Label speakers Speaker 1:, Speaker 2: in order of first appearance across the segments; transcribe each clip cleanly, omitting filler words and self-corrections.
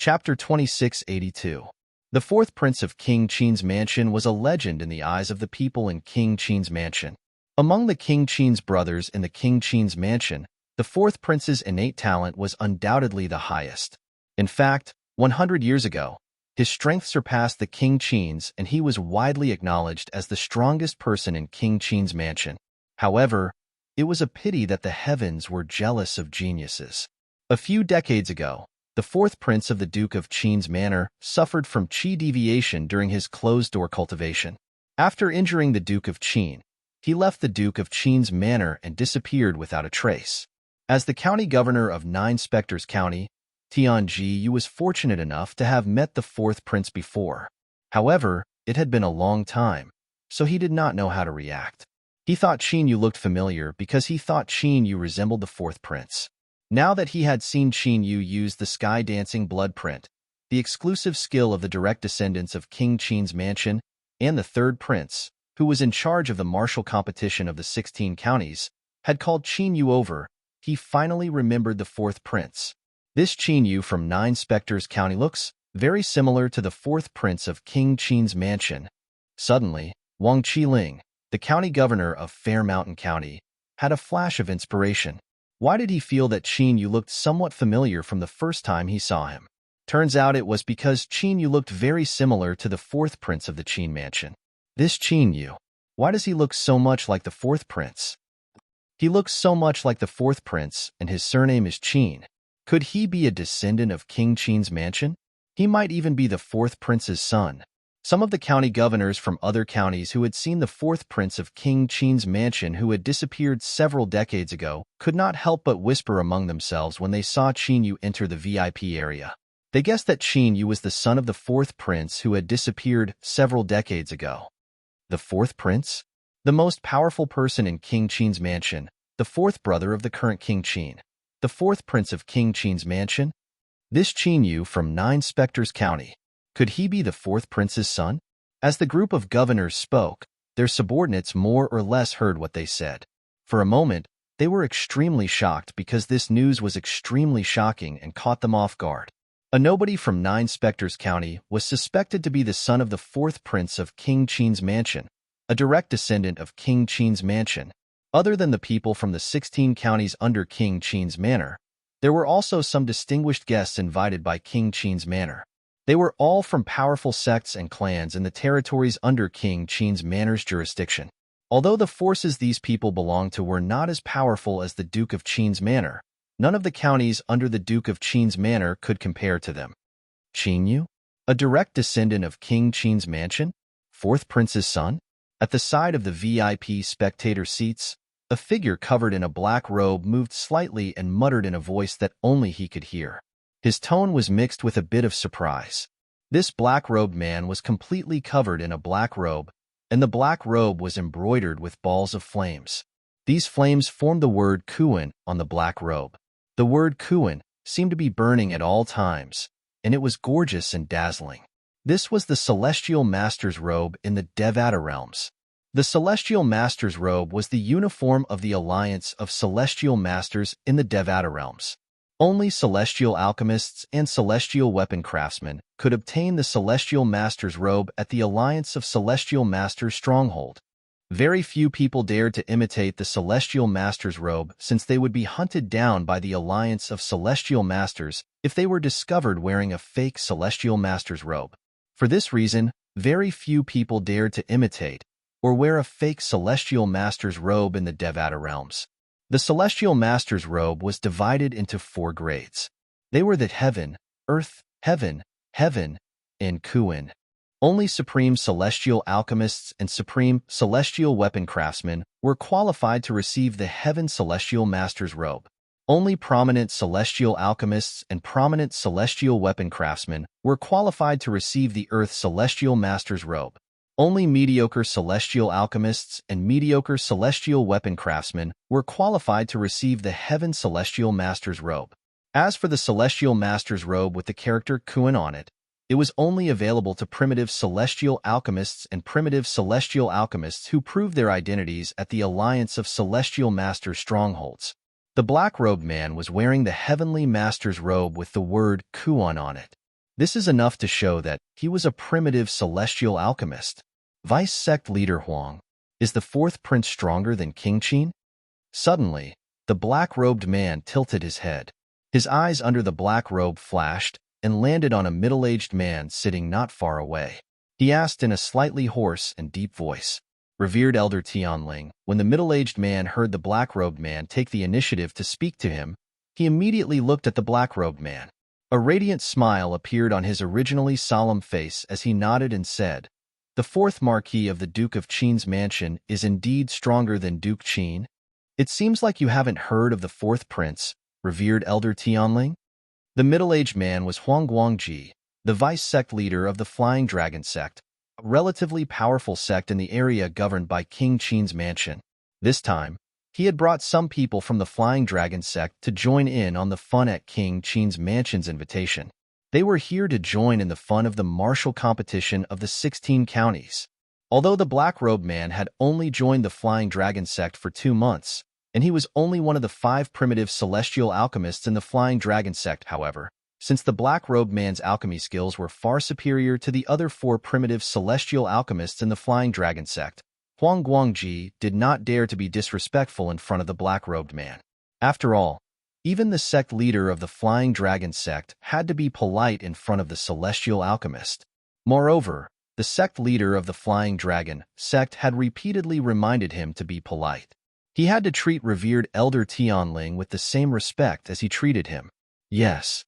Speaker 1: Chapter 2682. The fourth prince of King Qin's mansion was a legend in the eyes of the people in King Qin's mansion. Among the King Qin's brothers in the King Qin's mansion, the fourth prince's innate talent was undoubtedly the highest. In fact, 100 years ago, his strength surpassed the King Qin's and he was widely acknowledged as the strongest person in King Qin's mansion. However, it was a pity that the heavens were jealous of geniuses. A few decades ago, the fourth prince of the Duke of Qin's manor suffered from qi deviation during his closed-door cultivation. After injuring the Duke of Qin, he left the Duke of Qin's manor and disappeared without a trace. As the county governor of Nine Spectres County, Tianji was fortunate enough to have met the fourth prince before. However, it had been a long time, so he did not know how to react. He thought Qin Yu looked familiar because he thought Qin Yu resembled the fourth prince. Now that he had seen Qin Yu use the sky-dancing blood print, the exclusive skill of the direct descendants of King Qin's mansion, and the third prince, who was in charge of the martial competition of the 16 counties, had called Qin Yu over, he finally remembered the fourth prince. This Qin Yu from Nine Spectres County looks very similar to the fourth prince of King Qin's mansion. Suddenly, Wang Qiling, the county governor of Fair Mountain County, had a flash of inspiration. Why did he feel that Qin Yu looked somewhat familiar from the first time he saw him? Turns out it was because Qin Yu looked very similar to the fourth prince of the Qin mansion. This Qin Yu, why does he look so much like the fourth prince? He looks so much like the fourth prince, and his surname is Qin. Could he be a descendant of King Qin's mansion? He might even be the fourth prince's son. Some of the county governors from other counties who had seen the fourth prince of King Qin's mansion who had disappeared several decades ago could not help but whisper among themselves when they saw Qin Yu enter the VIP area. They guessed that Qin Yu was the son of the fourth prince who had disappeared several decades ago. The fourth prince? The most powerful person in King Qin's mansion, the fourth brother of the current King Qin. The fourth prince of King Qin's mansion? This Qin Yu from Nine Spectres County. Could he be the fourth prince's son? As the group of governors spoke, their subordinates more or less heard what they said. For a moment, they were extremely shocked because this news was extremely shocking and caught them off guard. A nobody from Nine Spectres County was suspected to be the son of the fourth prince of King Qin's mansion, a direct descendant of King Qin's mansion. Other than the people from the 16 counties under King Qin's manor, there were also some distinguished guests invited by King Qin's manor. They were all from powerful sects and clans in the territories under King Qin's manor's jurisdiction. Although the forces these people belonged to were not as powerful as the Duke of Qin's manor, none of the counties under the Duke of Qin's manor could compare to them. Qin Yu? A direct descendant of King Qin's mansion? Fourth prince's son? At the side of the VIP spectator seats, a figure covered in a black robe moved slightly and muttered in a voice that only he could hear. His tone was mixed with a bit of surprise. This black-robed man was completely covered in a black robe, and the black robe was embroidered with balls of flames. These flames formed the word Kuan on the black robe. The word Kuan seemed to be burning at all times, and it was gorgeous and dazzling. This was the Celestial Master's robe in the Devata realms. The Celestial Master's robe was the uniform of the Alliance of Celestial Masters in the Devata realms. Only celestial alchemists and celestial weapon craftsmen could obtain the Celestial Master's robe at the Alliance of Celestial Masters stronghold. Very few people dared to imitate the Celestial Master's robe since they would be hunted down by the Alliance of Celestial Masters if they were discovered wearing a fake Celestial Master's robe. For this reason, very few people dared to imitate or wear a fake Celestial Master's robe in the Devata realms. The Celestial Master's robe was divided into 4 grades. They were the Heaven, Earth, Heaven, and Kuan. Only Supreme Celestial Alchemists and Supreme Celestial Weapon Craftsmen were qualified to receive the Heaven Celestial Master's robe. Only prominent Celestial Alchemists and prominent Celestial Weapon Craftsmen were qualified to receive the Earth Celestial Master's robe. Only mediocre Celestial Alchemists and mediocre Celestial Weapon Craftsmen were qualified to receive the Heaven Celestial Master's robe. As for the Celestial Master's robe with the character Kuan on it, it was only available to primitive Celestial Alchemists and primitive Celestial Alchemists who proved their identities at the Alliance of Celestial Masters strongholds. The black-robed man was wearing the Heavenly Master's robe with the word Kuan on it. This is enough to show that he was a primitive celestial alchemist. Vice sect leader Huang. Is the fourth prince stronger than King Qin? Suddenly, the black-robed man tilted his head. His eyes under the black robe flashed and landed on a middle-aged man sitting not far away. He asked in a slightly hoarse and deep voice, "Revered Elder Tianling." When the middle-aged man heard the black-robed man take the initiative to speak to him, he immediately looked at the black-robed man. A radiant smile appeared on his originally solemn face as he nodded and said, "The fourth Marquis of the Duke of Qin's mansion is indeed stronger than Duke Qin. It seems like you haven't heard of the fourth prince, revered Elder Tianling." The middle-aged man was Huang Guangji, the vice sect leader of the Flying Dragon sect, a relatively powerful sect in the area governed by King Qin's mansion. This time, he had brought some people from the Flying Dragon sect to join in on the fun at King Qin's mansion's invitation. They were here to join in the fun of the martial competition of the 16 counties. Although the black-robed man had only joined the Flying Dragon sect for 2 months, and he was only one of the 5 primitive celestial alchemists in the Flying Dragon sect, however, since the black-robed man's alchemy skills were far superior to the other 4 primitive celestial alchemists in the Flying Dragon sect, Huang Guangji did not dare to be disrespectful in front of the black-robed man. After all, even the sect leader of the Flying Dragon sect had to be polite in front of the celestial alchemist. Moreover, the sect leader of the Flying Dragon sect had repeatedly reminded him to be polite. He had to treat revered Elder Tianling with the same respect as he treated him. Yes.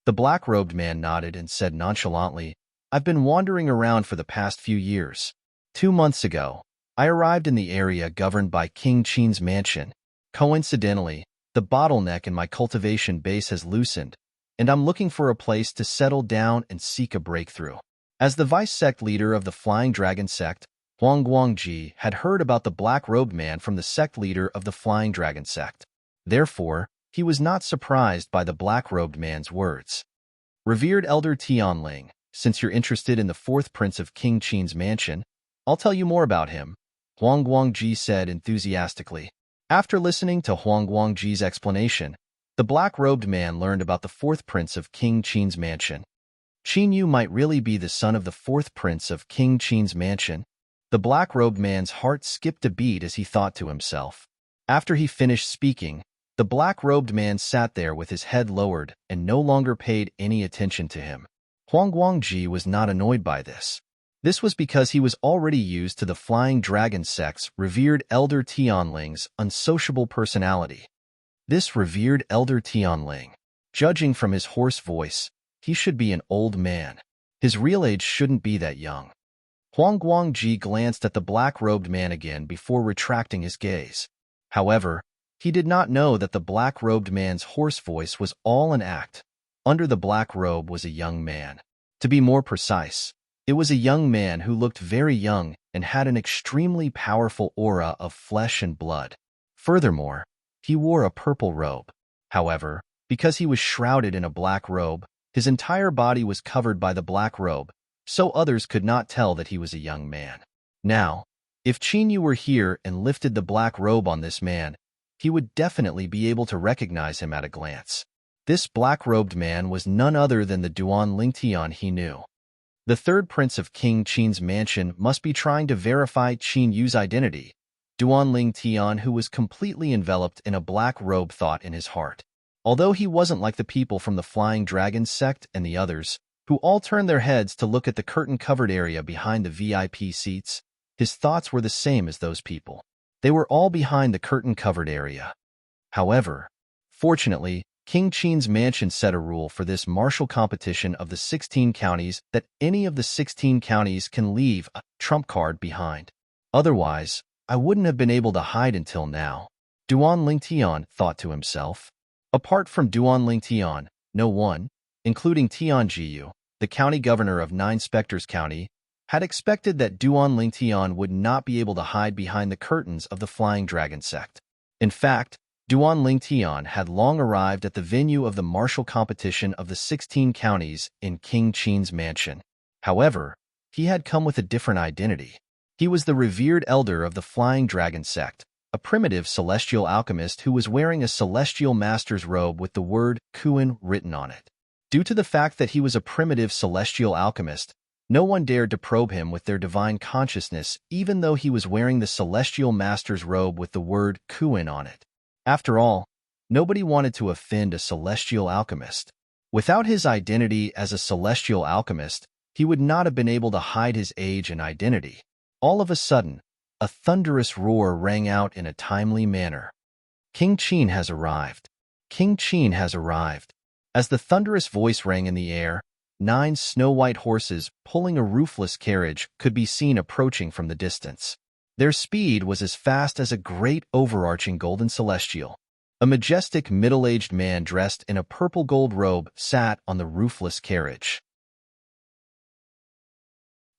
Speaker 1: The black-robed man nodded and said nonchalantly, "I've been wandering around for the past few years. 2 months ago, I arrived in the area governed by King Qin's mansion. Coincidentally, the bottleneck in my cultivation base has loosened, and I'm looking for a place to settle down and seek a breakthrough." As the vice sect leader of the Flying Dragon sect, Huang Guangji had heard about the black-robed man from the sect leader of the Flying Dragon sect. Therefore, he was not surprised by the black-robed man's words. "Revered Elder Tianling, since you're interested in the fourth prince of King Qin's mansion, I'll tell you more about him," Huang Guangji said enthusiastically. After listening to Huang Guangji's explanation, the black-robed man learned about the fourth prince of King Qin's mansion. Qin Yu might really be the son of the fourth prince of King Qin's mansion. The black-robed man's heart skipped a beat as he thought to himself. After he finished speaking, the black-robed man sat there with his head lowered and no longer paid any attention to him. Huang Guangji was not annoyed by this. This was because he was already used to the Flying Dragon sect's revered Elder Tianling's unsociable personality. This revered Elder Tianling, judging from his hoarse voice, he should be an old man. His real age shouldn't be that young. Huang Guangji glanced at the black-robed man again before retracting his gaze. However, he did not know that the black-robed man's hoarse voice was all an act. Under the black robe was a young man. To be more precise, it was a young man who looked very young and had an extremely powerful aura of flesh and blood. Furthermore, he wore a purple robe. However, because he was shrouded in a black robe, his entire body was covered by the black robe, so others could not tell that he was a young man. Now, if Qin Yu were here and lifted the black robe on this man, he would definitely be able to recognize him at a glance. This black-robed man was none other than the Duan Lingtian he knew. The third prince of King Qin's mansion must be trying to verify Qin Yu's identity. Duan Lingtian, who was completely enveloped in a black robe, thought in his heart. Although he wasn't like the people from the Flying Dragon sect and the others, who all turned their heads to look at the curtain-covered area behind the VIP seats, his thoughts were the same as those people. They were all behind the curtain-covered area. However, fortunately, King Qin's mansion set a rule for this martial competition of the 16 counties that any of the 16 counties can leave a trump card behind. Otherwise, I wouldn't have been able to hide until now, Duan Lingtian thought to himself. Apart from Duan Lingtian, no one, including Tian Jiyu, the county governor of 9 Spectres County, had expected that Duan Lingtian would not be able to hide behind the curtains of the Flying Dragon sect. In fact, Duan Lingtian had long arrived at the venue of the martial competition of the 16 counties in King Qin's mansion. However, he had come with a different identity. He was the revered elder of the Flying Dragon sect, a primitive celestial alchemist who was wearing a celestial master's robe with the word Kuan written on it. Due to the fact that he was a primitive celestial alchemist, no one dared to probe him with their divine consciousness, even though he was wearing the celestial master's robe with the word Kuin on it. After all, nobody wanted to offend a celestial alchemist. Without his identity as a celestial alchemist, he would not have been able to hide his age and identity. All of a sudden, a thunderous roar rang out in a timely manner. King Qin has arrived. King Qin has arrived. As the thunderous voice rang in the air, 9 snow-white horses pulling a roofless carriage could be seen approaching from the distance. Their speed was as fast as a great overarching golden celestial. A majestic middle-aged man dressed in a purple-gold robe sat on the roofless carriage.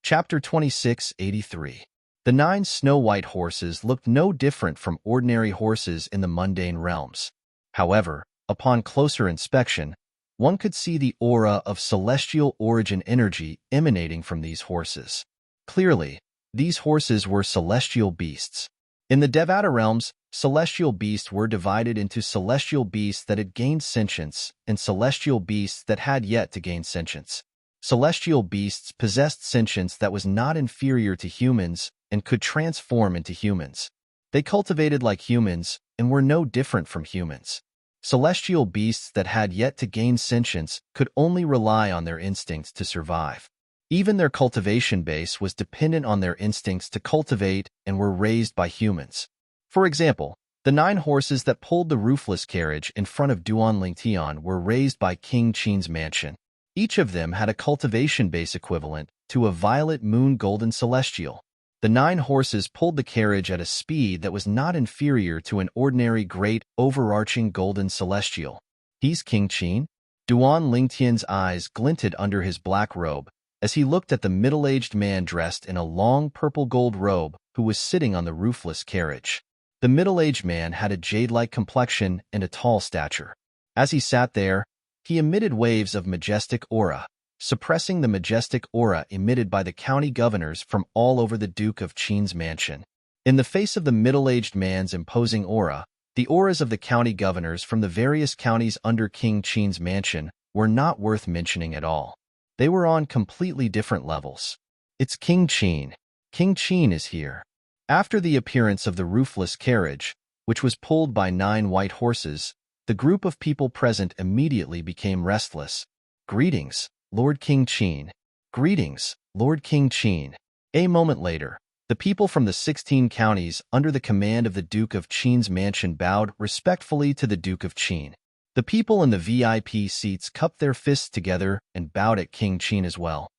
Speaker 1: Chapter 2683. The 9 snow-white horses looked no different from ordinary horses in the mundane realms. However, upon closer inspection, one could see the aura of celestial origin energy emanating from these horses. Clearly, these horses were celestial beasts. In the Devata realms, celestial beasts were divided into celestial beasts that had gained sentience and celestial beasts that had yet to gain sentience. Celestial beasts possessed sentience that was not inferior to humans and could transform into humans. They cultivated like humans and were no different from humans. Celestial beasts that had yet to gain sentience could only rely on their instincts to survive. Even their cultivation base was dependent on their instincts to cultivate and were raised by humans. For example, the 9 horses that pulled the roofless carriage in front of Duan Lingtian were raised by King Qin's mansion. Each of them had a cultivation base equivalent to a violet moon golden celestial. The 9 horses pulled the carriage at a speed that was not inferior to an ordinary great overarching golden celestial. He's King Qin? Duan Lingtian's eyes glinted under his black robe as he looked at the middle-aged man dressed in a long purple-gold robe who was sitting on the roofless carriage. The middle-aged man had a jade-like complexion and a tall stature. As he sat there, he emitted waves of majestic aura, suppressing the majestic aura emitted by the county governors from all over the Duke of Qin's mansion. In the face of the middle-aged man's imposing aura, the auras of the county governors from the various counties under King Qin's mansion were not worth mentioning at all. They were on completely different levels. It's King Qin. King Qin is here. After the appearance of the roofless carriage, which was pulled by 9 white horses, the group of people present immediately became restless. Greetings, Lord King Qin. Greetings, Lord King Qin. A moment later, the people from the 16 counties under the command of the Duke of Qin's mansion bowed respectfully to the Duke of Qin. The people in the VIP seats cupped their fists together and bowed at King Qin as well.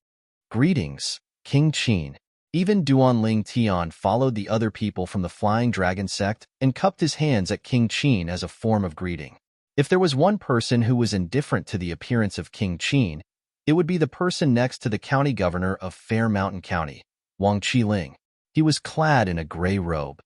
Speaker 1: Greetings, King Qin. Even Duan Ling Tian followed the other people from the Flying Dragon sect and cupped his hands at King Qin as a form of greeting. If there was one person who was indifferent to the appearance of King Qin, it would be the person next to the county governor of Fair Mountain County, Wang Qiling. He was clad in a gray robe.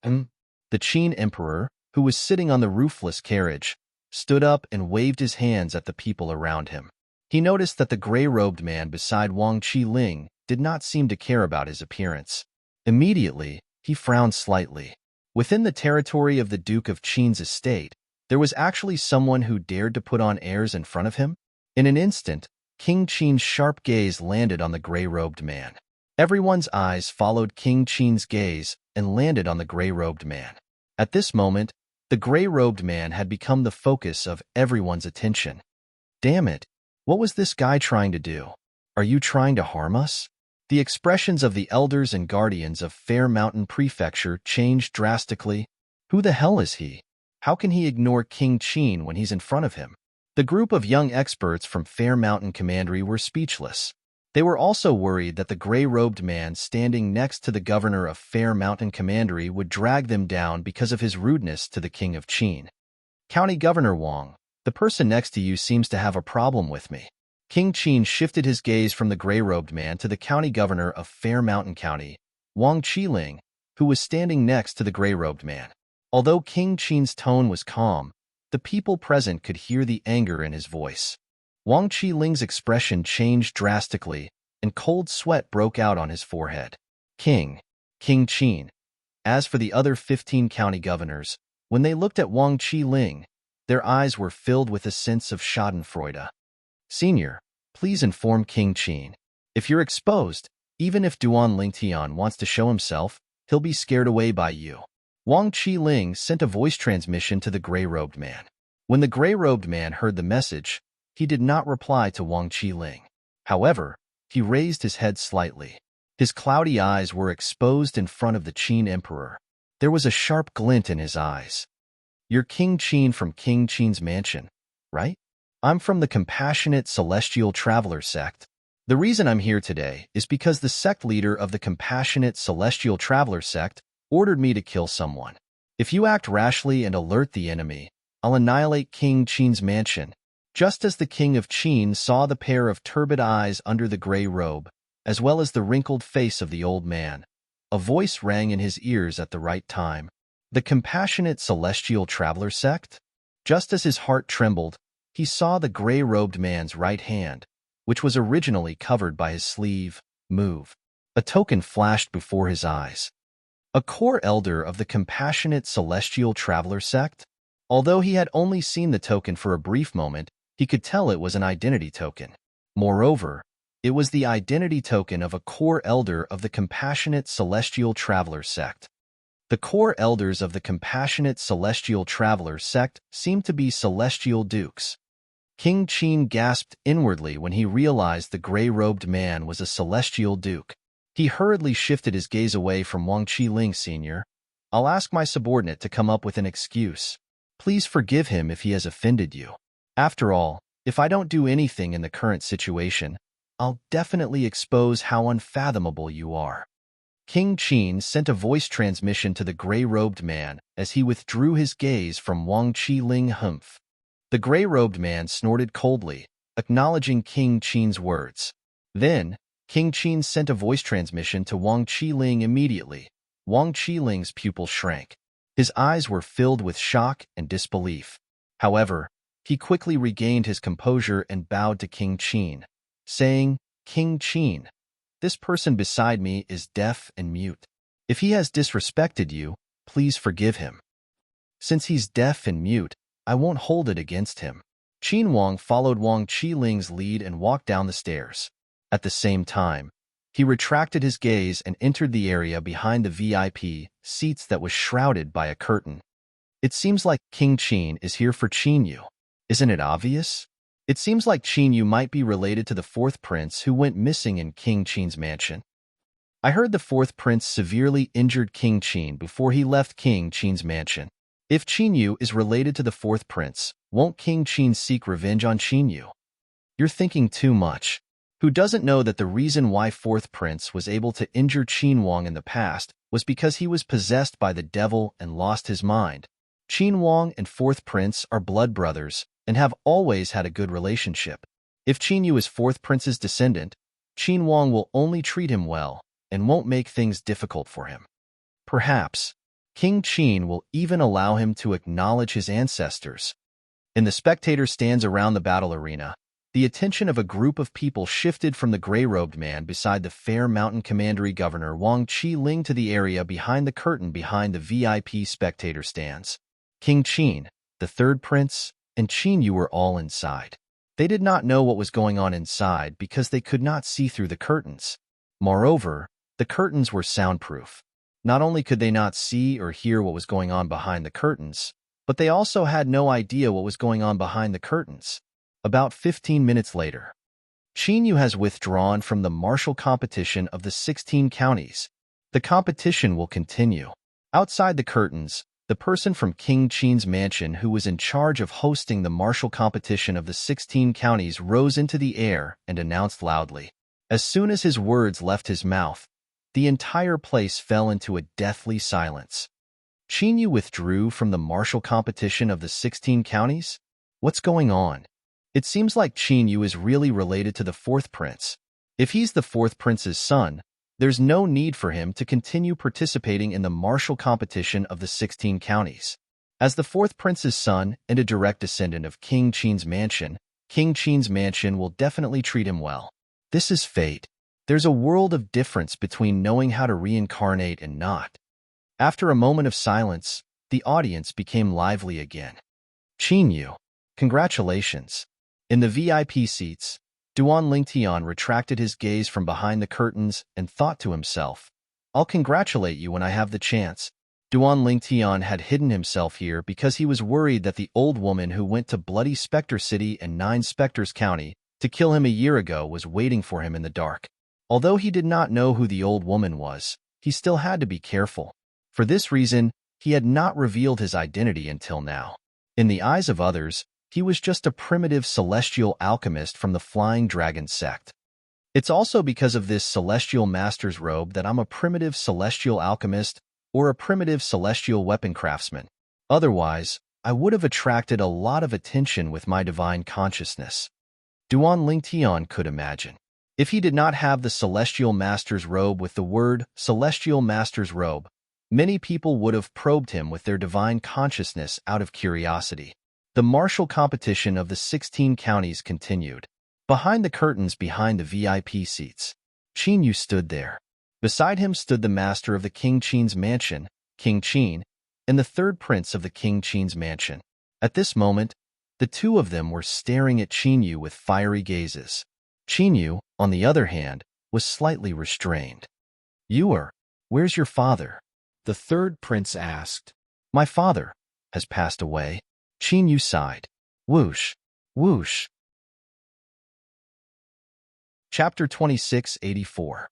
Speaker 1: The Qin emperor, who was sitting on the roofless carriage, stood up and waved his hands at the people around him. He noticed that the gray-robed man beside Wang Qiling did not seem to care about his appearance. Immediately, he frowned slightly. Within the territory of the Duke of Qin's estate, there was actually someone who dared to put on airs in front of him. In an instant, King Qin's sharp gaze landed on the gray-robed man. Everyone's eyes followed King Qin's gaze and landed on the gray-robed man. At this moment, the gray-robed man had become the focus of everyone's attention. Damn it, what was this guy trying to do? Are you trying to harm us? The expressions of the elders and guardians of Fair Mountain Prefecture changed drastically. Who the hell is he? How can he ignore King Qin when he's in front of him? The group of young experts from Fair Mountain Commandery were speechless. They were also worried that the gray-robed man standing next to the governor of Fair Mountain Commandery would drag them down because of his rudeness to the King of Qin. County Governor Wang, the person next to you seems to have a problem with me. King Qin shifted his gaze from the gray-robed man to the county governor of Fair Mountain County, Wang Qiling, who was standing next to the gray-robed man. Although King Qin's tone was calm, the people present could hear the anger in his voice. Wang Qiling's expression changed drastically, and cold sweat broke out on his forehead. King Qin. As for the other 15 county governors, when they looked at Wang Qiling, their eyes were filled with a sense of schadenfreude. Senior, please inform King Qin. If you're exposed, even if Duan Lingtian wants to show himself, he'll be scared away by you. Wang Qiling sent a voice transmission to the gray-robed man. When the gray-robed man heard the message, he did not reply to Wang Qiling. However, he raised his head slightly. His cloudy eyes were exposed in front of the Qin Emperor. There was a sharp glint in his eyes. You're King Qin from King Qin's mansion, right? I'm from the Compassionate Celestial Traveler sect. The reason I'm here today is because the sect leader of the Compassionate Celestial Traveler sect ordered me to kill someone. If you act rashly and alert the enemy, I'll annihilate King Qin's mansion. Just as the king of Qin saw the pair of turbid eyes under the gray robe, as well as the wrinkled face of the old man, a voice rang in his ears at the right time. The Compassionate Celestial Traveler sect? Just as his heart trembled, he saw the gray-robed man's right hand, which was originally covered by his sleeve, move. A token flashed before his eyes. A core elder of the Compassionate Celestial Traveler sect? Although he had only seen the token for a brief moment, he could tell it was an identity token. Moreover, it was the identity token of a core elder of the Compassionate Celestial Traveler sect. The core elders of the Compassionate Celestial Traveler sect seemed to be celestial dukes. King Qin gasped inwardly when he realized the gray-robed man was a celestial duke. He hurriedly shifted his gaze away from Wang Qiling Sr. I'll ask my subordinate to come up with an excuse. Please forgive him if he has offended you. After all, if I don't do anything in the current situation, I'll definitely expose how unfathomable you are. King Qin sent a voice transmission to the gray-robed man as he withdrew his gaze from Wang Qiling. Humph. The gray-robed man snorted coldly, acknowledging King Qin's words. Then, King Qin sent a voice transmission to Wang Qiling immediately. Wang Qiling's pupils shrank. His eyes were filled with shock and disbelief. However, he quickly regained his composure and bowed to King Qin, saying, King Qin, this person beside me is deaf and mute. If he has disrespected you, please forgive him. Since he's deaf and mute, I won't hold it against him. Qin Wang followed Wang Qiling's lead and walked down the stairs. At the same time, he retracted his gaze and entered the area behind the VIP seats that was shrouded by a curtain. It seems like King Qin is here for Qin Yu. Isn't it obvious? It seems like Qin Yu might be related to the fourth prince who went missing in King Qin's mansion. I heard the fourth prince severely injured King Qin before he left King Qin's mansion. If Qin Yu is related to the fourth prince, won't King Qin seek revenge on Qin Yu? You're thinking too much. Who doesn't know that the reason why fourth prince was able to injure Qin Wang in the past was because he was possessed by the devil and lost his mind? Qin Wang and fourth prince are blood brothers and have always had a good relationship. If Qin Yu is fourth prince's descendant, Qin Wang will only treat him well and won't make things difficult for him. Perhaps, King Qin will even allow him to acknowledge his ancestors. In the spectator stands around the battle arena, the attention of a group of people shifted from the gray-robed man beside the fair mountain commandery governor Wang Qiling to the area behind the curtain behind the VIP spectator stands. King Qin, the third prince, and Qin Yu were all inside. They did not know what was going on inside because they could not see through the curtains. Moreover, the curtains were soundproof. Not only could they not see or hear what was going on behind the curtains, but they also had no idea what was going on behind the curtains. About 15 minutes later, Qin Yu has withdrawn from the martial competition of the 16 counties. The competition will continue. Outside the curtains, the person from King Qin's mansion who was in charge of hosting the martial competition of the 16 counties rose into the air and announced loudly. As soon as his words left his mouth, the entire place fell into a deathly silence. Qin Yu withdrew from the martial competition of the 16 counties? What's going on? It seems like Qin Yu is really related to the fourth prince. If he's the fourth prince's son, there's no need for him to continue participating in the martial competition of the 16 counties. As the fourth prince's son and a direct descendant of King Qin's mansion will definitely treat him well. This is fate. There's a world of difference between knowing how to reincarnate and not. After a moment of silence, the audience became lively again. Qin Yu, congratulations. In the VIP seats, Duan Lingtian retracted his gaze from behind the curtains and thought to himself, "I'll congratulate you when I have the chance." Duan Lingtian had hidden himself here because he was worried that the old woman who went to Bloody Spectre City and Nine Spectres County to kill him a year ago was waiting for him in the dark. Although he did not know who the old woman was, he still had to be careful. For this reason, he had not revealed his identity until now. In the eyes of others, he was just a primitive celestial alchemist from the Flying Dragon sect. It's also because of this celestial master's robe that I'm a primitive celestial alchemist or a primitive celestial weapon craftsman. Otherwise, I would have attracted a lot of attention with my divine consciousness. Duan Lingtian could imagine. If he did not have the celestial master's robe with the word celestial master's robe, many people would have probed him with their divine consciousness out of curiosity. The martial competition of the 16 counties continued. Behind the curtains behind the VIP seats, Qin Yu stood there. Beside him stood the master of the King Qin's mansion, King Qin, and the third prince of the King Qin's mansion. At this moment, the two of them were staring at Qin Yu with fiery gazes. Qin Yu, on the other hand, was slightly restrained. Where's your father?" the third prince asked. "My father has passed away." Qin Yu sighed. Whoosh, whoosh. Chapter 2684.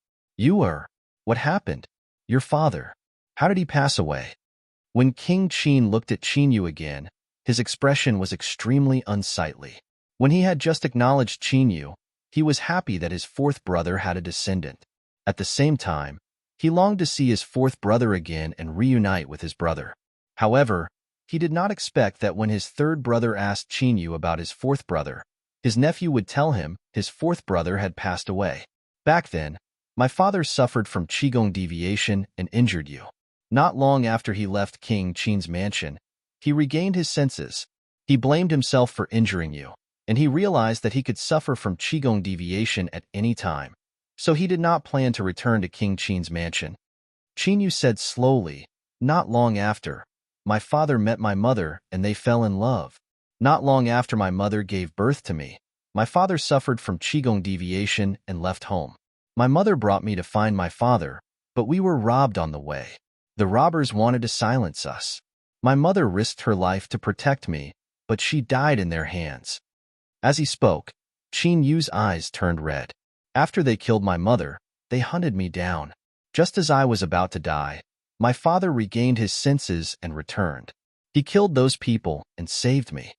Speaker 1: What happened? Your father. How did he pass away? When King Qin looked at Qin Yu again, his expression was extremely unsightly. When he had just acknowledged Qin Yu, he was happy that his fourth brother had a descendant. At the same time, he longed to see his fourth brother again and reunite with his brother. However, he did not expect that when his third brother asked Qin Yu about his fourth brother, his nephew would tell him his fourth brother had passed away. "Back then, my father suffered from qigong deviation and injured you. Not long after he left King Qin's mansion, he regained his senses. He blamed himself for injuring you, and he realized that he could suffer from qigong deviation at any time, so he did not plan to return to King Qin's mansion." Qin Yu said slowly, "Not long after, my father met my mother and they fell in love. Not long after my mother gave birth to me, my father suffered from qigong deviation and left home. My mother brought me to find my father, but we were robbed on the way. The robbers wanted to silence us. My mother risked her life to protect me, but she died in their hands." As he spoke, Qin Yu's eyes turned red. "After they killed my mother, they hunted me down. Just as I was about to die, my father regained his senses and returned. He killed those people and saved me.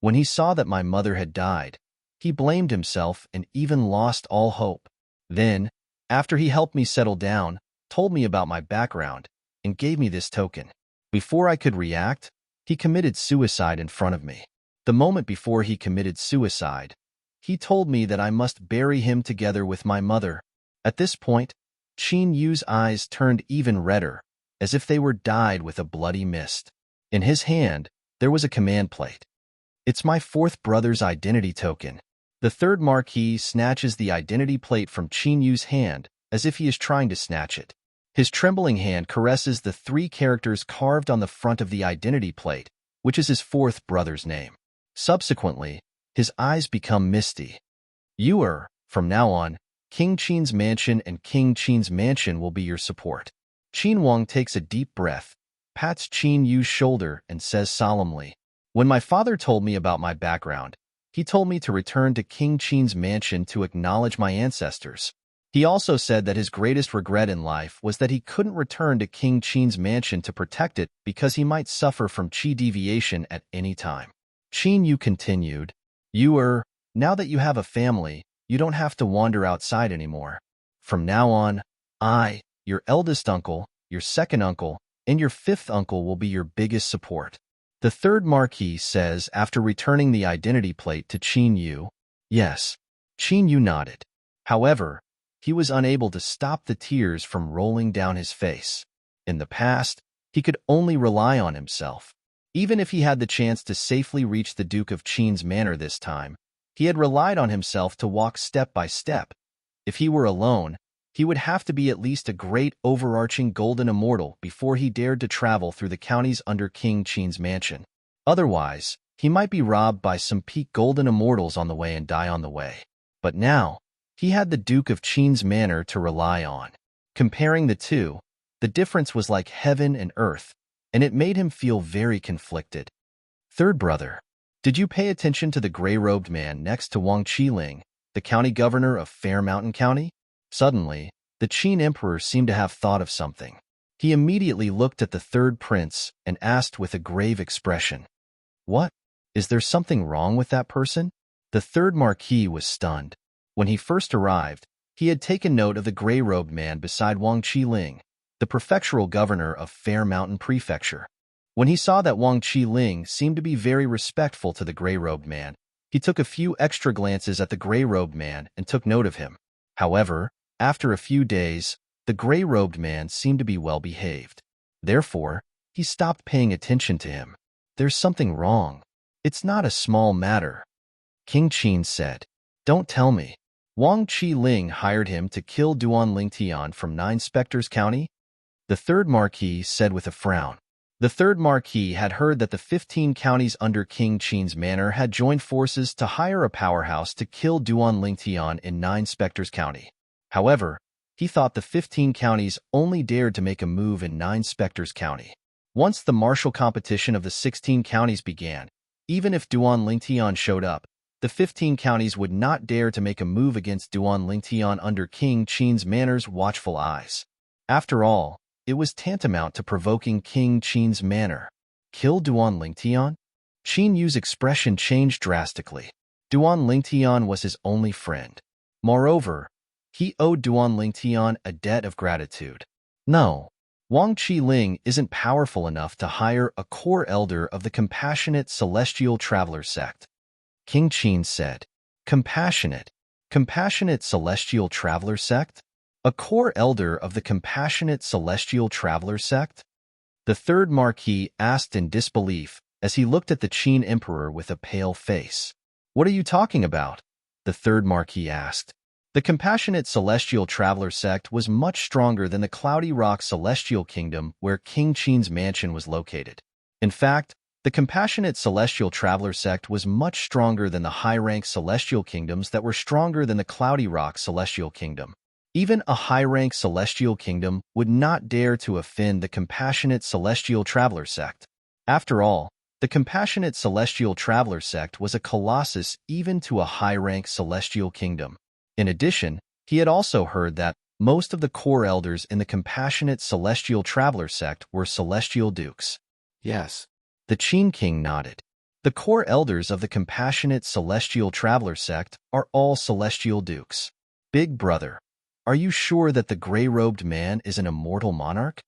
Speaker 1: When he saw that my mother had died, he blamed himself and even lost all hope. Then, after he helped me settle down, told me about my background, and gave me this token. Before I could react, he committed suicide in front of me. The moment before he committed suicide, he told me that I must bury him together with my mother." At this point, Qin Yu's eyes turned even redder, as if they were dyed with a bloody mist. In his hand, there was a command plate. "It's my fourth brother's identity token." The third Marquis snatches the identity plate from Qin Yu's hand, as if he is trying to snatch it. His trembling hand caresses the 3 characters carved on the front of the identity plate, which is his fourth brother's name. Subsequently, his eyes become misty. From now on, King Qin's mansion and King Qin's mansion will be your support." Qin Wang takes a deep breath, pats Qin Yu's shoulder, and says solemnly, "When my father told me about my background, he told me to return to King Qin's mansion to acknowledge my ancestors. He also said that his greatest regret in life was that he couldn't return to King Qin's mansion to protect it because he might suffer from qi deviation at any time." Qin Yu continued, Now that you have a family, you don't have to wander outside anymore. From now on, I, your eldest uncle, your second uncle, and your fifth uncle will be your biggest support." The third Marquis says after returning the identity plate to Qin Yu. "Yes." Qin Yu nodded. However, he was unable to stop the tears from rolling down his face. In the past, he could only rely on himself. Even if he had the chance to safely reach the Duke of Qin's manor this time, he had relied on himself to walk step by step. If he were alone, he would have to be at least a great overarching golden immortal before he dared to travel through the counties under King Qin's mansion. Otherwise, He might be robbed by some peak golden immortals on the way and die on the way. But now, he had the Duke of Qin's manor to rely on. Comparing the two, the difference was like heaven and earth, and it made him feel very conflicted. Third brother, did you pay attention to the gray-robed man next to Wang Qiling, the county governor of Fair Mountain County? Suddenly, the Qin emperor seemed to have thought of something. He immediately looked at the third prince and asked with a grave expression, "What? Is there something wrong with that person?" The third marquis was stunned. When he first arrived, he had taken note of the gray-robed man beside Wang Qiling, the prefectural governor of Fair Mountain Prefecture. When he saw that Wang Qiling seemed to be very respectful to the gray-robed man, he took a few extra glances at the gray-robed man and took note of him. However, after a few days, the gray-robed man seemed to be well-behaved. Therefore, he stopped paying attention to him. "There's something wrong. It's not a small matter," King Qin said. "Don't tell me. Wang Qiling hired him to kill Duan Lingtian from 9 Spectres County?" The third marquis said with a frown. The third marquis had heard that the 15 counties under King Qin's manor had joined forces to hire a powerhouse to kill Duan Lingtian in 9 Spectres County. However, he thought the 15 counties only dared to make a move in 9 Spectres County. Once the martial competition of the 16 counties began, even if Duan Lingtian showed up, the 15 counties would not dare to make a move against Duan Lingtian under King Qin's manor's watchful eyes. After all, it was tantamount to provoking King Qin's manor. Kill Duan Lingtian? Qin Yu's expression changed drastically. Duan Lingtian was his only friend. Moreover, he owed Duan Lingtian a debt of gratitude. No, Wang Qiling isn't powerful enough to hire a core elder of the compassionate celestial traveler sect. King Qin said, "Compassionate? Compassionate celestial traveler sect? A core elder of the compassionate celestial traveler sect?" The third marquis asked in disbelief as he looked at the Qin emperor with a pale face. "What are you talking about?" the third marquis asked. The compassionate celestial traveler sect was much stronger than the Cloudy Rock celestial kingdom where King Qin's mansion was located. In fact, the compassionate celestial traveler sect was much stronger than the high-rank celestial kingdoms that were stronger than the Cloudy Rock celestial kingdom. Even a high-rank celestial kingdom would not dare to offend the compassionate celestial traveler sect. After all, the compassionate celestial traveler sect was a colossus even to a high-rank celestial kingdom. In addition, he had also heard that most of the core elders in the compassionate celestial traveler sect were celestial dukes. Yes. The Qin king nodded. The core elders of the compassionate celestial traveler sect are all celestial dukes. Big brother, are you sure that the gray-robed man is an immortal monarch?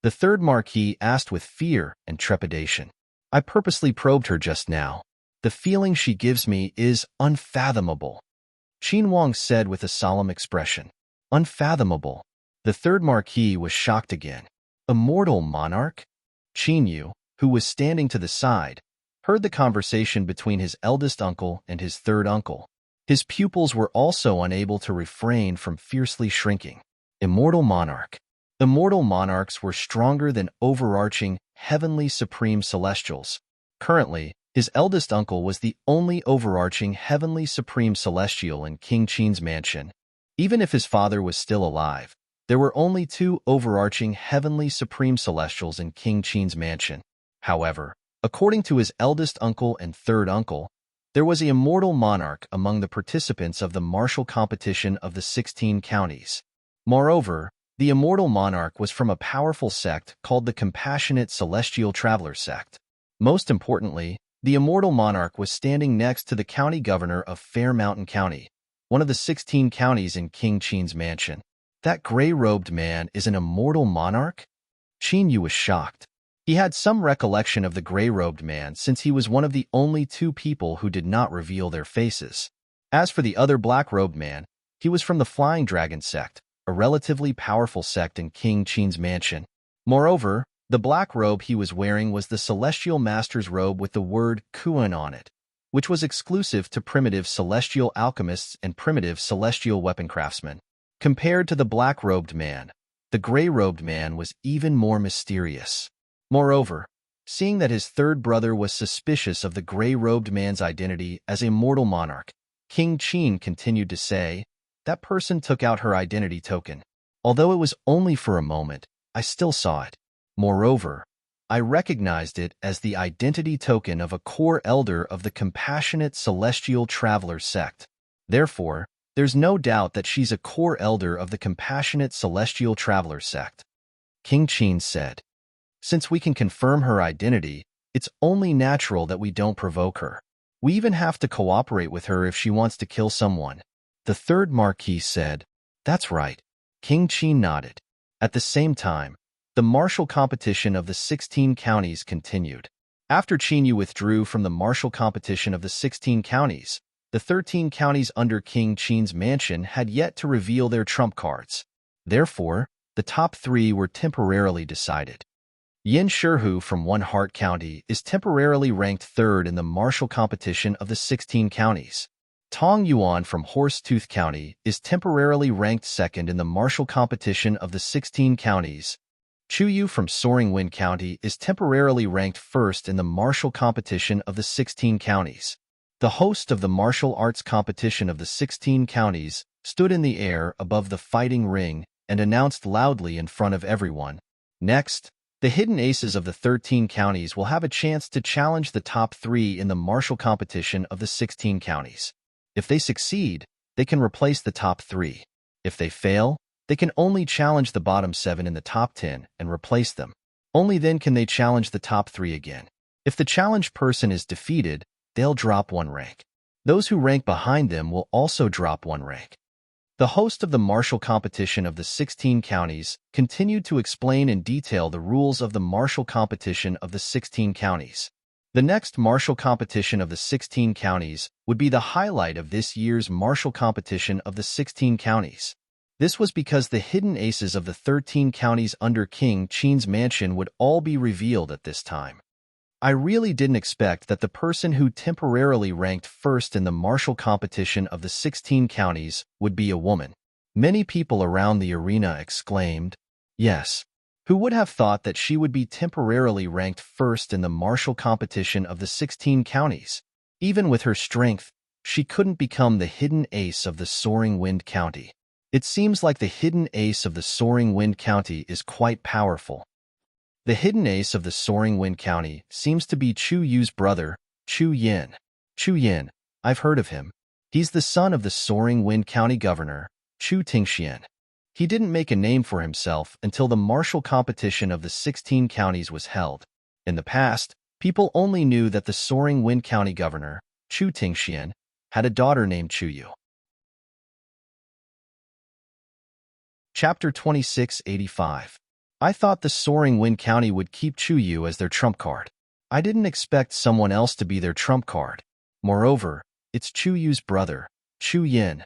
Speaker 1: The third marquis asked with fear and trepidation. I purposely probed her just now. The feeling she gives me is unfathomable. Qin Wang said with a solemn expression. Unfathomable. The third marquis was shocked again. Immortal monarch? Qin Yu, who was standing to the side, heard the conversation between his eldest uncle and his third uncle. His pupils were also unable to refrain from fiercely shrinking. Immortal monarch. Immortal monarchs were stronger than overarching, heavenly supreme celestials. Currently, his eldest uncle was the only overarching heavenly supreme celestial in King Qin's mansion. Even if his father was still alive, there were only 2 overarching heavenly supreme celestials in King Qin's mansion. However, according to his eldest uncle and third uncle, there was an immortal monarch among the participants of the martial competition of the 16 counties. Moreover, the immortal monarch was from a powerful sect called the Compassionate Celestial Traveler sect. Most importantly, the immortal monarch was standing next to the county governor of Fair Mountain County, one of the 16 counties in King Qin's mansion. That gray-robed man is an immortal monarch? Qin Yu was shocked. He had some recollection of the gray-robed man since he was one of the only 2 people who did not reveal their faces. As for the other black-robed man, he was from the Flying Dragon sect, a relatively powerful sect in King Qin's mansion. Moreover, the black robe he was wearing was the Celestial Master's robe with the word Kuan on it, which was exclusive to primitive celestial alchemists and primitive celestial weapon craftsmen. Compared to the black-robed man, the gray-robed man was even more mysterious. Moreover, Seeing that his third brother was suspicious of the gray-robed man's identity as a mortal monarch, King Qin continued to say, "That person took out her identity token. Although it was only for a moment, I still saw it. Moreover, I recognized it as the identity token of a core elder of the compassionate celestial traveler sect. Therefore, there's no doubt that she's a core elder of the compassionate celestial traveler sect." King Qin said, "Since we can confirm her identity, it's only natural that we don't provoke her. We even have to cooperate with her if she wants to kill someone." The third Marquis said, "That's right." King Qin nodded. At the same time, the martial competition of the 16 counties continued. After Qin Yu withdrew from the martial competition of the 16 counties, the 13 counties under King Qin's mansion had yet to reveal their trump cards. Therefore, the top 3 were temporarily decided. Yin Shihu from One Heart County is temporarily ranked 3rd in the martial competition of the 16 counties. Tong Yuan from Horsetooth County is temporarily ranked 2nd in the martial competition of the 16 counties. Chu Yu from Soaring Wind County is temporarily ranked 1st in the martial competition of the 16 counties. The host of the martial arts competition of the 16 counties stood in the air above the fighting ring and announced loudly in front of everyone, "Next, the hidden aces of the 13 counties will have a chance to challenge the top 3 in the martial competition of the 16 counties. If they succeed, they can replace the top 3. If they fail, they can only challenge the bottom 7 in the top 10 and replace them. Only then can they challenge the top 3 again. If the challenged person is defeated, they'll drop 1 rank. Those who rank behind them will also drop 1 rank." The host of the martial competition of the 16 counties continued to explain in detail the rules of the martial competition of the 16 counties. The next martial competition of the 16 counties would be the highlight of this year's martial competition of the 16 counties. This was because the hidden aces of the 13 counties under King Qin's mansion would all be revealed at this time. I really didn't expect that the person who temporarily ranked 1st in the martial competition of the 16 counties would be a woman. Many people around the arena exclaimed, "Yes." Who would have thought that she would be temporarily ranked 1st in the martial competition of the 16 counties? Even with her strength, she couldn't become the hidden ace of the Soaring Wind County. It seems like the hidden ace of the Soaring Wind County is quite powerful. The hidden ace of the Soaring Wind County seems to be Chu Yu's brother, Chu Yin. Chu Yin, I've heard of him. He's the son of the Soaring Wind County governor, Chu Tingxian. He didn't make a name for himself until the martial competition of the 16 counties was held. In the past, people only knew that the Soaring Wind County governor, Chu Tingxian, had a daughter named Chu Yu. Chapter 2685. I thought the Soaring Wind County would keep Chu Yu as their trump card. I didn't expect someone else to be their trump card. Moreover, it's Chu Yu's brother, Chu Yin.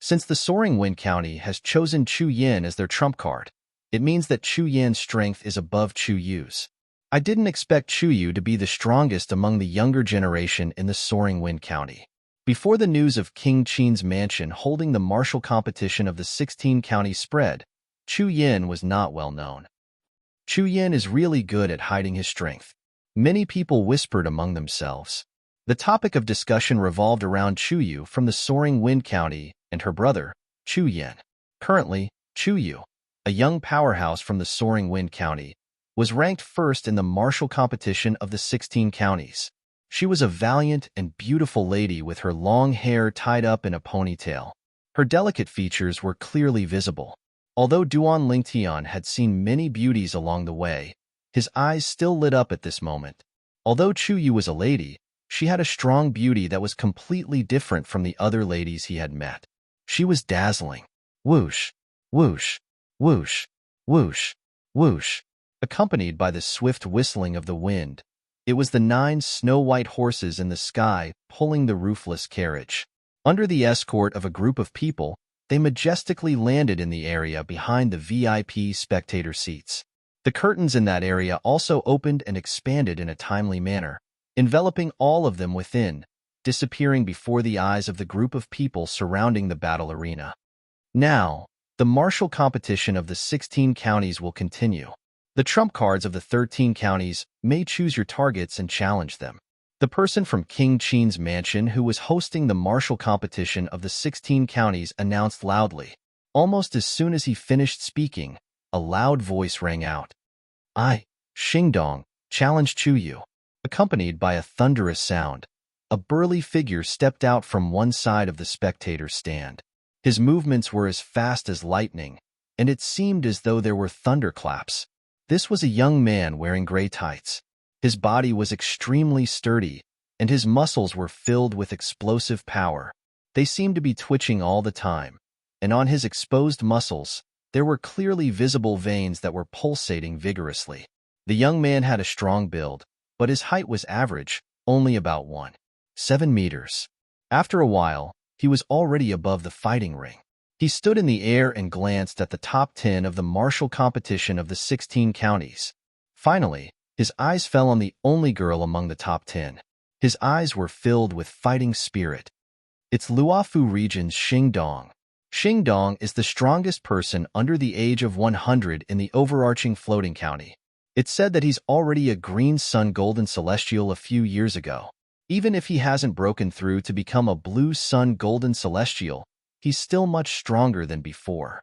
Speaker 1: Since the Soaring Wind County has chosen Chu Yin as their trump card, it means that Chu Yin's strength is above Chu Yu's. I didn't expect Chu Yu to be the strongest among the younger generation in the Soaring Wind County. Before the news of King Qin's mansion holding the martial competition of the 16 counties spread, Chu Yin was not well known. Chu Yin is really good at hiding his strength. Many people whispered among themselves. The topic of discussion revolved around Chu Yu from the Soaring Wind County and her brother, Chu Yin. Currently, Chu Yu, a young powerhouse from the Soaring Wind County, was ranked 1st in the martial competition of the 16 counties. She was a valiant and beautiful lady with her long hair tied up in a ponytail. Her delicate features were clearly visible. Although Duan Lingtian had seen many beauties along the way, his eyes still lit up at this moment. Although Chu Yu was a lady, she had a strong beauty that was completely different from the other ladies he had met. She was dazzling. Whoosh, whoosh, whoosh, whoosh, whoosh, accompanied by the swift whistling of the wind. It was the 9 snow-white horses in the sky pulling the roofless carriage. Under the escort of a group of people, they majestically landed in the area behind the VIP spectator seats. The curtains in that area also opened and expanded in a timely manner, enveloping all of them within, disappearing before the eyes of the group of people surrounding the battle arena. Now, the martial competition of the 16 counties will continue. The trump cards of the 13 counties may choose your targets and challenge them. The person from King Qin's mansion who was hosting the martial competition of the 16 counties announced loudly. Almost as soon as he finished speaking, a loud voice rang out. I, Xingdong, challenge Chuyu. Accompanied by a thunderous sound, a burly figure stepped out from one side of the spectator's stand. His movements were as fast as lightning, and it seemed as though there were thunderclaps. This was a young man wearing gray tights. His body was extremely sturdy, and his muscles were filled with explosive power. They seemed to be twitching all the time, and on his exposed muscles, there were clearly visible veins that were pulsating vigorously. The young man had a strong build, but his height was average, only about 1.7 meters. After a while, he was already above the fighting ring. He stood in the air and glanced at the top 10 of the martial competition of the 16 counties. Finally, his eyes fell on the only girl among the top 10. His eyes were filled with fighting spirit. It's Luofu region's Xingdong. Xingdong is the strongest person under the age of 100 in the overarching floating county. It's said that he's already a green sun golden celestial a few years ago. Even if he hasn't broken through to become a blue sun golden celestial, he's still much stronger than before.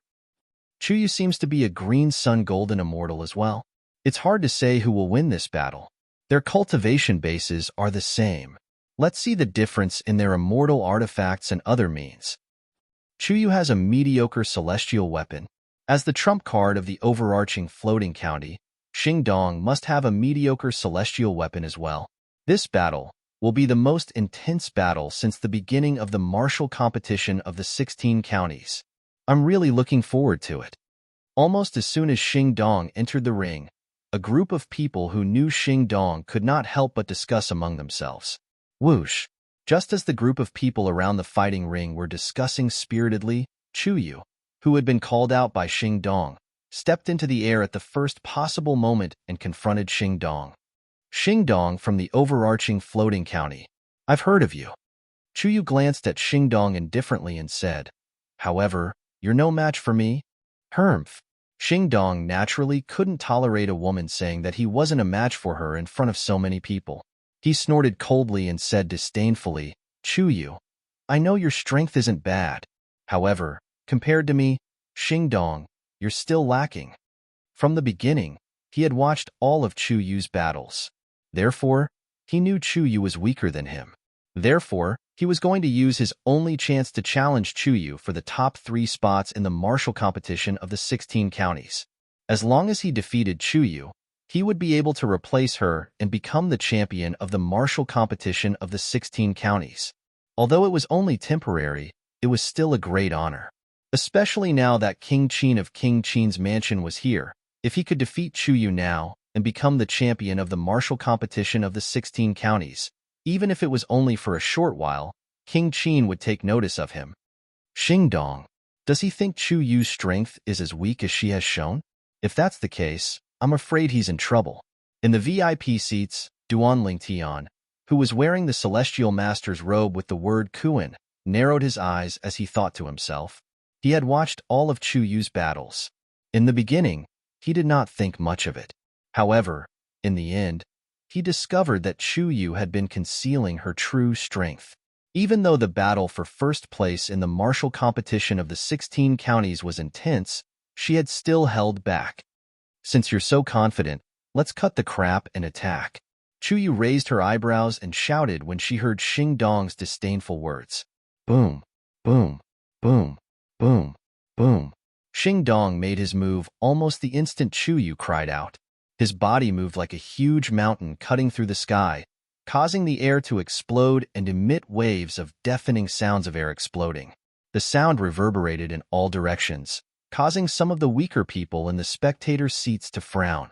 Speaker 1: Chuyu seems to be a green sun golden immortal as well. It's hard to say who will win this battle. Their cultivation bases are the same. Let's see the difference in their immortal artifacts and other means. Chuyu has a mediocre celestial weapon. As the trump card of the overarching floating county, Xingdong must have a mediocre celestial weapon as well. This battle will be the most intense battle since the beginning of the martial competition of the 16 counties. I'm really looking forward to it. Almost as soon as Xingdong entered the ring, a group of people who knew Xingdong could not help but discuss among themselves. Whoosh! Just as the group of people around the fighting ring were discussing spiritedly, Chuyu, who had been called out by Xingdong, stepped into the air at the first possible moment and confronted Xingdong. Xingdong from the overarching floating county. I've heard of you. Chuyu glanced at Xingdong indifferently and said, however, you're no match for me. Humph. Xingdong naturally couldn't tolerate a woman saying that he wasn't a match for her in front of so many people. He snorted coldly and said disdainfully, Chuyu, I know your strength isn't bad. However, compared to me, Xingdong, you're still lacking. From the beginning, he had watched all of Chuyu's battles. Therefore, he knew Chuyu was weaker than him. Therefore, he was going to use his only chance to challenge Chuyu for the top 3 spots in the martial competition of the 16 counties. As long as he defeated Chuyu, he would be able to replace her and become the champion of the martial competition of the 16 counties. Although it was only temporary, it was still a great honor. Especially now that King Qin of King Qin's mansion was here. If he could defeat Chuyu now and become the champion of the martial competition of the 16 counties, even if it was only for a short while, King Qin would take notice of him. Xingdong, does he think Chuyu's strength is as weak as she has shown? If that's the case, I'm afraid he's in trouble. In the VIP seats, Duan Lingtian, who was wearing the Celestial Master's robe with the word Kuan, narrowed his eyes as he thought to himself. He had watched all of Chuyu's battles. In the beginning, he did not think much of it. However, in the end, he discovered that Chuyu had been concealing her true strength. Even though the battle for first place in the martial competition of the 16 counties was intense, she had still held back. Since you're so confident, let's cut the crap and attack. Chuyu raised her eyebrows and shouted when she heard Xingdong's disdainful words. Boom, boom, boom, boom, boom. Xingdong made his move almost the instant Chuyu cried out. His body moved like a huge mountain cutting through the sky, causing the air to explode and emit waves of deafening sounds of air exploding. The sound reverberated in all directions, causing some of the weaker people in the spectator seats to frown.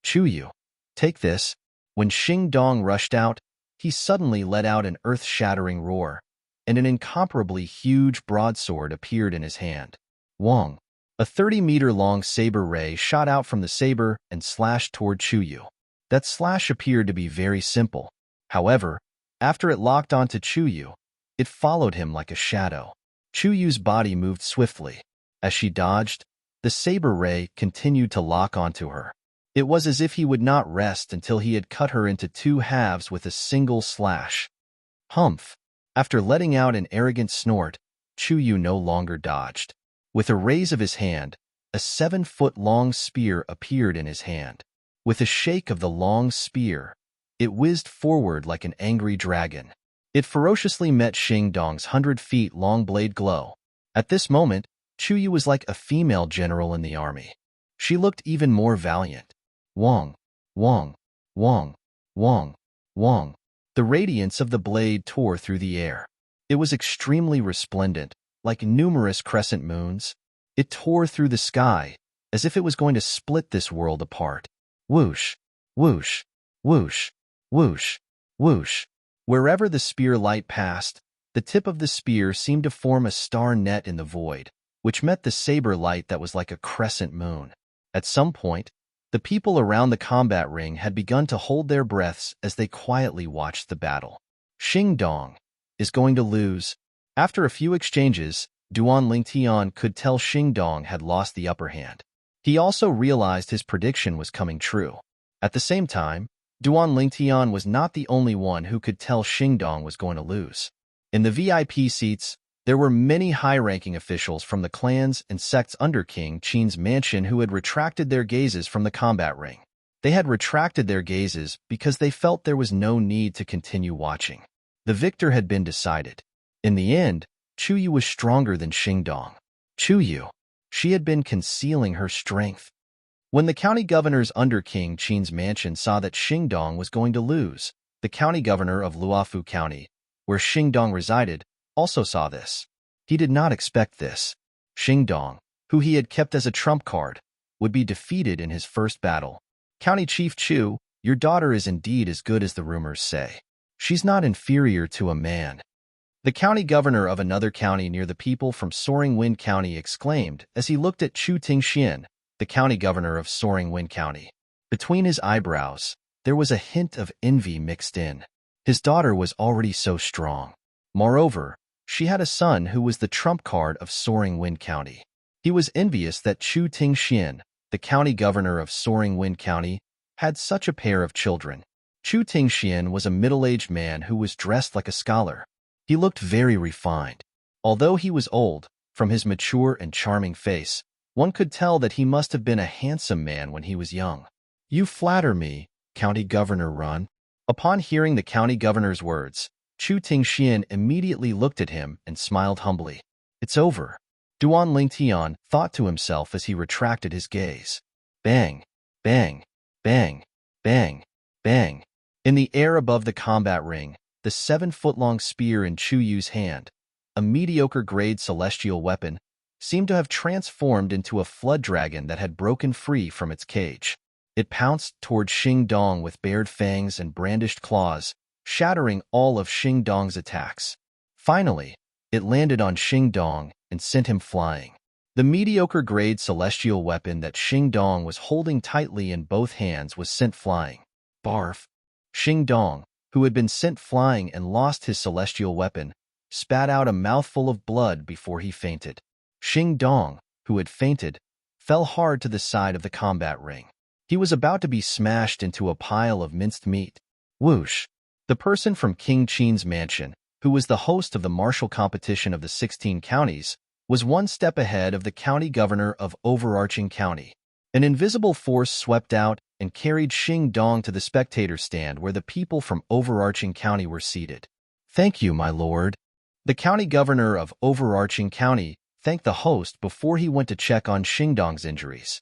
Speaker 1: Chuyu, take this. When Xingdong rushed out, he suddenly let out an earth-shattering roar, and an incomparably huge broadsword appeared in his hand. Wong. A 30-meter-long saber ray shot out from the saber and slashed toward Chuyu. That slash appeared to be very simple. However, after it locked onto Chuyu, it followed him like a shadow. Chuyu's body moved swiftly. As she dodged, the saber ray continued to lock onto her. It was as if he would not rest until he had cut her into two halves with a single slash. Humph! After letting out an arrogant snort, Chuyu no longer dodged. With a raise of his hand, a 7-foot-long spear appeared in his hand. With a shake of the long spear, it whizzed forward like an angry dragon. It ferociously met Xingdong's 100-feet-long blade glow. At this moment, Chuyu was like a female general in the army. She looked even more valiant. Wong, Wong, Wong, Wong, Wong. The radiance of the blade tore through the air. It was extremely resplendent, like numerous crescent moons. It tore through the sky, as if it was going to split this world apart. Whoosh, whoosh, whoosh, whoosh, whoosh. Wherever the spear light passed, the tip of the spear seemed to form a star net in the void, which met the saber light that was like a crescent moon. At some point, the people around the combat ring had begun to hold their breaths as they quietly watched the battle. Xingdong is going to lose. After a few exchanges, Duan Lingtian could tell Xingdong had lost the upper hand. He also realized his prediction was coming true. At the same time, Duan Lingtian was not the only one who could tell Xingdong was going to lose. In the VIP seats, there were many high-ranking officials from the clans and sects under King Qin's mansion who had retracted their gazes from the combat ring. They had retracted their gazes because they felt there was no need to continue watching. The victor had been decided. In the end, Chuyu was stronger than Xingdong. Chuyu. She had been concealing her strength. When the county governors under King Qin's mansion saw that Xingdong was going to lose, the county governor of Luofu County, where Xingdong resided, also saw this. He did not expect this. Xingdong, who he had kept as a trump card, would be defeated in his first battle. County Chief Chu, your daughter is indeed as good as the rumors say. She's not inferior to a man. The county governor of another county near the people from Soaring Wind County exclaimed as he looked at Chu Tingxian, the county governor of Soaring Wind County. Between his eyebrows, there was a hint of envy mixed in. His daughter was already so strong. Moreover, she had a son who was the trump card of Soaring Wind County. He was envious that Chu Tingxian, the county governor of Soaring Wind County, had such a pair of children. Chu Tingxian was a middle-aged man who was dressed like a scholar. He looked very refined. Although he was old, from his mature and charming face, one could tell that he must have been a handsome man when he was young. You flatter me, County Governor Run. Upon hearing the county governor's words, Chu Tingxian immediately looked at him and smiled humbly. It's over. Duan Lingtian thought to himself as he retracted his gaze. Bang, bang, bang, bang, bang. In the air above the combat ring, the 7-foot-long spear in Chu Yu's hand, a mediocre-grade celestial weapon, seemed to have transformed into a flood dragon that had broken free from its cage. It pounced toward Xingdong with bared fangs and brandished claws, shattering all of Xingdong's attacks. Finally, it landed on Xingdong and sent him flying. The mediocre-grade celestial weapon that Xingdong was holding tightly in both hands was sent flying. Barf! Xingdong, who had been sent flying and lost his celestial weapon, spat out a mouthful of blood before he fainted. Xingdong, who had fainted, fell hard to the side of the combat ring. He was about to be smashed into a pile of minced meat. Whoosh! The person from King Qin's mansion, who was the host of the martial competition of the 16 counties, was one step ahead of the county governor of Overarching County. An invisible force swept out and carried Xingdong to the spectator stand where the people from Overarching County were seated. Thank you, my lord. The county governor of Overarching County thanked the host before he went to check on Xingdong's injuries.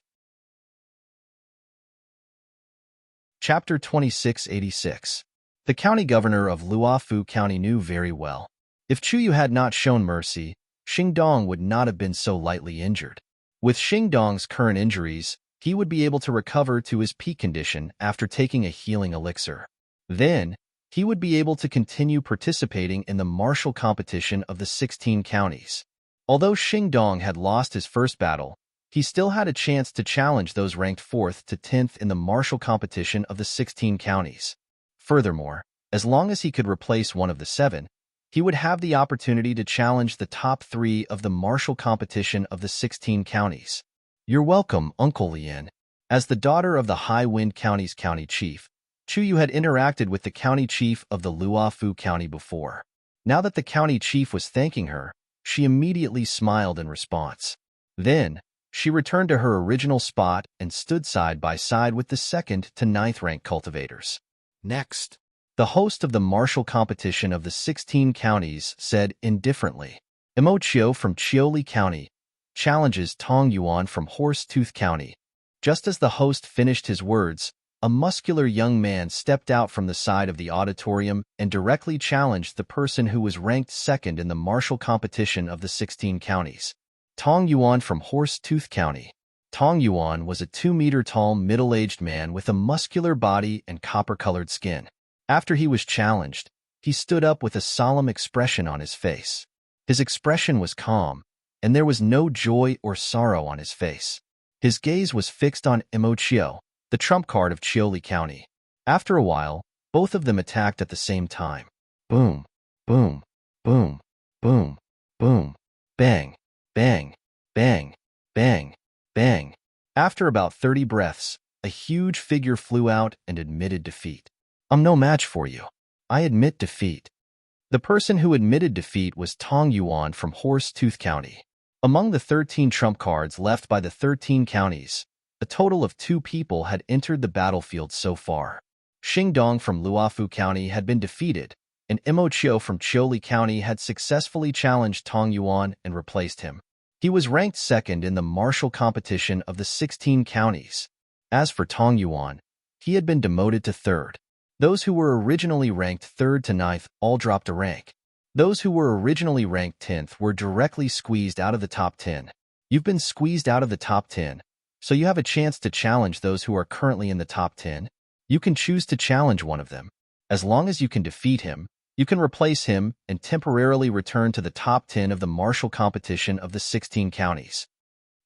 Speaker 1: Chapter 2686. The county governor of Luofu County knew very well. If Chuyu had not shown mercy, Xingdong would not have been so lightly injured. With Xingdong's current injuries, he would be able to recover to his peak condition after taking a healing elixir. Then, he would be able to continue participating in the martial competition of the 16 counties. Although Xingdong had lost his first battle, he still had a chance to challenge those ranked 4th to 10th in the martial competition of the 16 counties. Furthermore, as long as he could replace one of the 7, he would have the opportunity to challenge the top 3 of the martial competition of the 16 counties. You're welcome, Uncle Lian. As the daughter of the High Wind County's county chief, Chuyu had interacted with the county chief of the Luofu County before. Now that the county chief was thanking her, she immediately smiled in response. Then, she returned to her original spot and stood side by side with the 2nd to 9th rank cultivators. Next, the host of the martial competition of the 16 counties said indifferently, Emochio from Chioli County challenges Tong Yuan from Horsetooth County. Just as the host finished his words, a muscular young man stepped out from the side of the auditorium and directly challenged the person who was ranked 2nd in the martial competition of the 16 counties. Tong Yuan from Horsetooth County. Tong Yuan was a 2-meter-tall middle-aged man with a muscular body and copper-colored skin. After he was challenged, he stood up with a solemn expression on his face. His expression was calm, and there was no joy or sorrow on his face. His gaze was fixed on Emochio, the trump card of Chioli County. After a while, both of them attacked at the same time. Boom, boom, boom, boom, boom, bang, bang, bang, bang, bang. After about 30 breaths, a huge figure flew out and admitted defeat. I'm no match for you. I admit defeat. The person who admitted defeat was Tong Yuan from Horsetooth County. Among the 13 trump cards left by the 13 counties, a total of 2 people had entered the battlefield so far. Xingdong from Luofu County had been defeated, and Emochio from Chioli County had successfully challenged Tong Yuan and replaced him. He was ranked 2nd in the martial competition of the 16 counties. As for Tong Yuan, he had been demoted to 3rd. Those who were originally ranked 3rd to 9th all dropped a rank. Those who were originally ranked 10th were directly squeezed out of the top 10. You've been squeezed out of the top 10, so you have a chance to challenge those who are currently in the top 10. You can choose to challenge one of them. As long as you can defeat him, you can replace him and temporarily return to the top 10 of the martial competition of the 16 counties.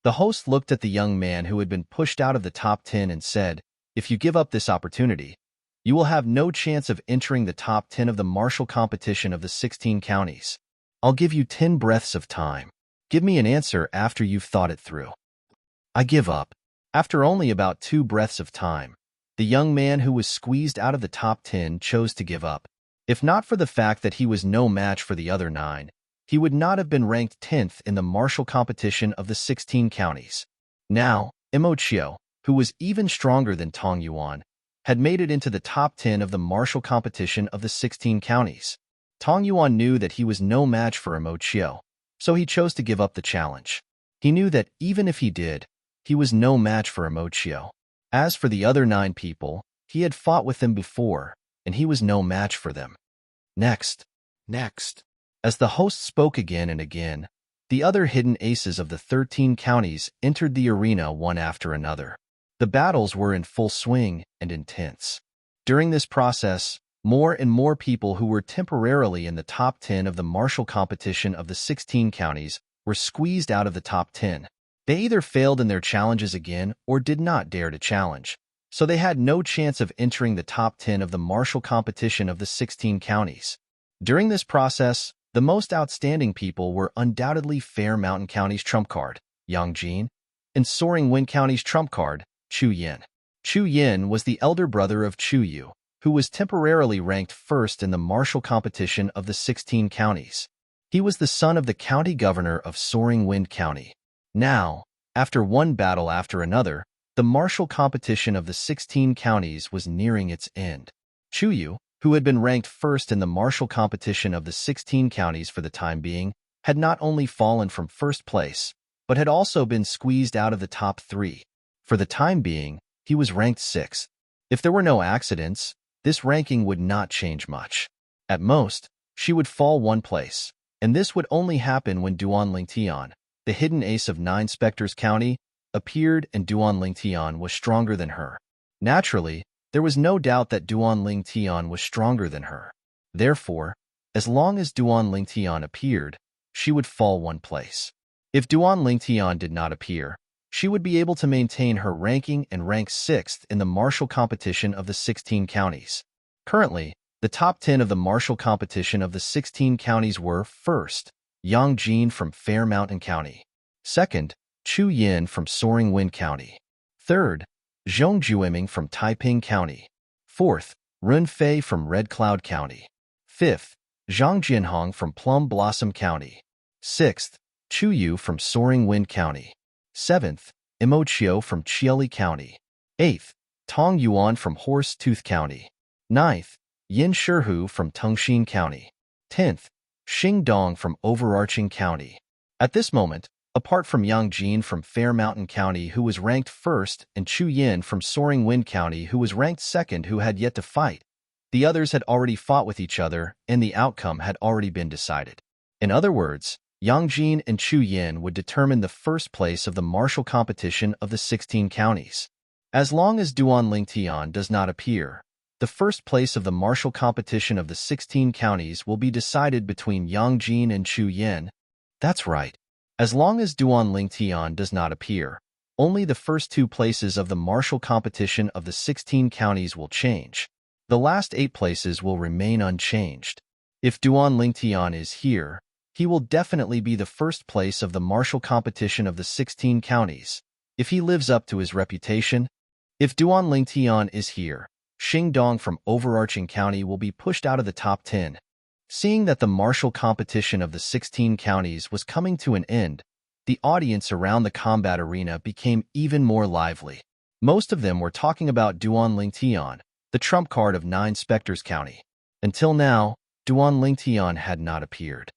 Speaker 1: The host looked at the young man who had been pushed out of the top 10 and said, if you give up this opportunity, you will have no chance of entering the top 10 of the martial competition of the 16 counties. I'll give you 10 breaths of time. Give me an answer after you've thought it through. I give up. After only about 2 breaths of time, the young man who was squeezed out of the top 10 chose to give up. If not for the fact that he was no match for the other 9, he would not have been ranked 10th in the martial competition of the 16 counties. Now, Emochio, who was even stronger than Tong Yuan, had made it into the top 10 of the martial competition of the 16 counties. Tong Yuan knew that he was no match for Emochio, so he chose to give up the challenge. He knew that even if he did, he was no match for Emochio. As for the other 9 people, he had fought with them before, and he was no match for them. Next. As the host spoke again and again, the other hidden aces of the 13 counties entered the arena one after another. The battles were in full swing and intense. During this process, more and more people who were temporarily in the top 10 of the martial competition of the 16 counties were squeezed out of the top 10. They either failed in their challenges again or did not dare to challenge, so they had no chance of entering the top 10 of the martial competition of the 16 counties. During this process, the most outstanding people were undoubtedly Fair Mountain County's trump card, Yang Jin, and Soaring Wind County's trump card, Chu Yin. Chu Yin was the elder brother of Chu Yu, who was temporarily ranked 1st in the martial competition of the 16 counties. He was the son of the county governor of Soaring Wind County. Now, after one battle after another, the martial competition of the 16 counties was nearing its end. Chu Yu, who had been ranked 1st in the martial competition of the 16 counties for the time being, had not only fallen from 1st place, but had also been squeezed out of the top 3. For the time being, he was ranked 6th. If there were no accidents, this ranking would not change much. At most, she would fall 1 place, and this would only happen when Duan Lingtian, the hidden ace of 9 Spectres County, appeared and Duan Lingtian was stronger than her. Naturally, there was no doubt that Duan Lingtian was stronger than her. Therefore, as long as Duan Lingtian appeared, she would fall 1 place. If Duan Lingtian did not appear, she would be able to maintain her ranking and rank 6th in the martial competition of the 16 counties. Currently, the top 10 of the martial competition of the 16 counties were 1st, Yang Jin from Fair Mountain County. 2nd, Chu Yin from Soaring Wind County. 3rd, Zhongjueming from Taiping County. 4th, Runfei from Red Cloud County. 5th, Zhangjianhong from Plum Blossom County. 6th, Chuyu from Soaring Wind County. 7th, Imochio from Chieli County. 8th, Tong Yuan from Horse Tooth County. 9th, Yin Shihu from Tongxin County. 10th, Xingdong from Overarching County. At this moment, apart from Yang Jin from Fair Mountain County, who was ranked 1st, and Chu Yin from Soaring Wind County, who was ranked 2nd, who had yet to fight, the others had already fought with each other, and the outcome had already been decided. In other words, Yang Jin and Chu Yin would determine the first place of the martial competition of the 16 counties. As long as Duan Lingtian does not appear, the first place of the martial competition of the 16 counties will be decided between Yang Jin and Chu Yin. That's right. As long as Duan Lingtian does not appear, only the first 2 places of the martial competition of the 16 counties will change. The last 8 places will remain unchanged. If Duan Lingtian is here, he will definitely be the first place of the martial competition of the 16 counties, if he lives up to his reputation. If Duan Lingtian is here, Xingdong from Overarching County will be pushed out of the top 10. Seeing that the martial competition of the 16 counties was coming to an end, the audience around the combat arena became even more lively. Most of them were talking about Duan Lingtian, the trump card of 9 Spectres County. Until now, Duan Lingtian had not appeared.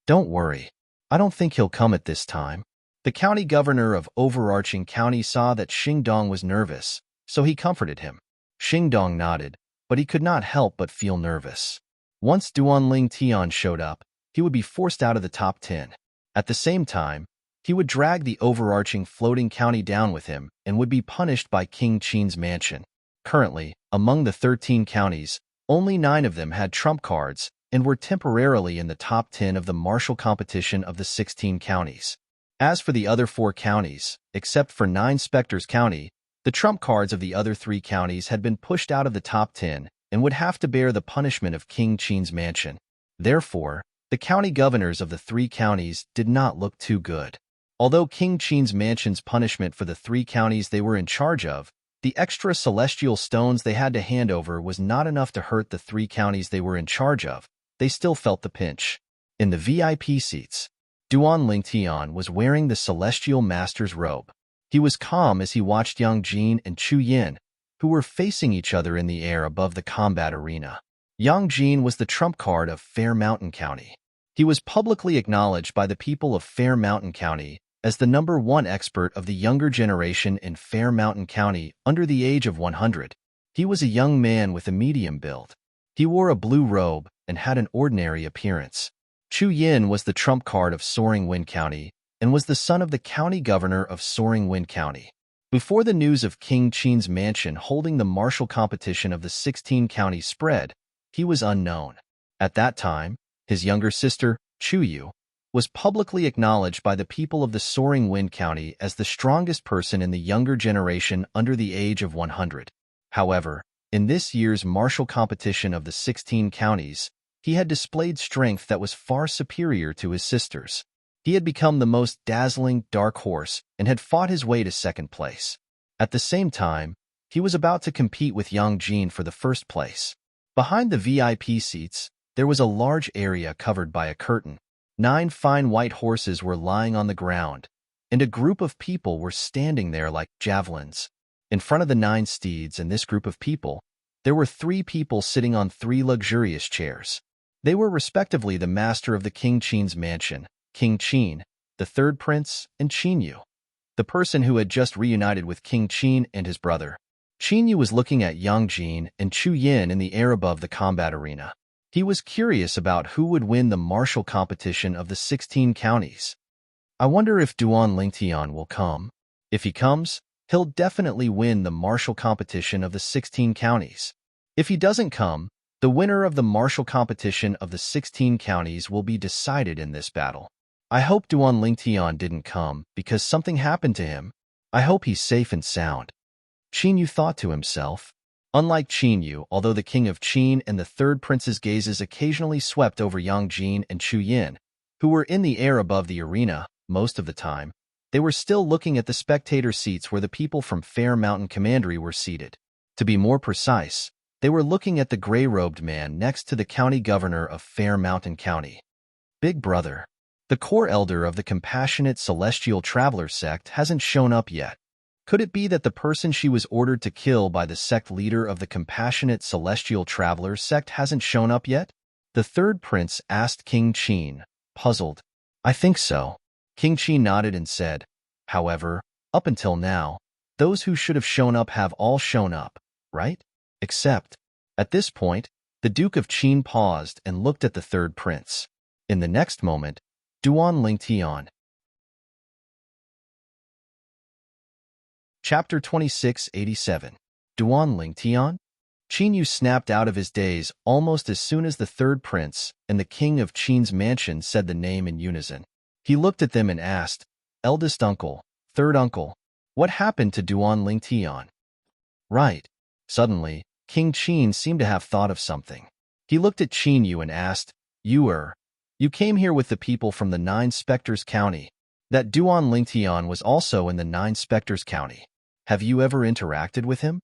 Speaker 1: Don't worry, I don't think he'll come at this time. The county governor of Overarching County saw that Xingdong was nervous, so he comforted him. Xingdong nodded, but he could not help but feel nervous. Once Duan Lingtian showed up, he would be forced out of the top 10. At the same time, he would drag the Overarching Floating County down with him and would be punished by King Qin's mansion. Currently, among the 13 counties, only 9 of them had trump cards and were temporarily in the top 10 of the martial competition of the 16 counties. As for the other 4 counties, except for 9 Spectres County, the trump cards of the other 3 counties had been pushed out of the top 10 and would have to bear the punishment of King Qin's mansion. Therefore, the county governors of the 3 counties did not look too good. Although King Qin's mansion's punishment for the 3 counties they were in charge of, the extra celestial stones they had to hand over was not enough to hurt the 3 counties they were in charge of. They still felt the pinch. In the VIP seats, Duan Lingtian was wearing the Celestial Master's robe. He was calm as he watched Yang Jin and Chu Yin, who were facing each other in the air above the combat arena. Yang Jin was the trump card of Fair Mountain County. He was publicly acknowledged by the people of Fair Mountain County as the #1 expert of the younger generation in Fair Mountain County under the age of 100. He was a young man with a medium build. He wore a blue robe and had an ordinary appearance. Chu Yin was the trump card of Soaring Wind County and was the son of the county governor of Soaring Wind County. Before the news of King Qin's mansion holding the martial competition of the 16 counties spread, he was unknown. At that time, his younger sister, Chuyu, was publicly acknowledged by the people of the Soaring Wind County as the strongest person in the younger generation under the age of 100. However, in this year's martial competition of the 16 counties, he had displayed strength that was far superior to his sister's. He had become the most dazzling dark horse and had fought his way to 2nd place. At the same time, he was about to compete with Yang Jin for the 1st place. Behind the VIP seats, there was a large area covered by a curtain. 9 fine white horses were lying on the ground, and a group of people were standing there like javelins. In front of the 9 steeds and this group of people, there were 3 people sitting on 3 luxurious chairs. They were respectively the master of the King Qin's mansion, King Qin, the 3rd prince, and Qinyu, the person who had just reunited with King Qin and his brother. Qinyu was looking at Yang Jin and Chu Yin in the air above the combat arena. He was curious about who would win the martial competition of the 16 counties. I wonder if Duan Lingtian will come. If he comes, he'll definitely win the martial competition of the 16 counties. If he doesn't come, the winner of the martial competition of the 16 counties will be decided in this battle. I hope Duan Lingtian didn't come because something happened to him. I hope he's safe and sound. Qinyu thought to himself. Unlike Qinyu, although the king of Qin and the 3rd prince's gazes occasionally swept over Yang Jin and Chu Yin, who were in the air above the arena most of the time, They were still looking at the spectator seats where the people from Fair Mountain Commandery were seated. To be more precise, they were looking at the gray-robed man next to the county governor of Fair Mountain County. Big Brother, the core elder of the compassionate celestial traveler sect, hasn't shown up yet. Could it be that the person she was ordered to kill by the sect leader of the compassionate celestial traveler sect hasn't shown up yet? The third prince asked King Qin, puzzled. I think so. King Qin nodded and said, however, up until now, those who should have shown up have all shown up, right? Except, at this point, the Duke of Qin paused and looked at the third prince. In the next moment, Duan Lingtian. Chapter 2687. Duan Lingtian? Qin Yu snapped out of his daze almost as soon as the third prince and the king of Qin's mansion said the name in unison. He looked at them and asked, eldest uncle, third uncle, what happened to Duan Lingtian? Right. Suddenly, King Qin seemed to have thought of something. He looked at Qin Yu and asked, you came here with the people from the Nine Spectres County. That Duan Lingtian was also in the Nine Spectres County. Have you ever interacted with him?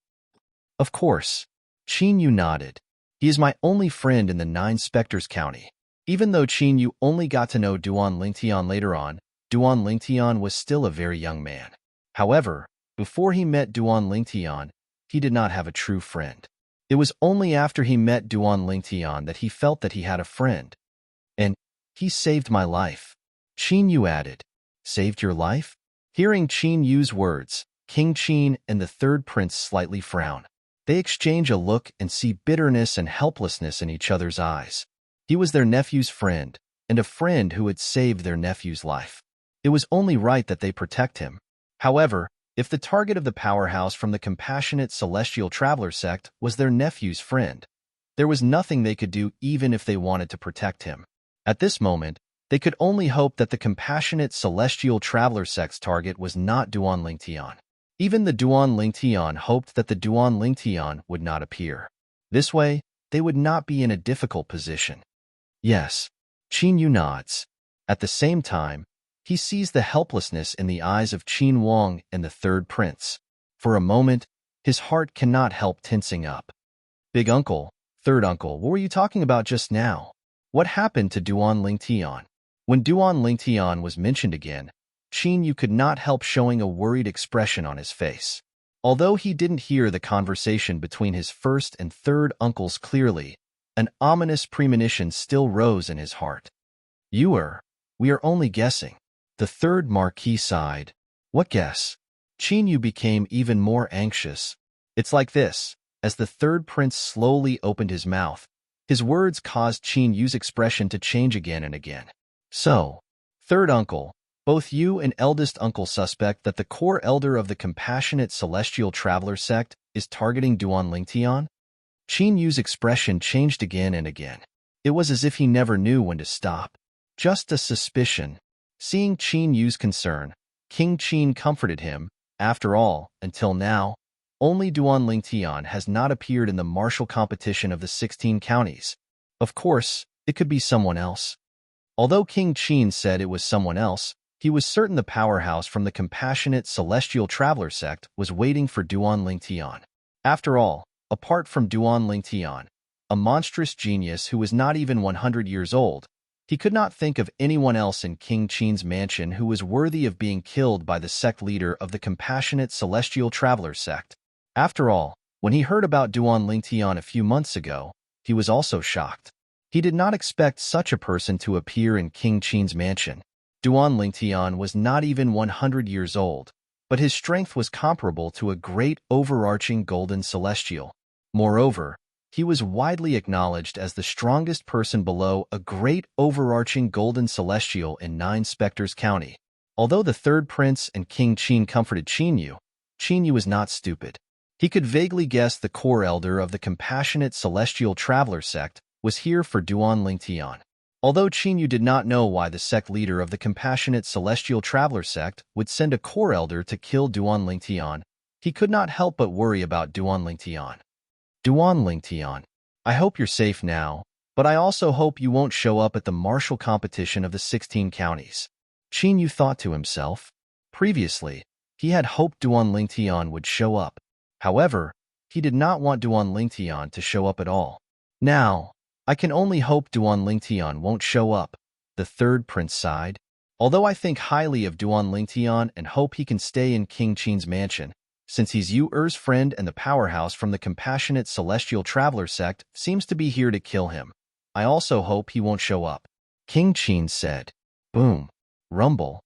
Speaker 1: Of course. Qin Yu nodded. He is my only friend in the Nine Spectres County. Even though Qin Yu only got to know Duan Lingtian later on, Duan Lingtian was still a very young man. However, before he met Duan Lingtian, he did not have a true friend. It was only after he met Duan Lingtian that he felt that he had a friend. And he saved my life. Qin Yu added. Saved your life? Hearing Qin Yu's words, King Qin and the third prince slightly frown. They exchange a look and see bitterness and helplessness in each other's eyes. He was their nephew's friend, and a friend who had saved their nephew's life. It was only right that they protect him. However, if the target of the powerhouse from the compassionate celestial traveler sect was their nephew's friend, there was nothing they could do even if they wanted to protect him. At this moment, they could only hope that the compassionate celestial traveler sect's target was not Duan Lingtian. Even the Duan Lingtian hoped that the Duan Lingtian would not appear. This way, they would not be in a difficult position. Yes, Qin Yu nods. At the same time, he sees the helplessness in the eyes of Qin Wang and the third prince. For a moment, his heart cannot help tensing up. Big uncle, third uncle, what were you talking about just now? What happened to Duan Lingtian? When Duan Lingtian was mentioned again, Qin Yu could not help showing a worried expression on his face. Although he didn't hear the conversation between his first and third uncles clearly, an ominous premonition still rose in his heart. We are only guessing. The third marquis sighed. What guess? Qin Yu became even more anxious. It's like this. As the third prince slowly opened his mouth, his words caused Qin Yu's expression to change again and again. So, third uncle, both you and eldest uncle suspect that the core elder of the compassionate celestial traveler sect is targeting Duan Lingtian? Qin Yu's expression changed again and again. It was as if he never knew when to stop. Just a suspicion. Seeing Qin Yu's concern, King Qin comforted him. After all, until now, only Duan Lingtian has not appeared in the martial competition of the 16 counties. Of course, it could be someone else. Although King Qin said it was someone else, he was certain the powerhouse from the compassionate celestial traveler sect was waiting for Duan Lingtian. After all, apart from Duan Lingtian, a monstrous genius who was not even 100 years old, he could not think of anyone else in King Qin's mansion who was worthy of being killed by the sect leader of the compassionate celestial traveler sect. After all, when he heard about Duan Lingtian a few months ago, he was also shocked. He did not expect such a person to appear in King Qin's mansion. Duan Lingtian was not even 100 years old, but his strength was comparable to a great overarching golden celestial. Moreover, he was widely acknowledged as the strongest person below a great overarching golden celestial in Nine Spectres County. Although the third prince and King Qin comforted Qin Yu was not stupid. He could vaguely guess the core elder of the compassionate celestial traveler sect was here for Duan Lingtian. Although Qin Yu did not know why the sect leader of the compassionate celestial traveler sect would send a core elder to kill Duan Lingtian, he could not help but worry about Duan Lingtian. Duan Lingtian, I hope you're safe now, but I also hope you won't show up at the martial competition of the 16 counties. Qin Yu thought to himself. Previously, he had hoped Duan Lingtian would show up. However, he did not want Duan Lingtian to show up at all. Now, I can only hope Duan Lingtian won't show up, the third prince sighed. Although I think highly of Duan Lingtian and hope he can stay in King Qin's mansion, since he's Yu Er's friend and the powerhouse from the compassionate celestial traveler sect seems to be here to kill him, I also hope he won't show up. King Qin said. Boom. Rumble.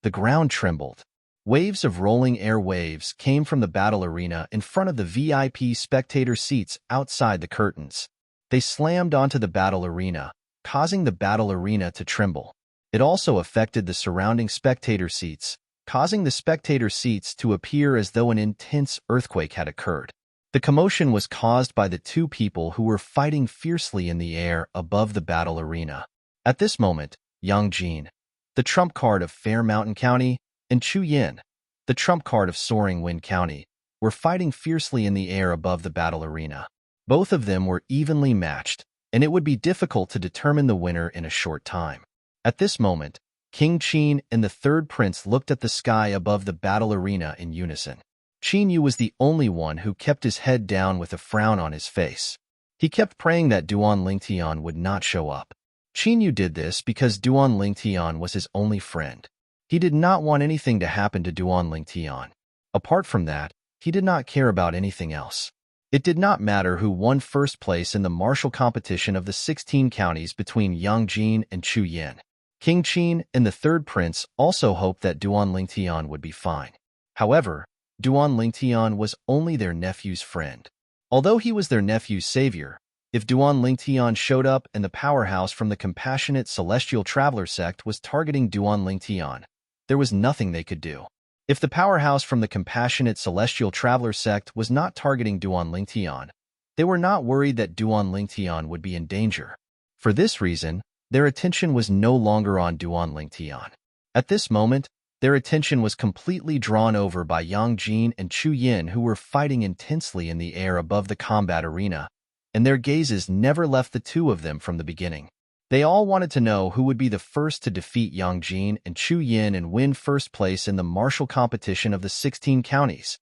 Speaker 1: The ground trembled. Waves of rolling air waves came from the battle arena in front of the VIP spectator seats outside the curtains. They slammed onto the battle arena, causing the battle arena to tremble. It also affected the surrounding spectator seats, causing the spectator seats to appear as though an intense earthquake had occurred. The commotion was caused by the two people who were fighting fiercely in the air above the battle arena. At this moment, Yang Jin, the trump card of Fair Mountain County, and Chu Yin, the trump card of Soaring Wind County, were fighting fiercely in the air above the battle arena. Both of them were evenly matched, and it would be difficult to determine the winner in a short time. At this moment, King Qin and the third prince looked at the sky above the battle arena in unison. Qin Yu was the only one who kept his head down with a frown on his face. He kept praying that Duan Lingtian would not show up. Qin Yu did this because Duan Lingtian was his only friend. He did not want anything to happen to Duan Lingtian. Apart from that, he did not care about anything else. It did not matter who won first place in the martial competition of the 16 counties between Yang Jin and Chu Yin. King Qin and the third prince also hoped that Duan Lingtian would be fine. However, Duan Lingtian was only their nephew's friend. Although he was their nephew's savior, if Duan Lingtian showed up and the powerhouse from the compassionate celestial traveler sect was targeting Duan Lingtian, there was nothing they could do. If the powerhouse from the compassionate celestial traveler sect was not targeting Duan Lingtian, they were not worried that Duan Lingtian would be in danger. For this reason, their attention was no longer on Duan Lingtian. At this moment, their attention was completely drawn over by Yang Jin and Chu Yin, who were fighting intensely in the air above the combat arena, and their gazes never left the two of them from the beginning. They all wanted to know who would be the first to defeat Yang Jin and Chu Yin and win first place in the martial competition of the 16 counties.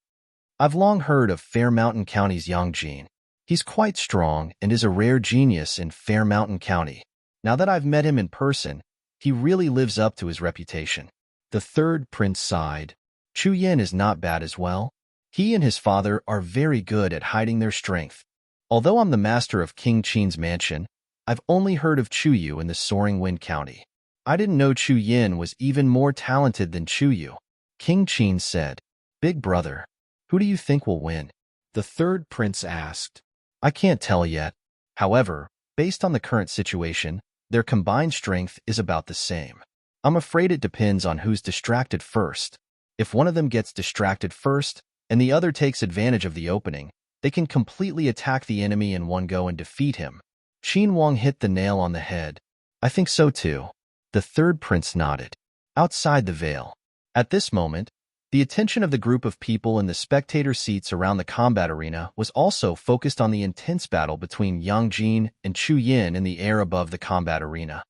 Speaker 1: I've long heard of Fair Mountain County's Yang Jin. He's quite strong and is a rare genius in Fair Mountain County. Now that I've met him in person, he really lives up to his reputation. The third prince sighed. Chu Yin is not bad as well. He and his father are very good at hiding their strength. Although I'm the master of King Qin's mansion, I've only heard of Chu Yu in the Soaring Wind County. I didn't know Chu Yin was even more talented than Chu Yu. King Qin said, Big brother, who do you think will win? The third prince asked. I can't tell yet. However, based on the current situation, their combined strength is about the same. I'm afraid it depends on who's distracted first. If one of them gets distracted first, and the other takes advantage of the opening, they can completely attack the enemy in one go and defeat him. Qin Wang hit the nail on the head. I think so too. The third prince nodded. Outside the veil. At this moment, the attention of the group of people in the spectator seats around the combat arena was also focused on the intense battle between Yang Jin and Chu Yin in the air above the combat arena.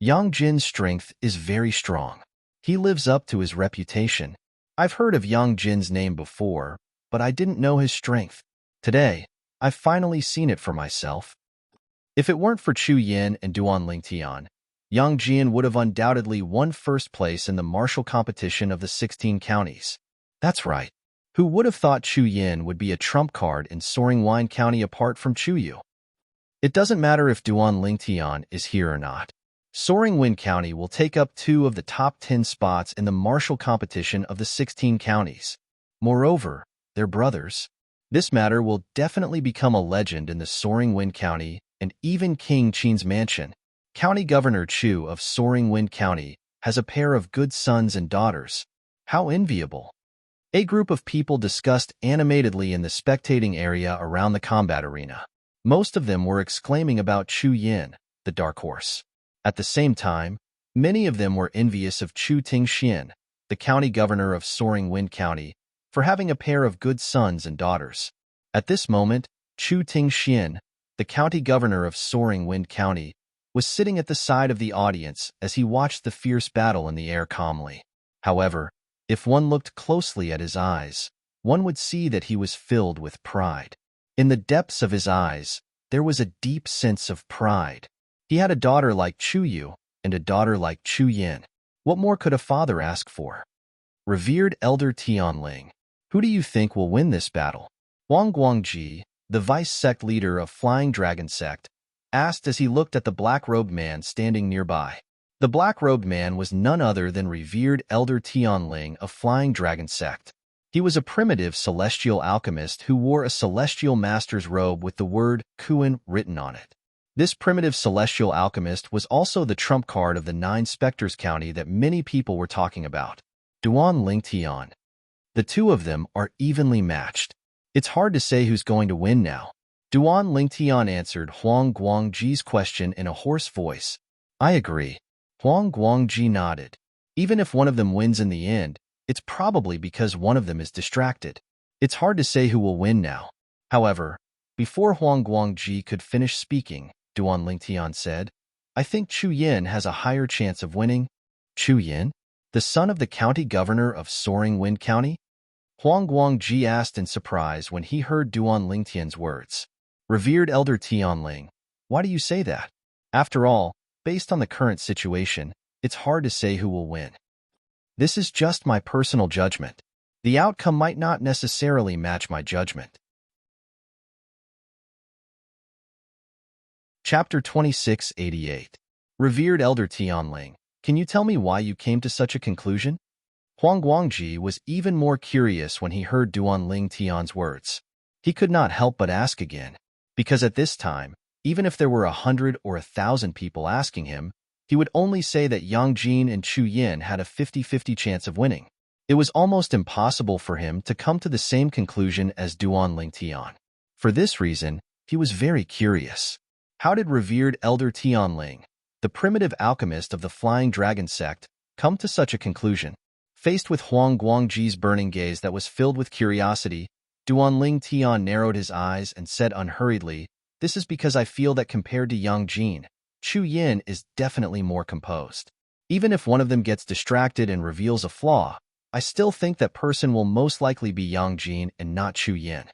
Speaker 1: Yang Jin's strength is very strong. He lives up to his reputation. I've heard of Yang Jin's name before, but I didn't know his strength. Today, I've finally seen it for myself. If it weren't for Chu Yin and Duan Lingtian, Yang Jin would have undoubtedly won first place in the martial competition of the 16 counties. That's right. Who would have thought Chu Yin would be a trump card in Soaring Wind County apart from Chu Yu? It doesn't matter if Duan Lingtian is here or not. Soaring Wind County will take up 2 of the top 10 spots in the martial competition of the 16 counties. Moreover, they're brothers. This matter will definitely become a legend in the Soaring Wind County and even King Qin's mansion. County Governor Chu of Soaring Wind County has a pair of good sons and daughters. How enviable. A group of people discussed animatedly in the spectating area around the combat arena. Most of them were exclaiming about Chu Yin, the dark horse. At the same time, many of them were envious of Chu Tingxian, the county governor of Soaring Wind County, for having a pair of good sons and daughters. At this moment, Chu Tingxian, the county governor of Soaring Wind County, was sitting at the side of the audience as he watched the fierce battle in the air calmly. However, If one looked closely at his eyes, one would see that he was filled with pride. In the depths of his eyes, there was a deep sense of pride. He had a daughter like Chu Yu and a daughter like Chu Yin. What more could a father ask for? Revered Elder Tianling, who do you think will win this battle? Huang Guangji, the vice sect leader of Flying Dragon Sect, asked as he looked at the black-robed man standing nearby. The black-robed man was none other than revered Elder Tianling of Flying Dragon Sect. He was a primitive celestial alchemist who wore a celestial master's robe with the word Kuan written on it. This primitive celestial alchemist was also the trump card of the 9 Spectres County that many people were talking about. Duan Lingtian. The two of them are evenly matched. It's hard to say who's going to win now. Duan Lingtian answered Huang Guangji's question in a hoarse voice. I agree. Huang Guangji nodded. Even if one of them wins in the end, it's probably because one of them is distracted. It's hard to say who will win now. However, before Huang Guangji could finish speaking, Duan Lingtian said, I think Chu Yin has a higher chance of winning. Chu Yin? The son of the county governor of Soaring Wind County? Huang Guangji asked in surprise when he heard Duan Lingtian's words. Revered Elder Tianling, why do you say that? After all, based on the current situation, it's hard to say who will win. This is just my personal judgment. The outcome might not necessarily match my judgment. Chapter 2688. Revered Elder Tianling, can you tell me why you came to such a conclusion? Huang Guangji was even more curious when he heard Duan Lingtian's words. He could not help but ask again, because at this time, even if there were 100 or 1,000 people asking him, he would only say that Yang Jin and Chu Yin had a 50-50 chance of winning. It was almost impossible for him to come to the same conclusion as Duan Lingtian. For this reason, he was very curious. How did revered Elder Tianling, the primitive alchemist of the Flying Dragon Sect, come to such a conclusion? Faced with Huang Guangji's burning gaze that was filled with curiosity, Duan Lingtian narrowed his eyes and said unhurriedly, This is because I feel that compared to Yang Jin, Chu Yin is definitely more composed. Even if one of them gets distracted and reveals a flaw, I still think that person will most likely be Yang Jin and not Chu Yin.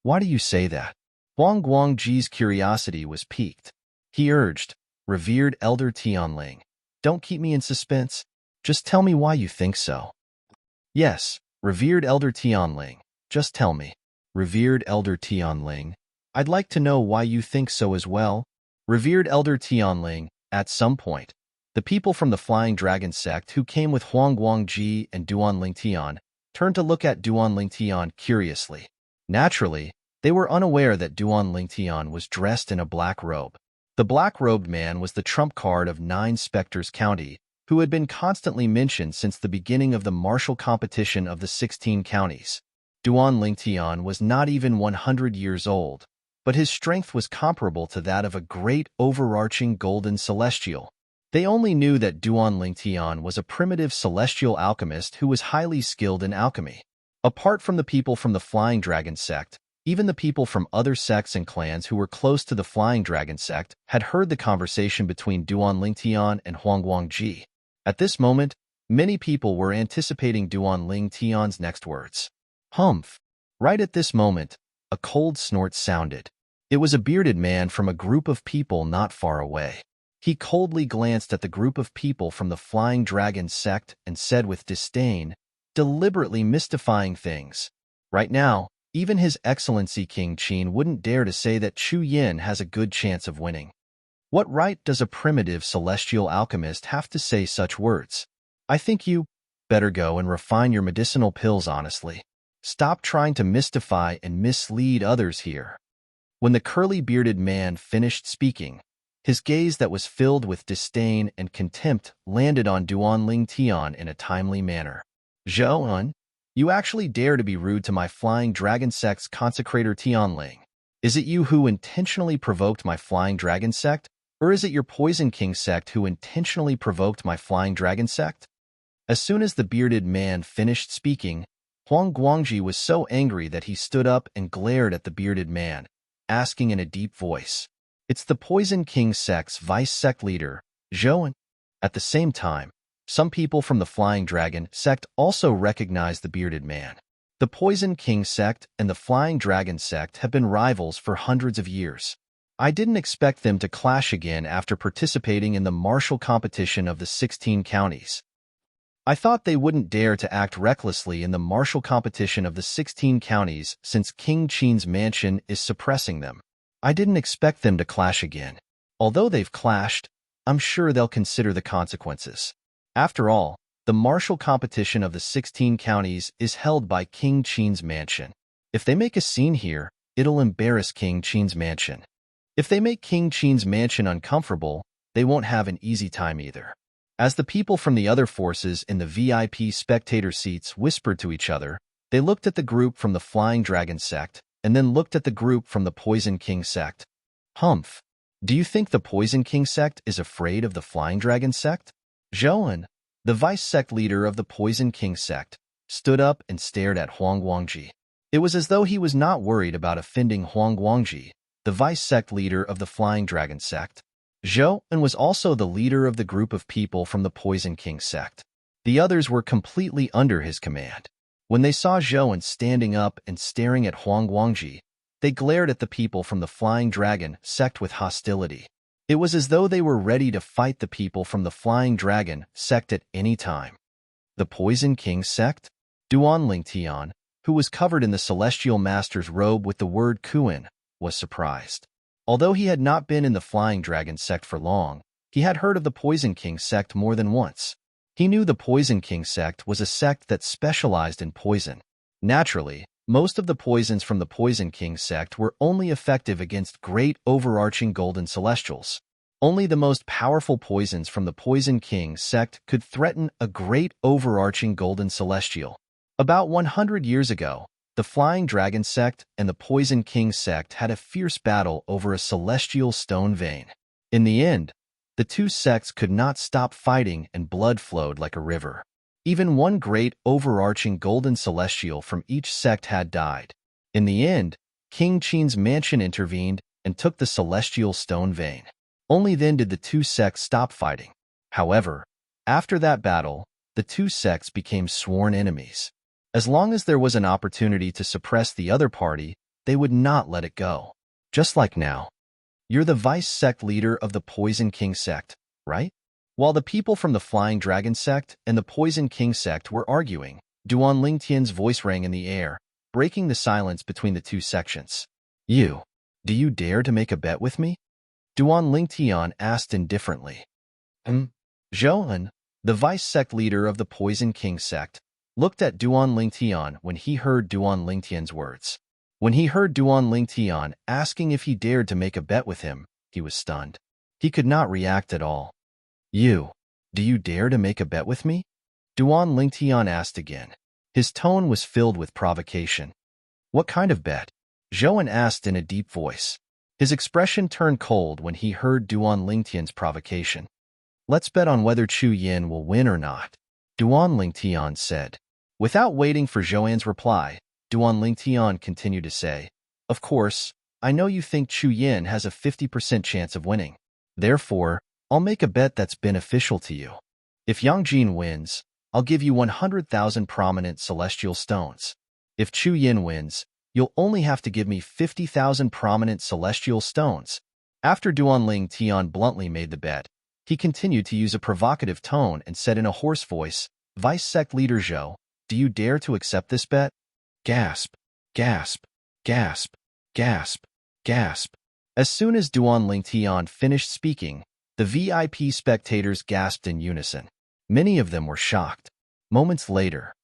Speaker 1: Why do you say that? Huang Guangji's curiosity was piqued. He urged, Revered Elder Tianling, don't keep me in suspense. Just tell me why you think so. Yes, Revered Elder Tianling, just tell me. Revered Elder Tianling, I'd like to know why you think so as well. Revered Elder Tianling, at some point, the people from the Flying Dragon Sect who came with Huang Guangji and Duan Lingtian turned to look at Duan Lingtian curiously. Naturally, they were unaware that Duan Lingtian was dressed in a black robe. The black-robed man was the trump card of 9 Spectres County, who had been constantly mentioned since the beginning of the martial competition of the 16 counties. Duan Lingtian was not even 100 years old, but his strength was comparable to that of a great overarching golden celestial. They only knew that Duan Lingtian was a primitive celestial alchemist who was highly skilled in alchemy. Apart from the people from the Flying Dragon Sect, even the people from other sects and clans who were close to the Flying Dragon Sect had heard the conversation between Duan Lingtian and Huang Guangji. At this moment, many people were anticipating Duan Lingtian's next words. Humph! Right at this moment, a cold snort sounded. It was a bearded man from a group of people not far away. He coldly glanced at the group of people from the Flying Dragon Sect and said with disdain, deliberately mystifying things. Right now, even His Excellency King Qin wouldn't dare to say that Chu Yin has a good chance of winning. What right does a primitive celestial alchemist have to say such words? I think you better go and refine your medicinal pills honestly. Stop trying to mystify and mislead others here. When the curly-bearded man finished speaking, his gaze that was filled with disdain and contempt landed on Duan Lingtian in a timely manner. Zhou-un, you actually dare to be rude to my Flying Dragon Sect's consecrator Tianling. Is it you who intentionally provoked my Flying Dragon Sect, or is it your Poison King sect who intentionally provoked my Flying Dragon Sect? As soon as the bearded man finished speaking, Huang Guangji was so angry that he stood up and glared at the bearded man, asking in a deep voice, It's the Poison King sect's vice sect leader, Zhou-un. At the same time, Some people from the Flying Dragon sect also recognized the bearded man. The Poison King sect and the Flying Dragon sect have been rivals for hundreds of years. I didn't expect them to clash again after participating in the martial competition of the 16 counties. I thought they wouldn't dare to act recklessly in the martial competition of the 16 counties since King Qin's mansion is suppressing them. I didn't expect them to clash again. Although they've clashed, I'm sure they'll consider the consequences. After all, the martial competition of the 16 counties is held by King Qin's mansion. If they make a scene here, it'll embarrass King Qin's mansion. If they make King Qin's mansion uncomfortable, they won't have an easy time either. As the people from the other forces in the VIP spectator seats whispered to each other, they looked at the group from the Flying Dragon sect, and then looked at the group from the Poison King sect. Humph. Do you think the Poison King sect is afraid of the Flying Dragon sect? Zhouan, the vice-sect leader of the Poison King sect, stood up and stared at Huang Guangji. It was as though he was not worried about offending Huang Guangji, the vice-sect leader of the Flying Dragon sect. Zhouan was also the leader of the group of people from the Poison King sect. The others were completely under his command. When they saw Zhouan standing up and staring at Huang Guangji, they glared at the people from the Flying Dragon sect with hostility. It was as though they were ready to fight the people from the Flying Dragon sect at any time. The Poison King sect? Duan Lingtian, who was covered in the Celestial Master's robe with the word Kuan, was surprised. Although he had not been in the Flying Dragon sect for long, he had heard of the Poison King sect more than once. He knew the Poison King sect was a sect that specialized in poison. Naturally, most of the poisons from the Poison King sect were only effective against great overarching golden celestials. Only the most powerful poisons from the Poison King sect could threaten a great overarching golden celestial. About 100 years ago, the Flying Dragon sect and the Poison King sect had a fierce battle over a celestial stone vein. In the end, the two sects could not stop fighting and blood flowed like a river. Even one great overarching golden celestial from each sect had died. In the end, King Qin's mansion intervened and took the celestial stone vein. Only then did the two sects stop fighting. However, after that battle, the two sects became sworn enemies. As long as there was an opportunity to suppress the other party, they would not let it go. Just like now. You're the vice-sect leader of the Poison King sect, right? While the people from the Flying Dragon sect and the Poison King sect were arguing, Duan Lingtian's voice rang in the air, breaking the silence between the two sections. Do you dare to make a bet with me? Duan Lingtian asked indifferently. Zhouan, the vice-sect leader of the Poison King sect, looked at Duan Lingtian when he heard Duan Lingtian's words. When he heard Duan Lingtian asking if he dared to make a bet with him, he was stunned. He could not react at all. Do you dare to make a bet with me? Duan Lingtian asked again. His tone was filled with provocation. What kind of bet? Zhouan asked in a deep voice. His expression turned cold when he heard Duan Lingtian's provocation. Let's bet on whether Chu Yin will win or not, Duan Lingtian said. Without waiting for Zhouan's reply, Duan Lingtian continued to say, Of course, I know you think Chu Yin has a 50% chance of winning. Therefore, I'll make a bet that's beneficial to you. If Yang Jin wins, I'll give you 100,000 prominent celestial stones. If Chu Yin wins, you'll only have to give me 50,000 prominent celestial stones. After Duan Lingtian bluntly made the bet, he continued to use a provocative tone and said in a hoarse voice, Vice-sect leader Zhou, do you dare to accept this bet? Gasp, gasp, gasp, gasp, gasp. As soon as Duan Lingtian finished speaking, the VIP spectators gasped in unison. Many of them were shocked. Moments later,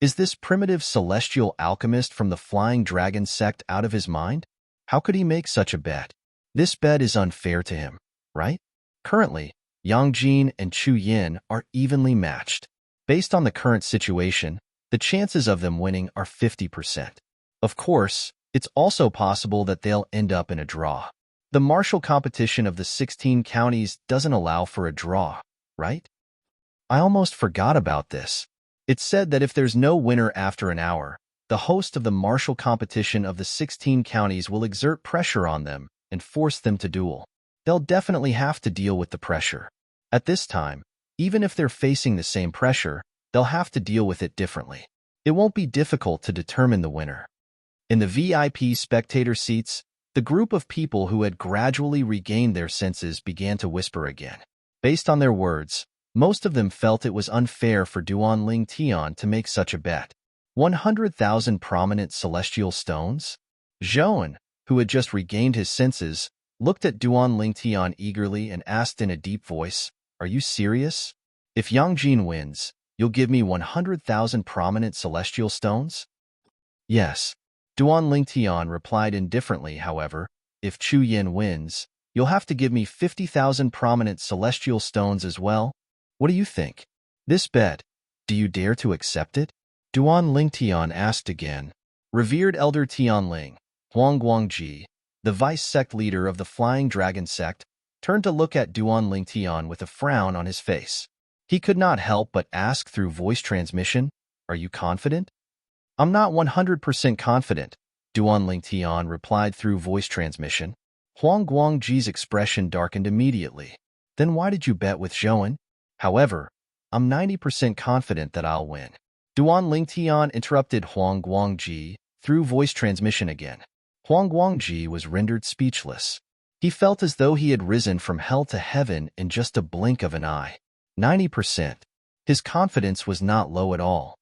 Speaker 1: is this primitive celestial alchemist from the Flying Dragon sect out of his mind? How could he make such a bet? This bet is unfair to him, right? Currently, Yang Jin and Chu Yin are evenly matched. Based on the current situation, the chances of them winning are 50%. Of course, it's also possible that they'll end up in a draw. The martial competition of the 16 counties doesn't allow for a draw, right? I almost forgot about this. It's said that if there's no winner after an hour, the host of the martial competition of the 16 counties will exert pressure on them and force them to duel. They'll definitely have to deal with the pressure. At this time, Even if they're facing the same pressure, they'll have to deal with it differently. It won't be difficult to determine the winner. In the VIP spectator seats, the group of people who had gradually regained their senses began to whisper again. Based on their words, most of them felt it was unfair for Duan Tian to make such a bet. 100,000 prominent celestial stones? Zhouan, who had just regained his senses, looked at Duan Tian eagerly and asked in a deep voice, "Are you serious? If Yang Jin wins, you'll give me 100,000 prominent celestial stones?" "Yes." Duan Tian replied indifferently, however. "If Chu Yin wins, you'll have to give me 50,000 prominent celestial stones as well. What do you think? This bet, do you dare to accept it?" Duan Tian asked again. Revered Elder Tianling, Huang Guangji, the vice sect leader of the Flying Dragon sect, turned to look at Duan Tian with a frown on his face. He could not help but ask through voice transmission, "Are you confident?" "I'm not 100% confident," Duan Tian replied through voice transmission. Huang Guangji's expression darkened immediately. "Then why did you bet with Zhouan?" "However, I'm 90% confident that I'll win." Duan Tian interrupted Huang Guangji through voice transmission again. Huang Guangji was rendered speechless. He felt as though he had risen from hell to heaven in just a blink of an eye. 90%. His confidence was not low at all.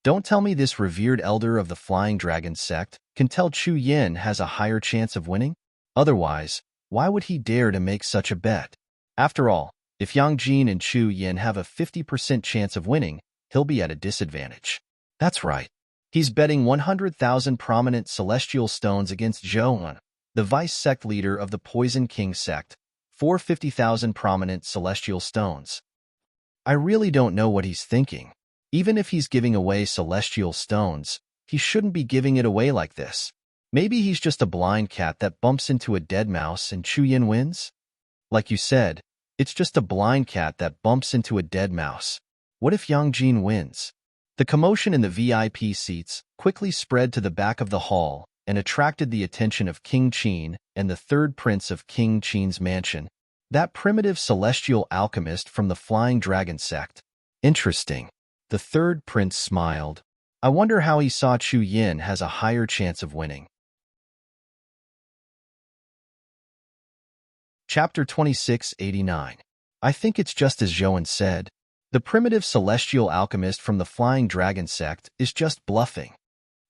Speaker 1: Don't tell me this revered elder of the Flying Dragon sect can tell Chu Yin has a higher chance of winning? Otherwise, why would he dare to make such a bet? After all, if Yang Jin and Chu Yin have a 50% chance of winning, he'll be at a disadvantage. That's right. He's betting 100,000 prominent celestial stones against Zhouan, the vice sect leader of the Poison King sect, for 50,000 prominent celestial stones. I really don't know what he's thinking. Even if he's giving away celestial stones, he shouldn't be giving it away like this. Maybe he's just a blind cat that bumps into a dead mouse and Chu Yin wins? Like you said, it's just a blind cat that bumps into a dead mouse. What if Yang Jin wins? The commotion in the VIP seats quickly spread to the back of the hall and attracted the attention of King Qin and the third prince of King Qin's mansion, that primitive celestial alchemist from the Flying Dragon sect. Interesting. The third prince smiled. I wonder how he saw Chu Yin has a higher chance of winning. Chapter 2689. I think it's just as Zhouan said. The primitive celestial alchemist from the Flying Dragon sect is just bluffing.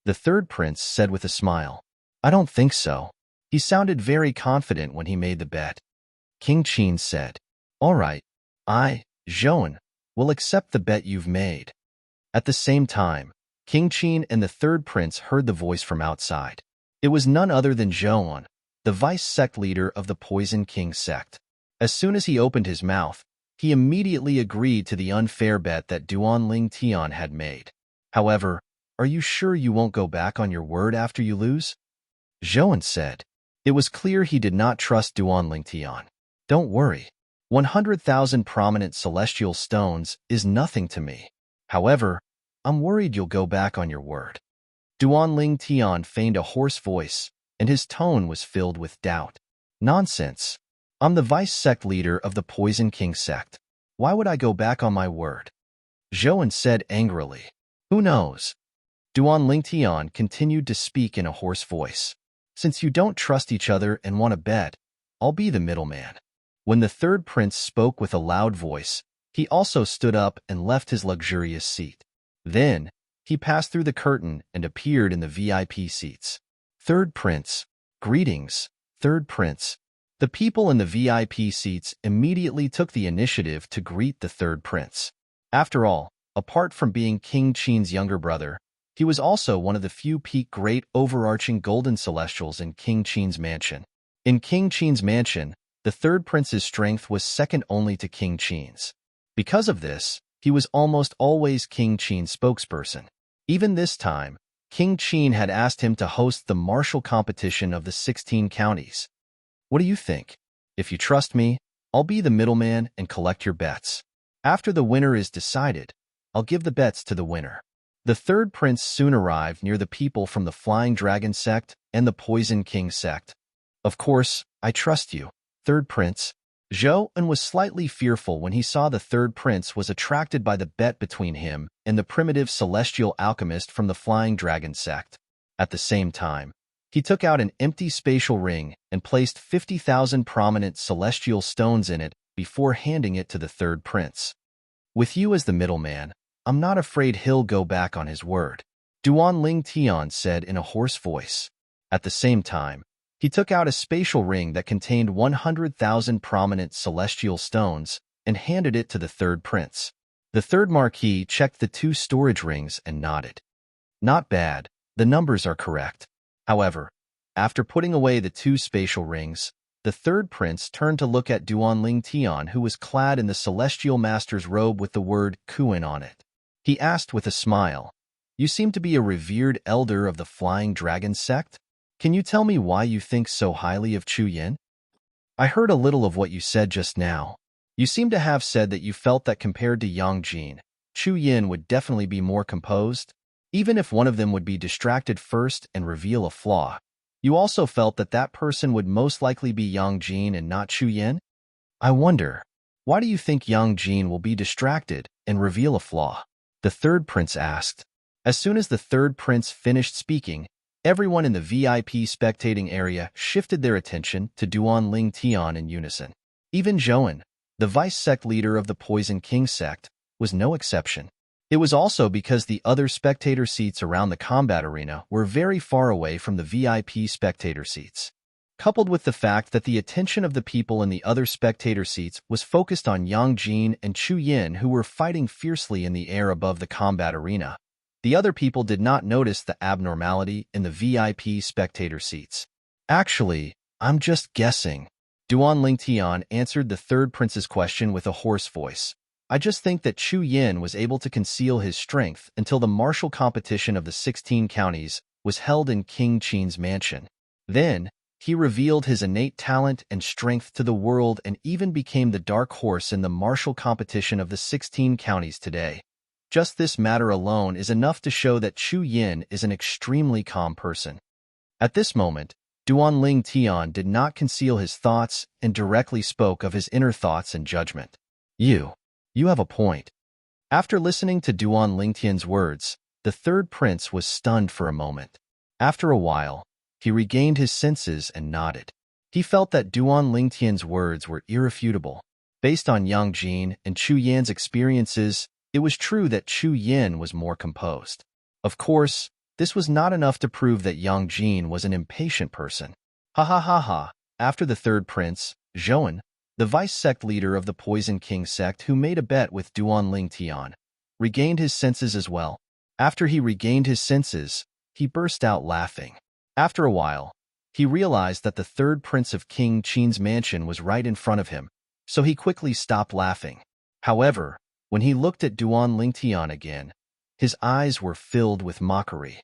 Speaker 1: The third prince said with a smile. I don't think so. He sounded very confident when he made the bet. King Qin said, All right, Zhouan, will accept the bet you've made. At the same time, King Qin and the third prince heard the voice from outside. It was none other than Zhouan, the vice sect leader of the Poison King sect. As soon as he opened his mouth, he immediately agreed to the unfair bet that Duan Tian had made. However, are you sure you won't go back on your word after you lose? Zhouan said. It was clear he did not trust Duan Tian. Don't worry. 100,000 prominent celestial stones is nothing to me. However, I'm worried you'll go back on your word. Duan Tian feigned a hoarse voice, and his tone was filled with doubt. Nonsense. I'm the vice sect leader of the Poison King sect. Why would I go back on my word? Zhouan said angrily. Who knows? Duan Tian continued to speak in a hoarse voice. Since you don't trust each other and want to bet, I'll be the middleman. When the third prince spoke with a loud voice, he also stood up and left his luxurious seat. Then, he passed through the curtain and appeared in the VIP seats. Third prince. Greetings, third prince. The people in the VIP seats immediately took the initiative to greet the third prince. After all, apart from being King Qin's younger brother, he was also one of the few peak great overarching golden celestials in King Qin's mansion. In King Qin's mansion, the third prince's strength was second only to King Qin's. Because of this, he was almost always King Qin's spokesperson. Even this time, King Qin had asked him to host the martial competition of the 16 counties. What do you think? If you trust me, I'll be the middleman and collect your bets. After the winner is decided, I'll give the bets to the winner. The third prince soon arrived near the people from the Flying Dragon sect and the Poison King sect. Of course, I trust you, third prince. Zhou En was slightly fearful when he saw the third prince was attracted by the bet between him and the primitive celestial alchemist from the Flying Dragon sect. At the same time, he took out an empty spatial ring and placed 50,000 prominent celestial stones in it before handing it to the third prince. With you as the middleman, I'm not afraid he'll go back on his word, Duan Tian said in a hoarse voice. At the same time, he took out a spatial ring that contained 100,000 prominent celestial stones and handed it to the third prince. The third marquis checked the 2 storage rings and nodded. Not bad, the numbers are correct. However, after putting away the 2 spatial rings, the third prince turned to look at Duan Tian, who was clad in the celestial master's robe with the word Kuan on it. He asked with a smile, "You seem to be a revered elder of the Flying Dragon sect? Can you tell me why you think so highly of Chu Yin? I heard a little of what you said just now. You seem to have said that you felt that compared to Yang Jin, Chu Yin would definitely be more composed, even if one of them would be distracted first and reveal a flaw. You also felt that that person would most likely be Yang Jin and not Chu Yin? I wonder, why do you think Yang Jin will be distracted and reveal a flaw?" the third prince asked. As soon as the third prince finished speaking, everyone in the VIP spectating area shifted their attention to Duan Tian in unison. Even Zhou, the vice sect leader of the Poison King sect, was no exception. It was also because the other spectator seats around the combat arena were very far away from the VIP spectator seats. Coupled with the fact that the attention of the people in the other spectator seats was focused on Yang Jin and Chu Yin, who were fighting fiercely in the air above the combat arena, the other people did not notice the abnormality in the VIP spectator seats. "Actually, I'm just guessing," Duan Tian answered the third prince's question with a hoarse voice. "I just think that Chu Yin was able to conceal his strength until the martial competition of the 16 counties was held in King Qin's mansion. Then, he revealed his innate talent and strength to the world and even became the dark horse in the martial competition of the 16 counties today. Just this matter alone is enough to show that Chu Yin is an extremely calm person." At this moment, Duan Tian did not conceal his thoughts and directly spoke of his inner thoughts and judgment. You have a point." After listening to Duan Tian's words, the third prince was stunned for a moment. After a while, he regained his senses and nodded. He felt that Duan Tian's words were irrefutable. Based on Yang Jin and Chu Yan's experiences, it was true that Chu Yin was more composed. Of course, this was not enough to prove that Yang Jin was an impatient person. Ha ha ha ha. After the third prince, Zhou, the vice sect leader of the Poison King sect who made a bet with Duan Tian, regained his senses as well. After he regained his senses, he burst out laughing. After a while, he realized that the third prince of King Qin's mansion was right in front of him, so he quickly stopped laughing. However, when he looked at Duan Tian again, his eyes were filled with mockery.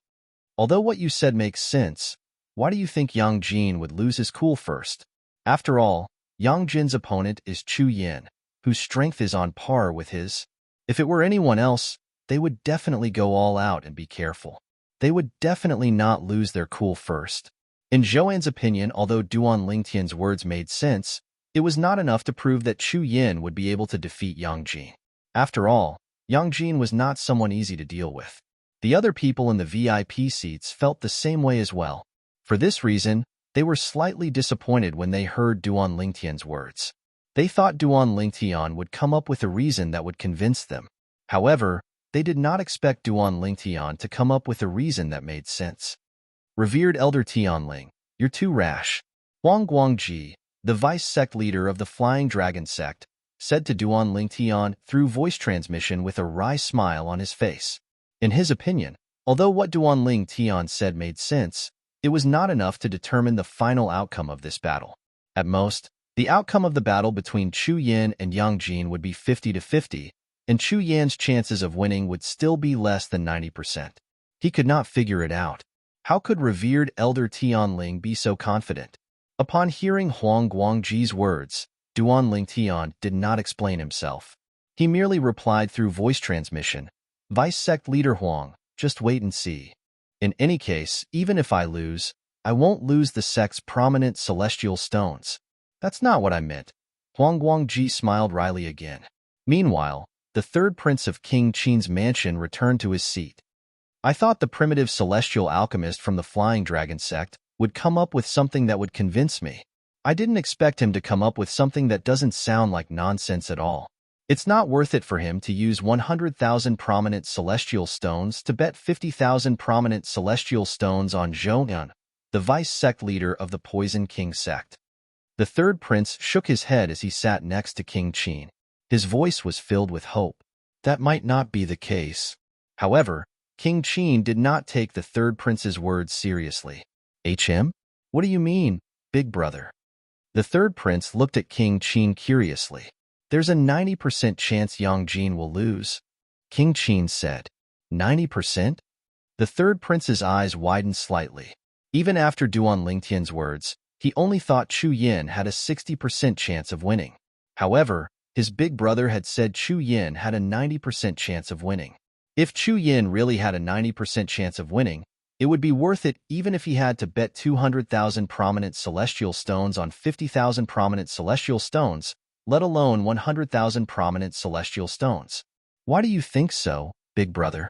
Speaker 1: "Although what you said makes sense, why do you think Yang Jin would lose his cool first? After all, Yang Jin's opponent is Chu Yin, whose strength is on par with his. If it were anyone else, they would definitely go all out and be careful. They would definitely not lose their cool first." In Zhouan's opinion, although Duan Tian's words made sense, it was not enough to prove that Chu Yin would be able to defeat Yang Jin. After all, Yang Jin was not someone easy to deal with. The other people in the VIP seats felt the same way as well. For this reason, they were slightly disappointed when they heard Duan Tian's words. They thought Duan Tian would come up with a reason that would convince them. However, they did not expect Duan Tian to come up with a reason that made sense. "Revered Elder Tianling, you're too rash," Huang Guangji, the vice sect leader of the Flying Dragon sect, said to Duan Tian through voice transmission with a wry smile on his face. In his opinion, although what Duan Tian said made sense, it was not enough to determine the final outcome of this battle. At most, the outcome of the battle between Chu Yin and Yang Jin would be 50-50, and Chu Yan's chances of winning would still be less than 90%. He could not figure it out. How could revered Elder Tianling be so confident? Upon hearing Huang Guangji's words, Duan Tian did not explain himself. He merely replied through voice transmission, "Vice sect leader Huang, just wait and see. In any case, even if I lose, I won't lose the sect's prominent celestial stones." "That's not what I meant," Huang Guangji smiled wryly again. Meanwhile, the third prince of King Qin's mansion returned to his seat. I thought the primitive celestial alchemist from the Flying Dragon sect would come up with something that would convince me. I didn't expect him to come up with something that doesn't sound like nonsense at all. It's not worth it for him to use 100,000 prominent celestial stones to bet 50,000 prominent celestial stones on Zhou, the vice sect leader of the Poison King sect. The third prince shook his head as he sat next to King Qin. His voice was filled with hope. That might not be the case. However, King Qin did not take the third prince's words seriously. HM? What do you mean, big brother? The third prince looked at King Qin curiously. There's a 90% chance Yang Jin will lose, King Qin said. 90%? The third prince's eyes widened slightly. Even after Duan Lingtian's words, he only thought Chu Yin had a 60% chance of winning. However, his big brother had said Chu Yin had a 90% chance of winning. If Chu Yin really had a 90% chance of winning, it would be worth it even if he had to bet 200,000 prominent celestial stones on 50,000 prominent celestial stones, let alone 100,000 prominent celestial stones. Why do you think so, big brother?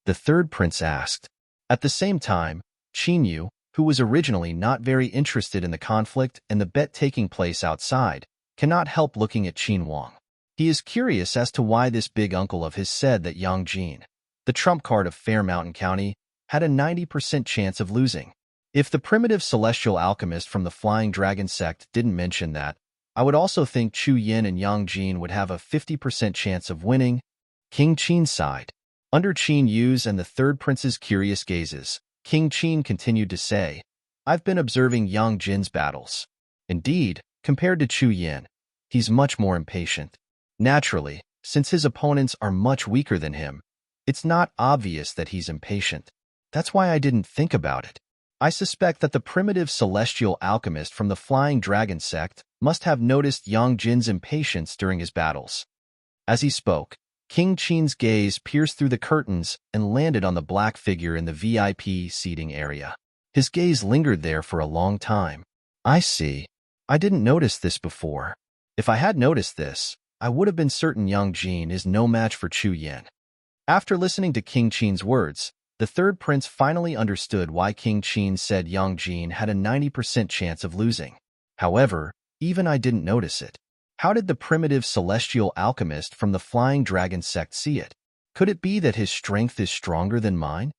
Speaker 1: The third prince asked. At the same time, Qin Yu, who was originally not very interested in the conflict and the bet taking place outside, cannot help looking at Qin Wang. He is curious as to why this big uncle of his said that Yang Jin, the trump card of Fair Mountain County, had a 90% chance of losing. If the primitive celestial alchemist from the Flying Dragon sect didn't mention that, I would also think Chu Yin and Yang Jin would have a 50% chance of winning. King Qin sighed. Under Qin Yu's and the third prince's curious gazes, King Qin continued to say, I've been observing Yang Jin's battles. Indeed, compared to Chu Yin, he's much more impatient. Naturally, since his opponents are much weaker than him, it's not obvious that he's impatient. That's why I didn't think about it. I suspect that the primitive celestial alchemist from the Flying Dragon sect must have noticed Yang Jin's impatience during his battles. As he spoke, King Qin's gaze pierced through the curtains and landed on the black figure in the VIP seating area. His gaze lingered there for a long time. I see. I didn't notice this before. If I had noticed this, I would have been certain Yang Jin is no match for Chu Yin. After listening to King Qin's words, the third prince finally understood why King Qin said Yang Jin had a 90% chance of losing. However, even I didn't notice it. How did the primitive celestial alchemist from the Flying Dragon sect see it? Could it be that his strength is stronger than mine?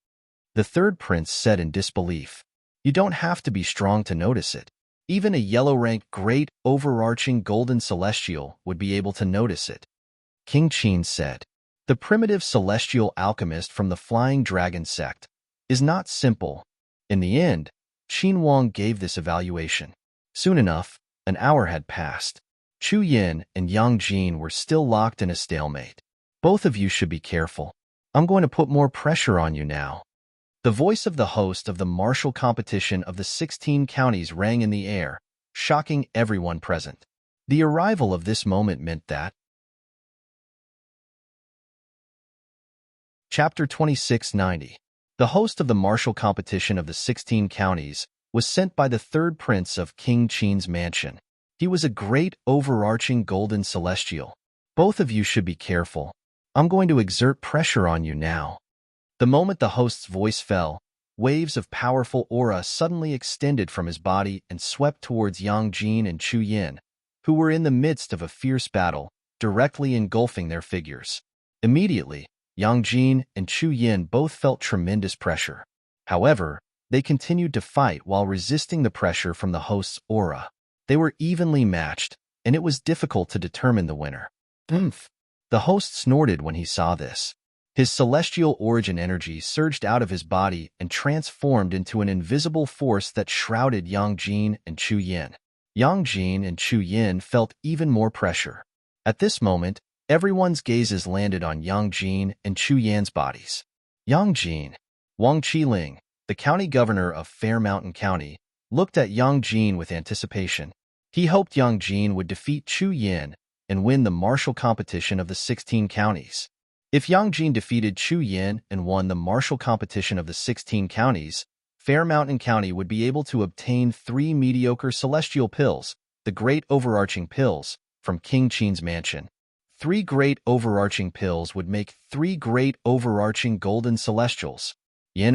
Speaker 1: The third prince said in disbelief. You don't have to be strong to notice it. Even a yellow-ranked great overarching golden celestial would be able to notice it. King Qin said. The primitive celestial alchemist from the Flying Dragon sect is not simple. In the end, Qin Wang gave this evaluation. Soon enough, an hour had passed. Chu Yin and Yang Jin were still locked in a stalemate. Both of you should be careful. I'm going to put more pressure on you now. The voice of the host of the martial competition of the 16 counties rang in the air, shocking everyone present. The arrival of this moment meant that Chapter 2690. The host of the martial competition of the 16 counties was sent by the third prince of King Qin's mansion. He was a great overarching golden celestial. Both of you should be careful. I'm going to exert pressure on you now. The moment the host's voice fell, waves of powerful aura suddenly extended from his body and swept towards Yang Jin and Chu Yin, who were in the midst of a fierce battle, directly engulfing their figures. Immediately, Yang Jin and Chu Yin both felt tremendous pressure. However, they continued to fight while resisting the pressure from the host's aura. They were evenly matched, and it was difficult to determine the winner. Oomph! The host snorted when he saw this. His celestial origin energy surged out of his body and transformed into an invisible force that shrouded Yang Jin and Chu Yin. Yang Jin and Chu Yin felt even more pressure. At this moment, everyone's gazes landed on Yang Jin and Chu Yan's bodies. Yang Jin, Wang Qiling, the county governor of Fair Mountain County, looked at Yang Jin with anticipation. He hoped Yang Jin would defeat Chu Yin and win the martial competition of the 16 counties. If Yang Jin defeated Chu Yin and won the martial competition of the 16 counties, Fair Mountain County would be able to obtain 3 mediocre celestial pills, the great overarching pills, from King Qin's mansion. 3 great overarching pills would make 3 great overarching golden celestials. Yin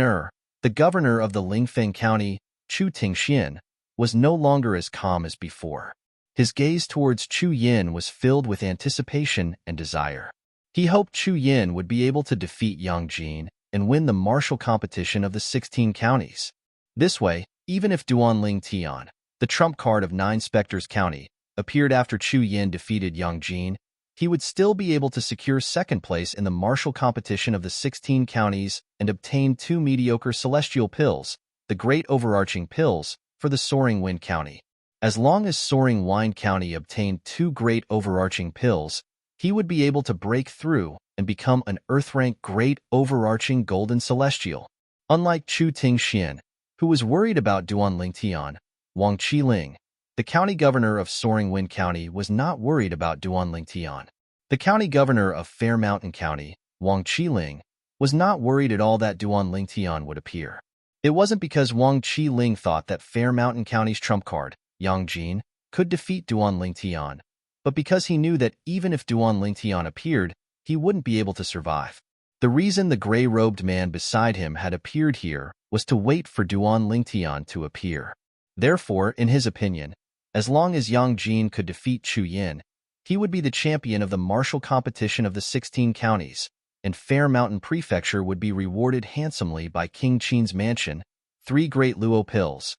Speaker 1: the governor of the Lingfeng County, Chu Tingxian, was no longer as calm as before. His gaze towards Chu Yin was filled with anticipation and desire. He hoped Chu Yin would be able to defeat Yang Jin and win the martial competition of the 16 counties. This way, even if Duanling Tian, the trump card of 9 Spectres County, appeared after Chu Yin defeated Yang Jin, he would still be able to secure second place in the martial competition of the 16 counties and obtain 2 mediocre celestial pills, the great overarching pills, for the Soaring Wind County. As long as Soaring Wind County obtained 2 great overarching pills, he would be able to break through and become an Earth-rank great overarching golden celestial. Unlike Chu Tingxian, who was worried about Duanling Tian, Wang Qiling, the county governor of Soaring Wind County, was not worried about Duanling Tian. The county governor of Fair Mountain County, Wang Qiling, was not worried at all that Duanling Tian would appear. It wasn't because Wang Qiling thought that Fair Mountain County's trump card, Yang Jin, could defeat Duanling Tian, but because he knew that even if Duanling Tian appeared, he wouldn't be able to survive. The reason the gray-robed man beside him had appeared here was to wait for Duanling Tian to appear. Therefore, in his opinion, as long as Yang Jin could defeat Chu Yin, he would be the champion of the martial competition of the 16 counties, and Fair Mountain Prefecture would be rewarded handsomely by King Qin's mansion, 3 great luo pills.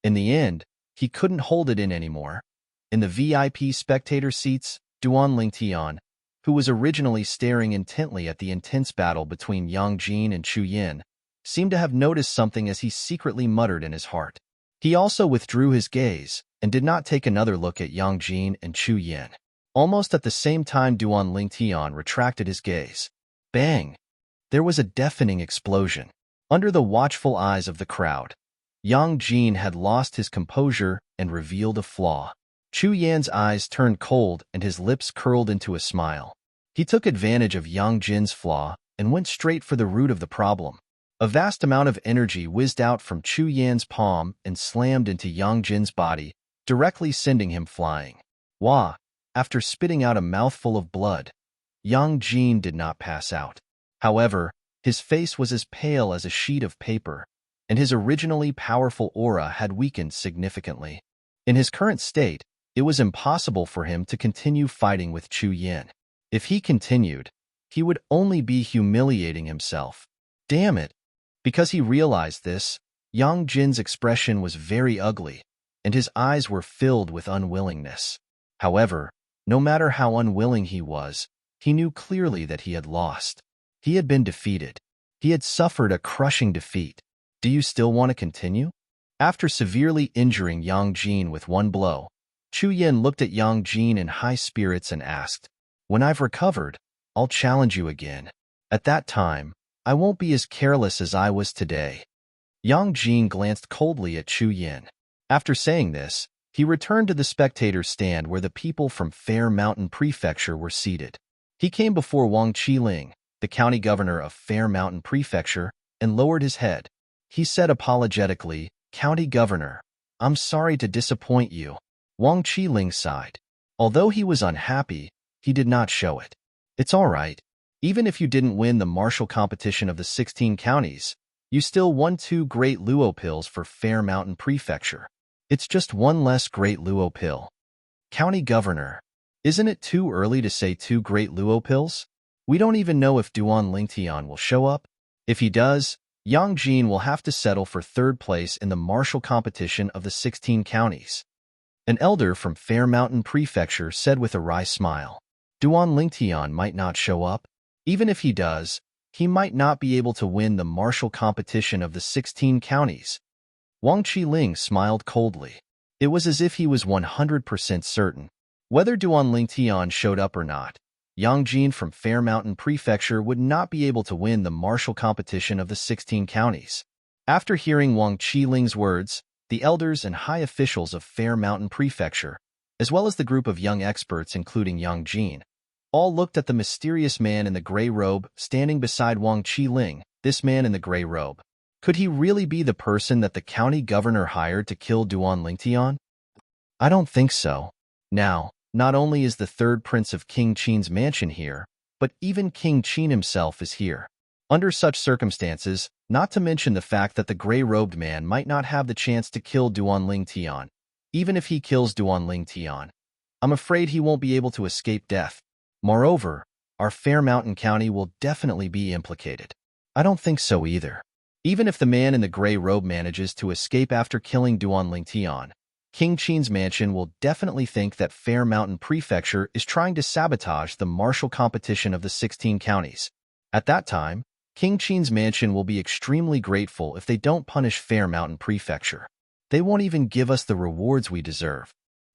Speaker 1: In the end, he couldn't hold it in anymore. In the VIP spectator seats, Duanling Tian, who was originally staring intently at the intense battle between Yang Jin and Chu Yin, seemed to have noticed something as he secretly muttered in his heart. He also withdrew his gaze and did not take another look at Yang Jin and Chu Yin. Almost at the same time, Duanling Tian retracted his gaze. Bang! There was a deafening explosion. Under the watchful eyes of the crowd, Yang Jin had lost his composure and revealed a flaw. Chu Yan's eyes turned cold and his lips curled into a smile. He took advantage of Yang Jin's flaw and went straight for the root of the problem. A vast amount of energy whizzed out from Chu Yan's palm and slammed into Yang Jin's body, directly sending him flying. Wah! After spitting out a mouthful of blood, Yang Jin did not pass out. However, his face was as pale as a sheet of paper, and his originally powerful aura had weakened significantly. In his current state, it was impossible for him to continue fighting with Chu Yin. If he continued, he would only be humiliating himself. Damn it! Because he realized this, Yang Jin's expression was very ugly, and his eyes were filled with unwillingness. However, no matter how unwilling he was, he knew clearly that he had lost. He had been defeated. He had suffered a crushing defeat. Do you still want to continue? After severely injuring Yang Jin with one blow, Chu Yin looked at Yang Jin in high spirits and asked, "When I've recovered, I'll challenge you again. At that time, I won't be as careless as I was today." Yang Jin glanced coldly at Chu Yin. After saying this, he returned to the spectator stand where the people from Fair Mountain Prefecture were seated. He came before Wang Qiling, the county governor of Fair Mountain Prefecture, and lowered his head. He said apologetically, "County Governor, I'm sorry to disappoint you." Wang Qiling sighed. Although he was unhappy, he did not show it. "It's all right. Even if you didn't win the martial competition of the 16 counties, you still won 2 great luo pills for Fair Mountain Prefecture. It's just 1 less great luo pill." "County Governor, isn't it too early to say 2 great luo pills? We don't even know if Duanling Tian will show up. If he does, Yang Jin will have to settle for 3rd place in the martial competition of the 16 counties." An elder from Fair Mountain Prefecture said with a wry smile. "Duanling Tian might not show up. Even if he does, he might not be able to win the martial competition of the 16 counties." Wang Qiling smiled coldly. It was as if he was 100% certain. Whether Duanling Tian showed up or not, Yang Jin from Fair Mountain Prefecture would not be able to win the martial competition of the 16 counties. After hearing Wang Qiling's words, the elders and high officials of Fair Mountain Prefecture, as well as the group of young experts including Yang Jin, all looked at the mysterious man in the gray robe standing beside Wang Qiling. This man in the gray robe. Could he really be the person that the county governor hired to kill Duanling Tian? I don't think so. Now Not only is the third prince of King Qin's mansion here, but even King Qin himself is here. Under such circumstances, not to mention the fact that the gray-robed man might not have the chance to kill Duanling Tian. Even if he kills Duanling Tian, I'm afraid he won't be able to escape death. Moreover, our Fair Mountain County will definitely be implicated. I don't think so either. Even if the man in the gray robe manages to escape after killing Duanling Tian, King Qin's mansion will definitely think that Fair Mountain Prefecture is trying to sabotage the martial competition of the 16 counties. At that time, King Qin's mansion will be extremely grateful if they don't punish Fair Mountain Prefecture. They won't even give us the rewards we deserve.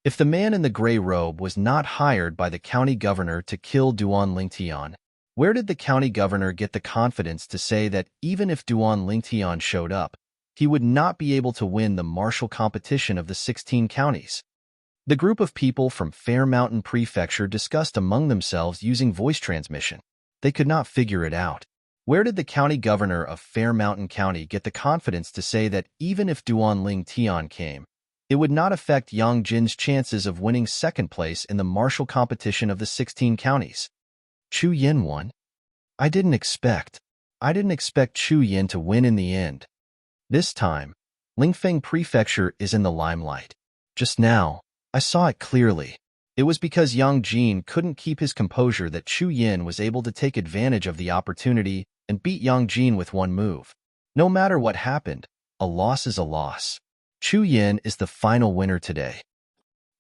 Speaker 1: If the man in the gray robe was not hired by the county governor to kill Duanling Tian, where did the county governor get the confidence to say that even if Duanling Tian showed up, he would not be able to win the martial competition of the 16 counties? The group of people from Fair Mountain Prefecture discussed among themselves using voice transmission. They could not figure it out. Where did the county governor of Fair Mountain County get the confidence to say that even if Duanling Tian came, it would not affect Yang Jin's chances of winning second place in the martial competition of the 16 counties? Chu Yin won? I didn't expect Chu Yin to win in the end. This time, Lingfeng Prefecture is in the limelight. Just now, I saw it clearly. It was because Yang Jin couldn't keep his composure that Chu Yin was able to take advantage of the opportunity and beat Yang Jin with one move. No matter what happened, a loss is a loss. Chu Yin is the final winner today.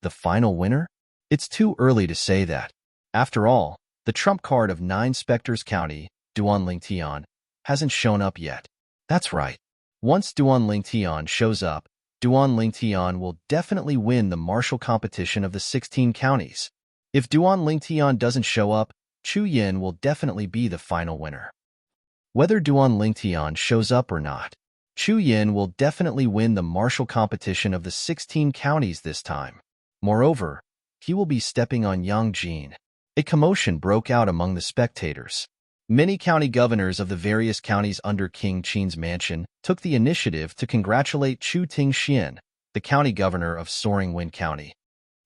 Speaker 1: The final winner? It's too early to say that. After all, the trump card of 9 Spectres County, Duanling Tian, hasn't shown up yet. That's right. Once Duanling Tian shows up, Duanling Tian will definitely win the martial competition of the 16 counties. If Duanling Tian doesn't show up, Chu Yin will definitely be the final winner. Whether Duanling Tian shows up or not, Chu Yin will definitely win the martial competition of the 16 counties this time. Moreover, he will be stepping on Yang Jin. A commotion broke out among the spectators. Many county governors of the various counties under King Qin's mansion took the initiative to congratulate Chu Tingxian, the county governor of Soaring Wind County.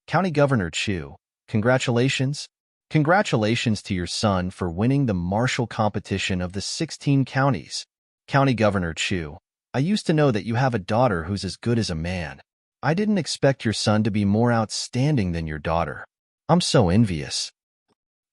Speaker 1: County Governor Chu, congratulations. Congratulations to your son for winning the martial competition of the 16 counties. County Governor Chu, I used to know that you have a daughter who's as good as a man. I didn't expect your son to be more outstanding than your daughter. I'm so envious.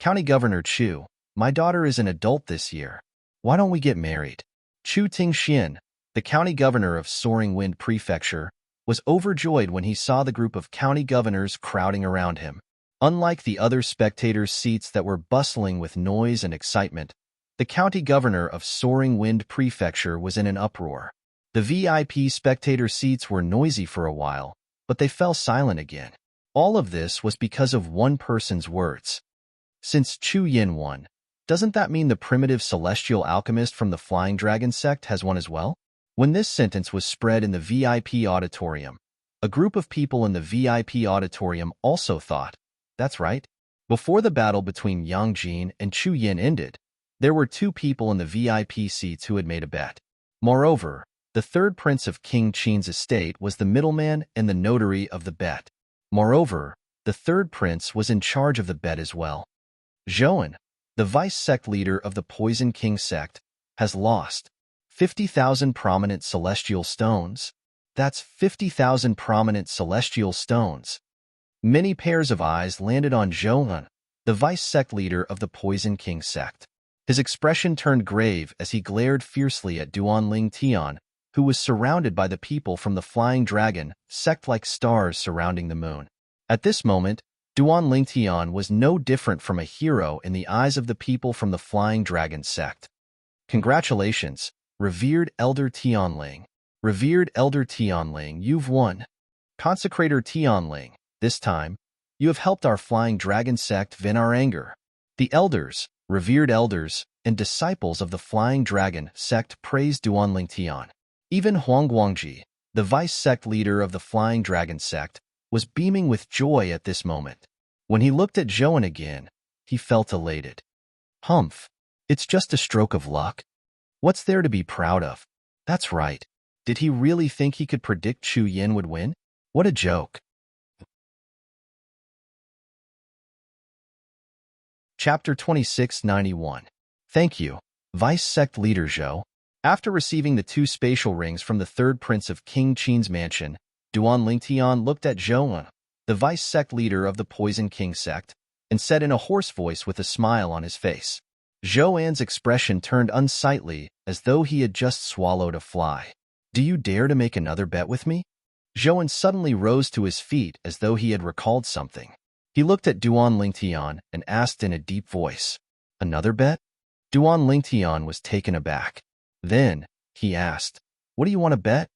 Speaker 1: County Governor Chu, my daughter is an adult this year. Why don't we get married? Chu Tingxian, the county governor of Soaring Wind Prefecture, was overjoyed when he saw the group of county governors crowding around him. Unlike the other spectators' seats that were bustling with noise and excitement, the county governor of Soaring Wind Prefecture was in an uproar. The VIP spectator seats were noisy for a while, but they fell silent again. All of this was because of one person's words. Since Chu Yin won, doesn't that mean the primitive celestial alchemist from the Flying Dragon sect has won as well? When this sentence was spread in the VIP auditorium, a group of people in the VIP auditorium also thought, that's right. Before the battle between Yang Jin and Chu Yin ended, there were 2 people in the VIP seats who had made a bet. Moreover, the third prince of King Qin's estate was the middleman and the notary of the bet. Moreover, the third prince was in charge of the bet as well. Zhouan, the vice-sect leader of the Poison King sect, has lost 50,000 prominent celestial stones. That's 50,000 prominent celestial stones. Many pairs of eyes landed on Zhouan, the vice-sect leader of the Poison King sect. His expression turned grave as he glared fiercely at Duanling Tian, who was surrounded by the people from the Flying Dragon sect like stars surrounding the moon. At this moment, Duanling Tian was no different from a hero in the eyes of the people from the Flying Dragon sect. Congratulations, revered Elder Tianling. Revered Elder Tianling, you've won. Consecrator Tianling, this time, you have helped our Flying Dragon sect vent our anger. The elders, revered elders, and disciples of the Flying Dragon sect praised Duanling Tian. Even Huang Guangji, the vice-sect leader of the Flying Dragon sect, was beaming with joy at this moment. When he looked at Zhouan again, he felt elated. Humph, it's just a stroke of luck. What's there to be proud of? That's right. Did he really think he could predict Chu Yin would win? What a joke. Chapter 2691. Thank you, Vice Sect Leader Zhou. After receiving the 2 spatial rings from the 3rd Prince of King Qin's mansion, Duan Lingtian looked at Zhou, the Vice Sect Leader of the Poison King sect, and said in a hoarse voice with a smile on his face. Zhou An's expression turned unsightly, as though he had just swallowed a fly. Do you dare to make another bet with me? Zhou An suddenly rose to his feet as though he had recalled something. He looked at Duan Lingtian and asked in a deep voice, Another bet? Duan Lingtian was taken aback. Then, he asked, What do you want to bet?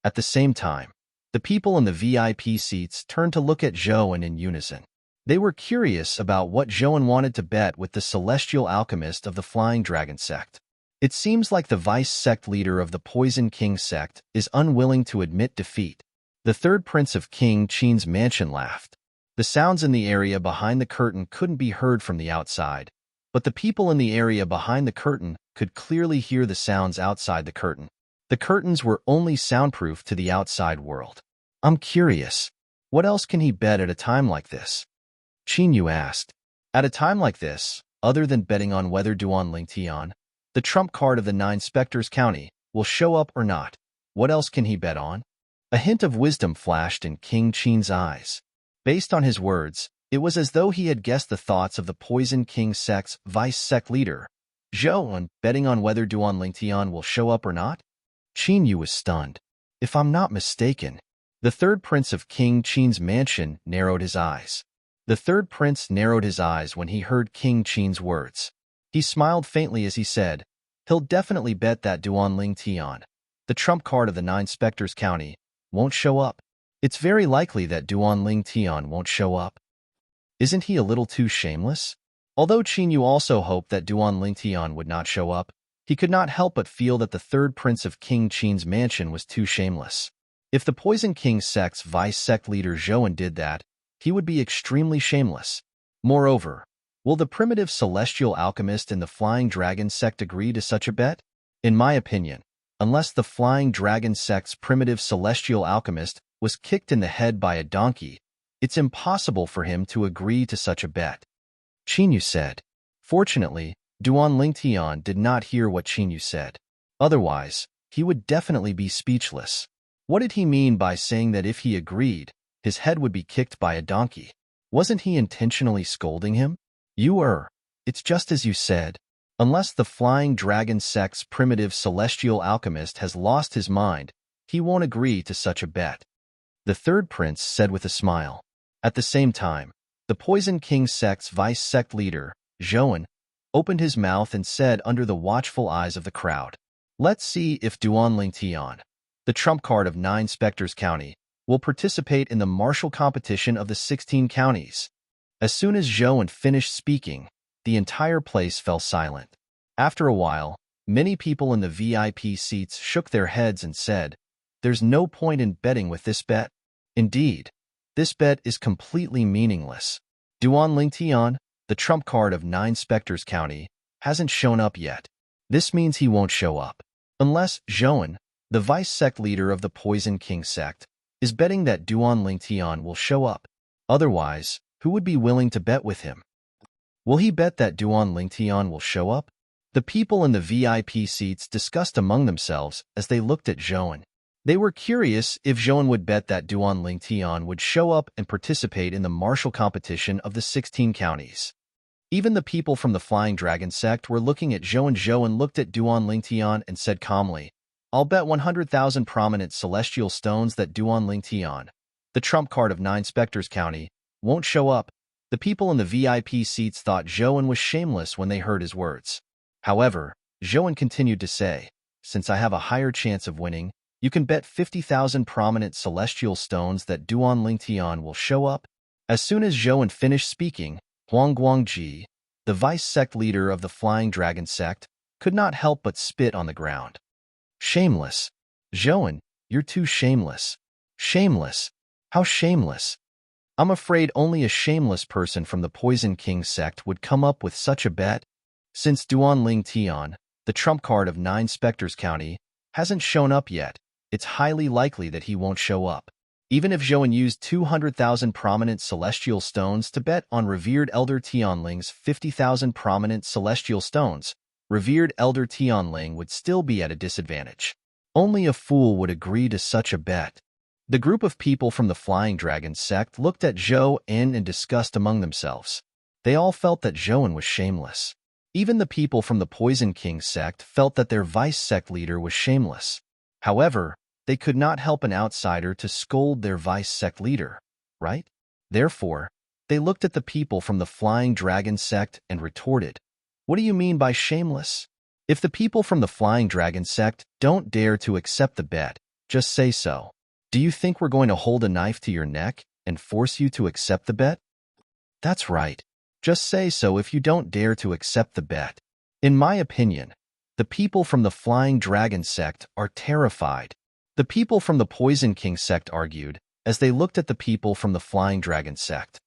Speaker 1: At the same time, the people in the VIP seats turned to look at Zhou An in unison. They were curious about what Zhou An wanted to bet with the celestial alchemist of the Flying Dragon sect. It seems like the Vice Sect Leader of the Poison King sect is unwilling to admit defeat. The 3rd Prince of King Qin's mansion laughed. The sounds in the area behind the curtain couldn't be heard from the outside, but the people in the area behind the curtain could clearly hear the sounds outside the curtain. The curtains were only soundproof to the outside world. I'm curious. What else can he bet at a time like this? Qin Yu asked. At a time like this, other than betting on whether Duan Lingtian, the trump card of the 9 Spectres County, will show up or not, what else can he bet on? A hint of wisdom flashed in King Qin's eyes. Based on his words, it was as though he had guessed the thoughts of the Poison King sect's Vice Sect Leader, Zhou An, betting on whether Duan Lingtian will show up or not? Qin Yu was stunned. If I'm not mistaken, the 3rd Prince of King Qin's mansion narrowed his eyes. The 3rd Prince narrowed his eyes when he heard King Qin's words. He smiled faintly as he said, He'll definitely bet that Duan Lingtian, the trump card of the 9 Spectres County, won't show up. It's very likely that Duan Lingtian won't show up. Isn't he a little too shameless? Although Qin Yu also hoped that Duan Lingtian would not show up, he could not help but feel that the 3rd Prince of King Qin's mansion was too shameless. If the Poison King sect's Vice Sect Leader Zhou An did that, he would be extremely shameless. Moreover, will the primitive celestial alchemist in the Flying Dragon sect agree to such a bet? In my opinion, unless the Flying Dragon sect's primitive celestial alchemist was kicked in the head by a donkey, it's impossible for him to agree to such a bet. Qin Yu said. Fortunately, Duan Lingtian did not hear what Qin Yu said. Otherwise, he would definitely be speechless. What did he mean by saying that if he agreed, his head would be kicked by a donkey? Wasn't he intentionally scolding him? It's just as you said. Unless the Flying Dragon sect's primitive celestial alchemist has lost his mind, he won't agree to such a bet. The 3rd Prince said with a smile. At the same time, the Poison King sect's Vice Sect Leader, Zhou An, opened his mouth and said under the watchful eyes of the crowd, Let's see if Duan Lingtian, the trump card of 9 Spectres County, will participate in the martial competition of the 16 counties. As soon as Zhou An finished speaking, the entire place fell silent. After a while, many people in the VIP seats shook their heads and said, There's no point in betting with this bet. Indeed, this bet is completely meaningless. Duan Lingtian, the trump card of 9 Spectres County, hasn't shown up yet. This means he won't show up. Unless Zhou An, the Vice Sect Leader of the Poison King sect, is betting that Duan Lingtian will show up. Otherwise, who would be willing to bet with him? Will he bet that Duan Lingtian will show up? The people in the VIP seats discussed among themselves as they looked at Zhou An. They were curious if Zhou An would bet that Duan Lingtian would show up and participate in the martial competition of the 16 counties. Even the people from the Flying Dragon sect were looking at Zhou An. Zhou An looked at Duan Lingtian and said calmly, I'll bet 100,000 prominent celestial stones that Duan Lingtian, the trump card of 9 Spectres County, won't show up. The people in the VIP seats thought Zhou An was shameless when they heard his words. However, Zhou An continued to say, Since I have a higher chance of winning, you can bet 50,000 prominent celestial stones that Duan Lingtian will show up. As soon as Zhou An finished speaking, Huang Guangji, the Vice Sect Leader of the Flying Dragon sect, could not help but spit on the ground. Shameless. Zhou An, you're too shameless. Shameless. How shameless. I'm afraid only a shameless person from the Poison King sect would come up with such a bet. Since Duan Lingtian, the trump card of 9 Spectres County, hasn't shown up yet, it's highly likely that he won't show up. Even if Zhou used 200,000 prominent celestial stones to bet on revered Elder Tianling's 50,000 prominent celestial stones, revered Elder Tianling would still be at a disadvantage. Only a fool would agree to such a bet. The group of people from the Flying Dragon sect looked at Zhou in disgust among themselves. They all felt that Zhou was shameless. Even the people from the Poison King sect felt that their vice sect leader was shameless. However, they could not help an outsider to scold their vice sect leader, right? Therefore, they looked at the people from the Flying Dragon sect and retorted, "What do you mean by shameless? If the people from the Flying Dragon sect don't dare to accept the bet, just say so. Do you think we're going to hold a knife to your neck and force you to accept the bet? That's right. Just say so if you don't dare to accept the bet." In my opinion, the people from the Flying Dragon sect are terrified. The people from the Poison King sect argued as they looked at the people from the Flying Dragon sect.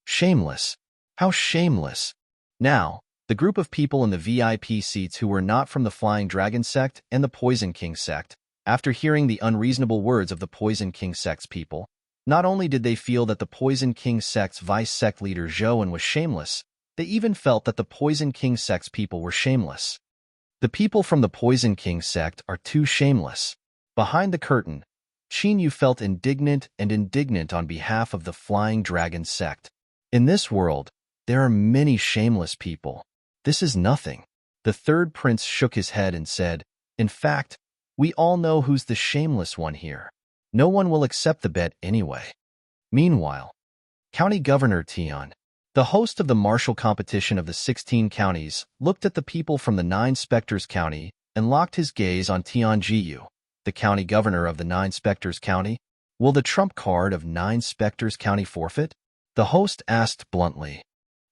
Speaker 1: Shameless. How shameless. Now, the group of people in the VIP seats who were not from the Flying Dragon sect and the Poison King sect, after hearing the unreasonable words of the Poison King sect's people, not only did they feel that the Poison King sect's vice sect leader Zhou was shameless, they even felt that the Poison King sect's people were shameless. The people from the Poison King sect are too shameless. Behind the curtain, Qin Yu felt indignant on behalf of the Flying Dragon sect. In this world, there are many shameless people. This is nothing. The third prince shook his head and said, "In fact, we all know who's the shameless one here. No one will accept the bet anyway." Meanwhile, County Governor Tian, the host of the martial competition of the 16 counties, looked at the people from the 9 Spectres County and locked his gaze on Tian Jiyu, the county governor of the 9 Spectres County. "Will the trump card of 9 Spectres County forfeit?" The host asked bluntly.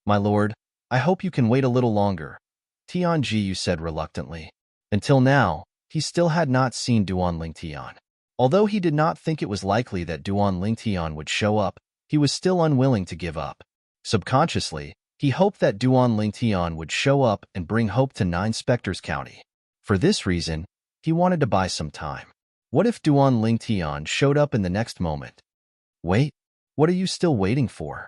Speaker 1: "My lord, I hope you can wait a little longer," Tian Jiyu said reluctantly. Until now, he still had not seen Duan Tian. Although he did not think it was likely that Duan Tian would show up, he was still unwilling to give up. Subconsciously, he hoped that Duan Tian would show up and bring hope to 9 Spectres County. For this reason, he wanted to buy some time. What if Duan Tian showed up in the next moment? Wait, what are you still waiting for?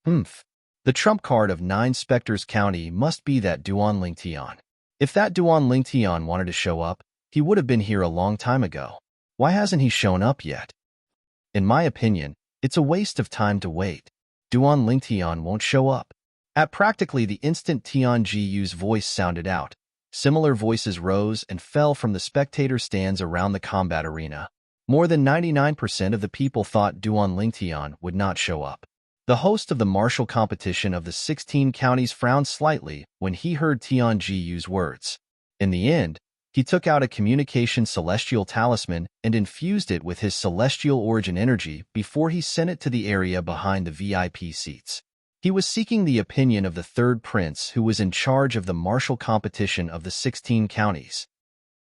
Speaker 1: The trump card of 9 Spectres County must be that Duan Tian. If that Duan Tian wanted to show up, he would have been here a long time ago. Why hasn't he shown up yet? In my opinion, it's a waste of time to wait. Duan Tian won't show up. At practically the instant Tian Jiyu's voice sounded out, similar voices rose and fell from the spectator stands around the combat arena. More than 99% of the people thought Duan Tian would not show up. The host of the martial competition of the 16 counties frowned slightly when he heard Tian Jiyu's words. In the end, he took out a communication celestial talisman and infused it with his celestial origin energy before he sent it to the area behind the VIP seats. He was seeking the opinion of the third prince who was in charge of the martial competition of the 16 counties.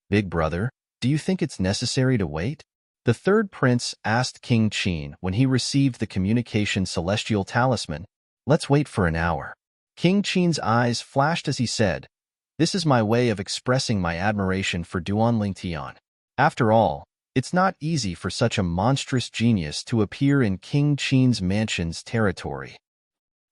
Speaker 1: "Big brother, do you think it's necessary to wait?" The third prince asked King Qin when he received the communication celestial talisman. "Let's wait for an hour." King Qin's eyes flashed as he said, "This is my way of expressing my admiration for Duan Tian. After all, it's not easy for such a monstrous genius to appear in King Qin's mansion's territory."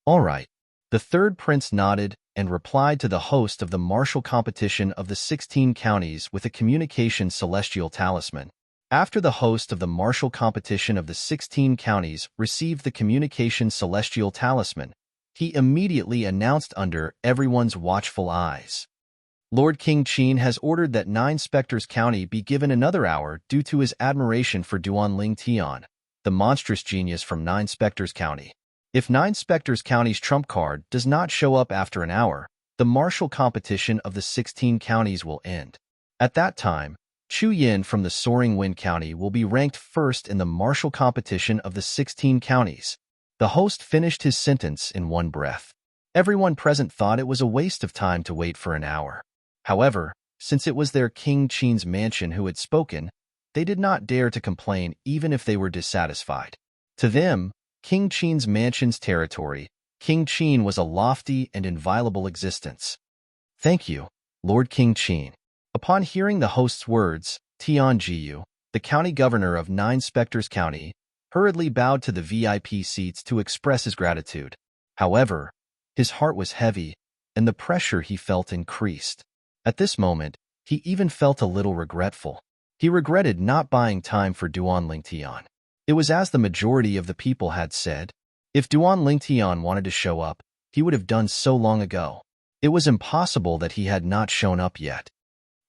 Speaker 1: "All right." The third prince nodded and replied to the host of the martial competition of the 16 counties with a communication celestial talisman. After the host of the martial competition of the 16 counties received the communication celestial talisman, he immediately announced under everyone's watchful eyes, "Lord King Qin has ordered that 9 Spectres County be given another hour due to his admiration for Duan Tian, the monstrous genius from 9 Spectres County. If 9 Spectres County's trump card does not show up after an hour, the martial competition of the 16 counties will end. At that time, Chu Yin from the Soaring Wind County will be ranked first in the martial competition of the 16 counties." The host finished his sentence in one breath. Everyone present thought it was a waste of time to wait for an hour. However, since it was their King Qin's mansion who had spoken, they did not dare to complain even if they were dissatisfied. To them, King Qin's mansion's territory, King Qin was a lofty and inviolable existence. "Thank you, Lord King Qin." Upon hearing the host's words, Tian Jiyu, the county governor of 9 Spectres County, hurriedly bowed to the VIP seats to express his gratitude. However, his heart was heavy, and the pressure he felt increased. At this moment, he even felt a little regretful. He regretted not buying time for Duan Lingtian. It was as the majority of the people had said. If Duan Lingtian wanted to show up, he would have done so long ago. It was impossible that he had not shown up yet.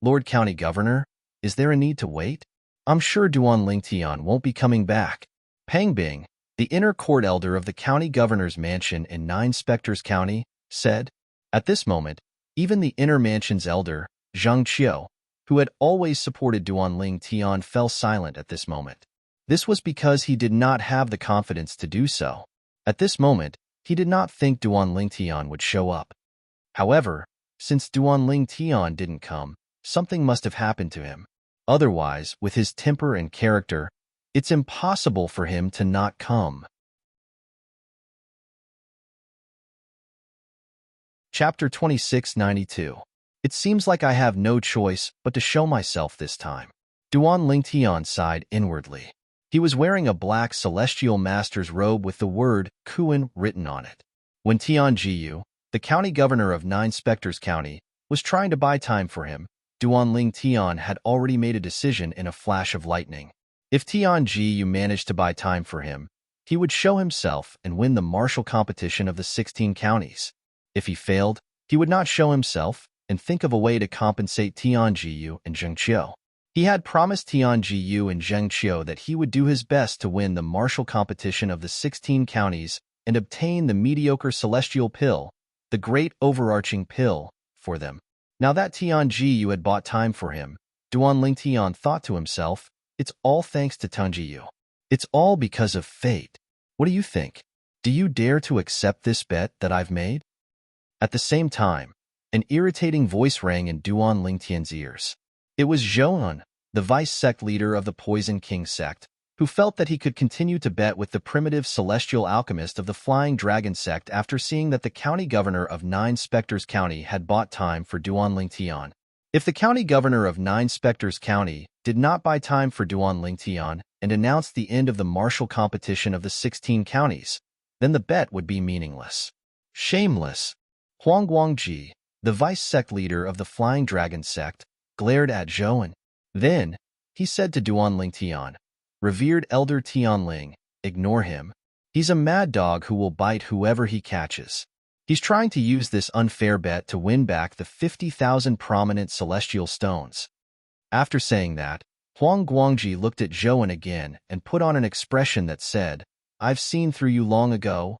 Speaker 1: Lord County Governor, is there a need to wait? I'm sure Duan Lingtian won't be coming back. Pang Bing, the inner court elder of the county governor's mansion in Nine Spectres County, said. At this moment, even the inner mansion's elder, Zhang Qiu, who had always supported Duan Lingtian, fell silent at this moment. This was because he did not have the confidence to do so. At this moment, he did not think Duan Lingtian would show up. However, since Duan Lingtian didn't come, something must have happened to him. Otherwise, with his temper and character, it's impossible for him to not come. Chapter 2692. It seems like I have no choice but to show myself this time. Duan Lingtian sighed inwardly. He was wearing a black celestial master's robe with the word Kuan written on it. When Tian Jiyu, the county governor of Nine Spectres County, was trying to buy time for him, Duan Lingtian had already made a decision in a flash of lightning. If Tian Jiyu managed to buy time for him, he would show himself and win the martial competition of the 16 counties. If he failed, he would not show himself and think of a way to compensate Tian Jiyu and Zheng Qiu. He had promised Tian Jiyu and Zheng Qiu that he would do his best to win the martial competition of the 16 counties and obtain the mediocre celestial pill, the great overarching pill, for them. Now that Tian Jiyu had bought time for him, Duan Lingtian thought to himself, it's all thanks to Tian Jiyu. It's all because of fate. What do you think? Do you dare to accept this bet that I've made? At the same time, an irritating voice rang in Duan Lingtian's ears. It was Zhou, the vice sect leader of the Poison King sect, who felt that he could continue to bet with the primitive celestial alchemist of the Flying Dragon sect after seeing that the county governor of Nine Spectres County had bought time for Duan Lingtian. If the county governor of Nine Spectres County did not buy time for Duan Lingtian and announced the end of the martial competition of the 16 counties, then the bet would be meaningless. Shameless. Huang Guangji, the vice sect leader of the Flying Dragon sect, glared at Zhou. Then, he said to Duan Lingtian, Revered Elder Tianling, ignore him. He's a mad dog who will bite whoever he catches. He's trying to use this unfair bet to win back the 50,000 prominent celestial stones. After saying that, Huang Guangji looked at Zhou again and put on an expression that said, I've seen through you long ago.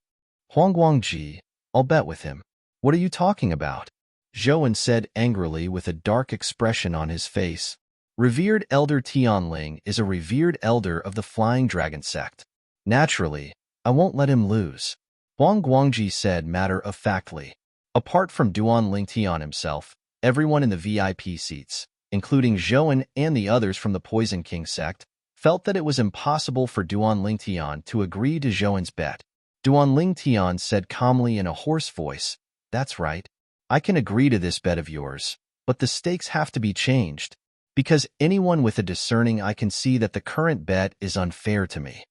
Speaker 1: Huang Guangji, I'll bet with him. What are you talking about? Zhou said angrily with a dark expression on his face. Revered Elder Tianling is a revered elder of the Flying Dragon sect. Naturally, I won't let him lose. Huang Guangji said matter-of-factly. Apart from Duan Lingtian himself, everyone in the VIP seats, including Zhou and the others from the Poison King sect, felt that it was impossible for Duan Lingtian to agree to Zhou's bet. Duan Lingtian said calmly in a hoarse voice, That's right. I can agree to this bet of yours, but the stakes have to be changed. Because anyone with a discerning eye can see that the current bet is unfair to me.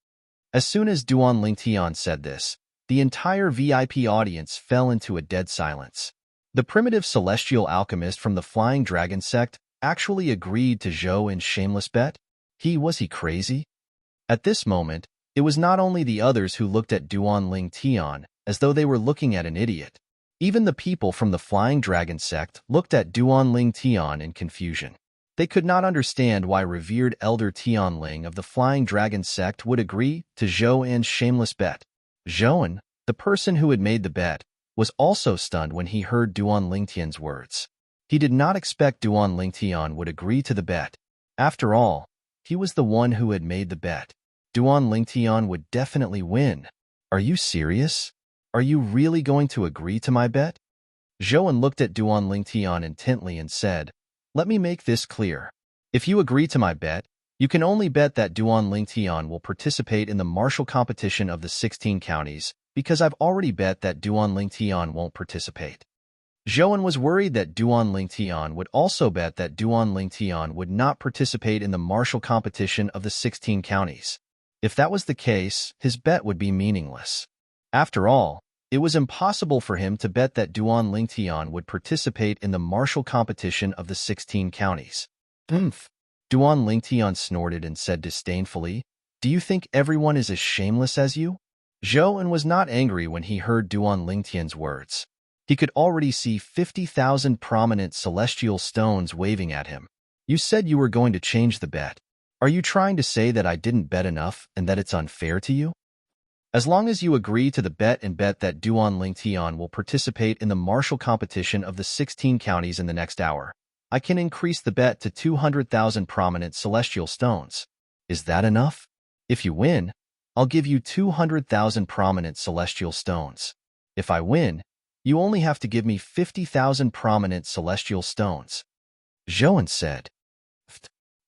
Speaker 1: As soon as Duan Lingtian said this, the entire VIP audience fell into a dead silence. The primitive celestial alchemist from the Flying Dragon sect actually agreed to Zhou's shameless bet? Was he crazy? At this moment, it was not only the others who looked at Duan Lingtian as though they were looking at an idiot. Even the people from the Flying Dragon sect looked at Duan Lingtian in confusion. They could not understand why revered Elder Tianling of the Flying Dragon sect would agree to Zhou's shameless bet. Zhou, the person who had made the bet, was also stunned when he heard Duan Lingtian's words. He did not expect Duan Lingtian would agree to the bet. After all, he was the one who had made the bet. Duan Lingtian would definitely win. Are you serious? Are you really going to agree to my bet? Zhou looked at Duan Lingtian intently and said, Let me make this clear. If you agree to my bet, you can only bet that Duan Lingtian will participate in the martial competition of the 16 counties, because I've already bet that Duan Lingtian won't participate. Zhou was worried that Duan Lingtian would also bet that Duan Lingtian would not participate in the martial competition of the 16 counties. If that was the case, his bet would be meaningless. After all, it was impossible for him to bet that Duan Lingtian would participate in the martial competition of the 16 counties. Umph. Duan Lingtian snorted and said disdainfully, "Do you think everyone is as shameless as you?" Zhou was not angry when he heard Duan Lingtian's words. He could already see 50,000 prominent celestial stones waving at him. "You said you were going to change the bet. Are you trying to say that I didn't bet enough and that it's unfair to you? As long as you agree to the bet and bet that Duan Lingtian will participate in the martial competition of the 16 counties in the next hour, I can increase the bet to 200,000 prominent celestial stones. Is that enough? If you win, I'll give you 200,000 prominent celestial stones. If I win, you only have to give me 50,000 prominent celestial stones." Zhou said.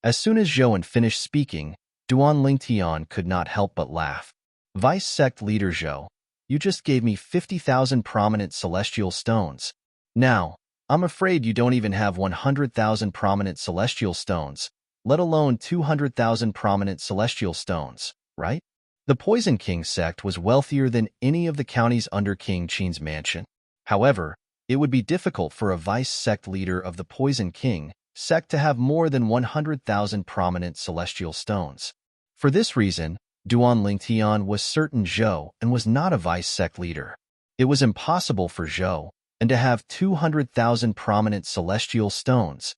Speaker 1: As soon as Zhou finished speaking, Duan Lingtian could not help but laugh. "Vice Sect Leader Zhou, you just gave me 50,000 prominent celestial stones. Now, I'm afraid you don't even have 100,000 prominent celestial stones, let alone 200,000 prominent celestial stones, right?" The Poison King sect was wealthier than any of the counties under King Qin's mansion. However, it would be difficult for a vice sect leader of the Poison King sect to have more than 100,000 prominent celestial stones. For this reason, Duan Lingtian was certain Zhou was not a vice sect leader. It was impossible for Zhou to have 200,000 prominent celestial stones.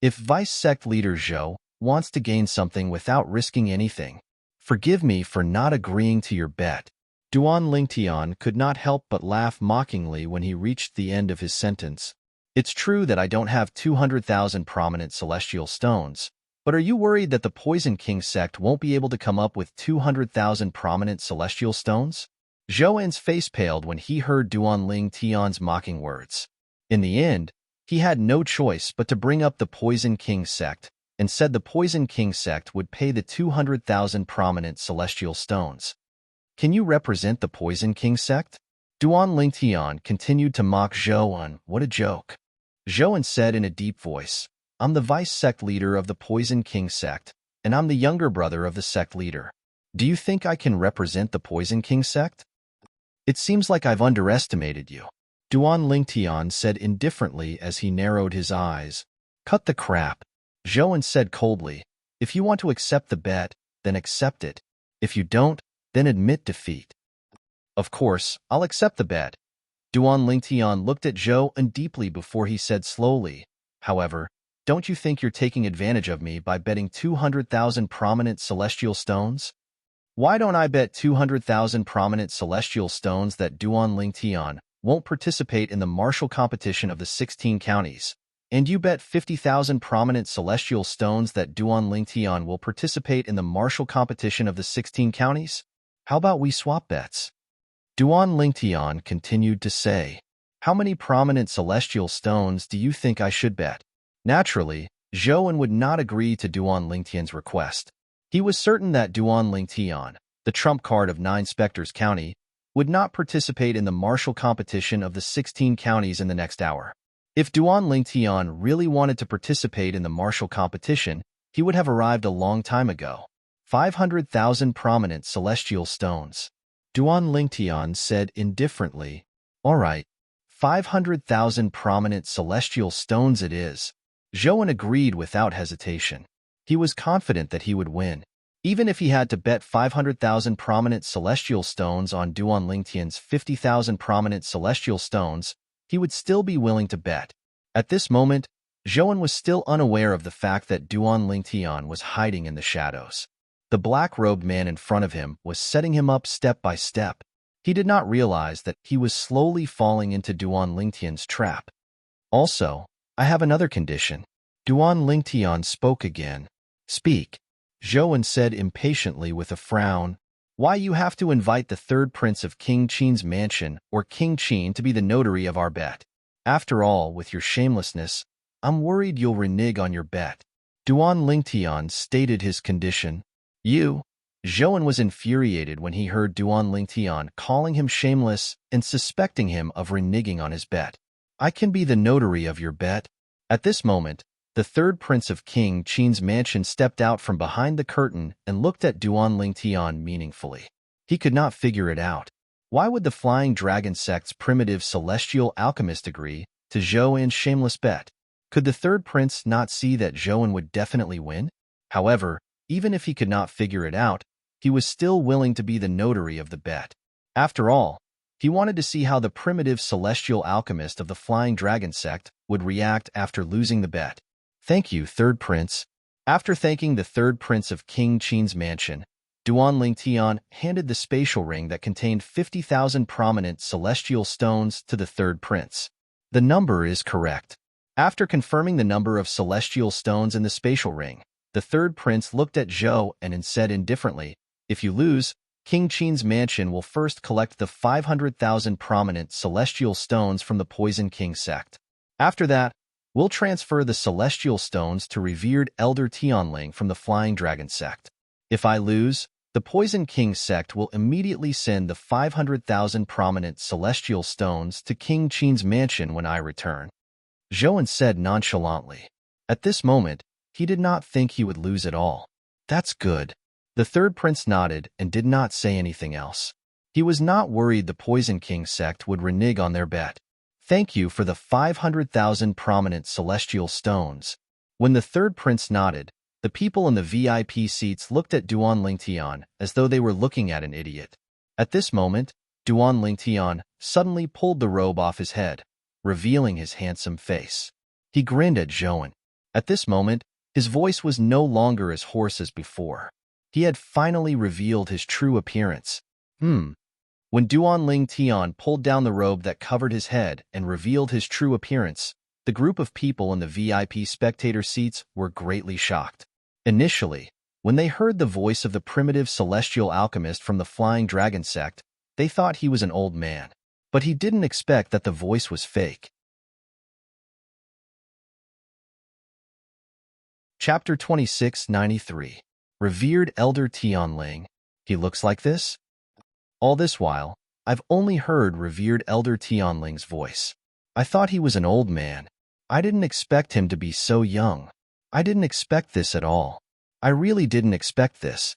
Speaker 1: If vice sect leader Zhou wants to gain something without risking anything, forgive me for not agreeing to your bet. Duan Lingtian could not help but laugh mockingly when he reached the end of his sentence. It's true that I don't have 200,000 prominent celestial stones, but are you worried that the Poison King sect won't be able to come up with 200,000 prominent celestial stones? Zhou face paled when he heard Duan Lingtian's mocking words. In the end, he had no choice but to bring up the Poison King sect and said the Poison King sect would pay the 200,000 prominent celestial stones. "Can you represent the Poison King sect?" Duan Lingtian continued to mock Zhou. "What a joke." Zhou said in a deep voice, "I'm the vice sect leader of the Poison King sect, and I'm the younger brother of the sect leader. Do you think I can represent the Poison King sect?" "It seems like I've underestimated you," Duan Lingtian said indifferently as he narrowed his eyes. "Cut the crap," Zhou said coldly. "If you want to accept the bet, then accept it. If you don't, then admit defeat." "Of course, I'll accept the bet." Duan Lingtian looked at Zhou deeply before he said slowly, "However, don't you think you're taking advantage of me by betting 200,000 prominent celestial stones?" "Why don't I bet 200,000 prominent celestial stones that Duan Lingtian won't participate in the martial competition of the 16 counties, and you bet 50,000 prominent celestial stones that Duan Lingtian will participate in the martial competition of the 16 counties? How about we swap bets?" Duan Lingtian continued to say, "How many prominent celestial stones do you think I should bet?" Naturally, Zhou would not agree to Duan Lingtian's request. He was certain that Duan Lingtian, the trump card of 9 Spectres County, would not participate in the martial competition of the 16 counties in the next hour. If Duan Lingtian really wanted to participate in the martial competition, he would have arrived a long time ago. 500,000 prominent celestial stones. Duan Lingtian said indifferently, "All right, 500,000 prominent celestial stones it is." Zhou agreed without hesitation. He was confident that he would win. Even if he had to bet 500,000 prominent celestial stones on Duan Lingtian's 50,000 prominent celestial stones, he would still be willing to bet. At this moment, Zhou was still unaware of the fact that Duan Lingtian was hiding in the shadows. The black-robed man in front of him was setting him up step by step. He did not realize that he was slowly falling into Duan Lingtian's trap. "Also, I have another condition." Duan Lingtian spoke again. "Speak," Zhou said impatiently with a frown. "Why you have to invite the third prince of King Qin's mansion or King Qin to be the notary of our bet? After all, with your shamelessness, I'm worried you'll renege on your bet." Duan Lingtian stated his condition. Zhou was infuriated when he heard Duan Lingtian calling him shameless and suspecting him of reneging on his bet. "I can be the notary of your bet." At this moment, the The third prince of King Qin's mansion stepped out from behind the curtain and looked at Duan Lingtian meaningfully. He could not figure it out. Why would the Flying Dragon sect's primitive celestial alchemist agree to Zhou shameless bet? Could the third prince not see that Zhou would definitely win? However, even if he could not figure it out, he was still willing to be the notary of the bet. After all, he wanted to see how the primitive celestial alchemist of the Flying Dragon sect would react after losing the bet. Thank you, third prince. After thanking the third prince of King Qin's mansion, Duan Lingtian handed the spatial ring that contained 50,000 prominent celestial stones to the third prince. The number is correct. After confirming the number of celestial stones in the spatial ring, the third prince looked at Zhou and said indifferently, "If you lose, King Qin's mansion will first collect the 500,000 prominent celestial stones from the Poison King sect. After that, we'll transfer the celestial stones to revered Elder Tianling from the Flying Dragon sect. If I lose, the Poison King sect will immediately send the 500,000 prominent celestial stones to King Qin's mansion when I return." Zhou said nonchalantly. At this moment, he did not think he would lose at all. That's good. The third prince nodded and did not say anything else. He was not worried the Poison King sect would renege on their bet. Thank you for the 500,000 prominent celestial stones. When the third prince nodded, the people in the VIP seats looked at Duan Lingtian as though they were looking at an idiot. At this moment, Duan Lingtian suddenly pulled the robe off his head, revealing his handsome face. He grinned at Zhou. At this moment, his voice was no longer as hoarse as before. He had finally revealed his true appearance. When Duan Lingtian pulled down the robe that covered his head and revealed his true appearance, the group of people in the VIP spectator seats were greatly shocked. Initially, when they heard the voice of the primitive celestial alchemist from the Flying Dragon sect, they thought he was an old man. But he didn't expect that the voice was fake. Chapter 2693. Revered Elder Tianling. He looks like this? All this while, I've only heard Revered Elder Tianling's voice. I thought he was an old man. I didn't expect him to be so young. I didn't expect this at all. I really didn't expect this.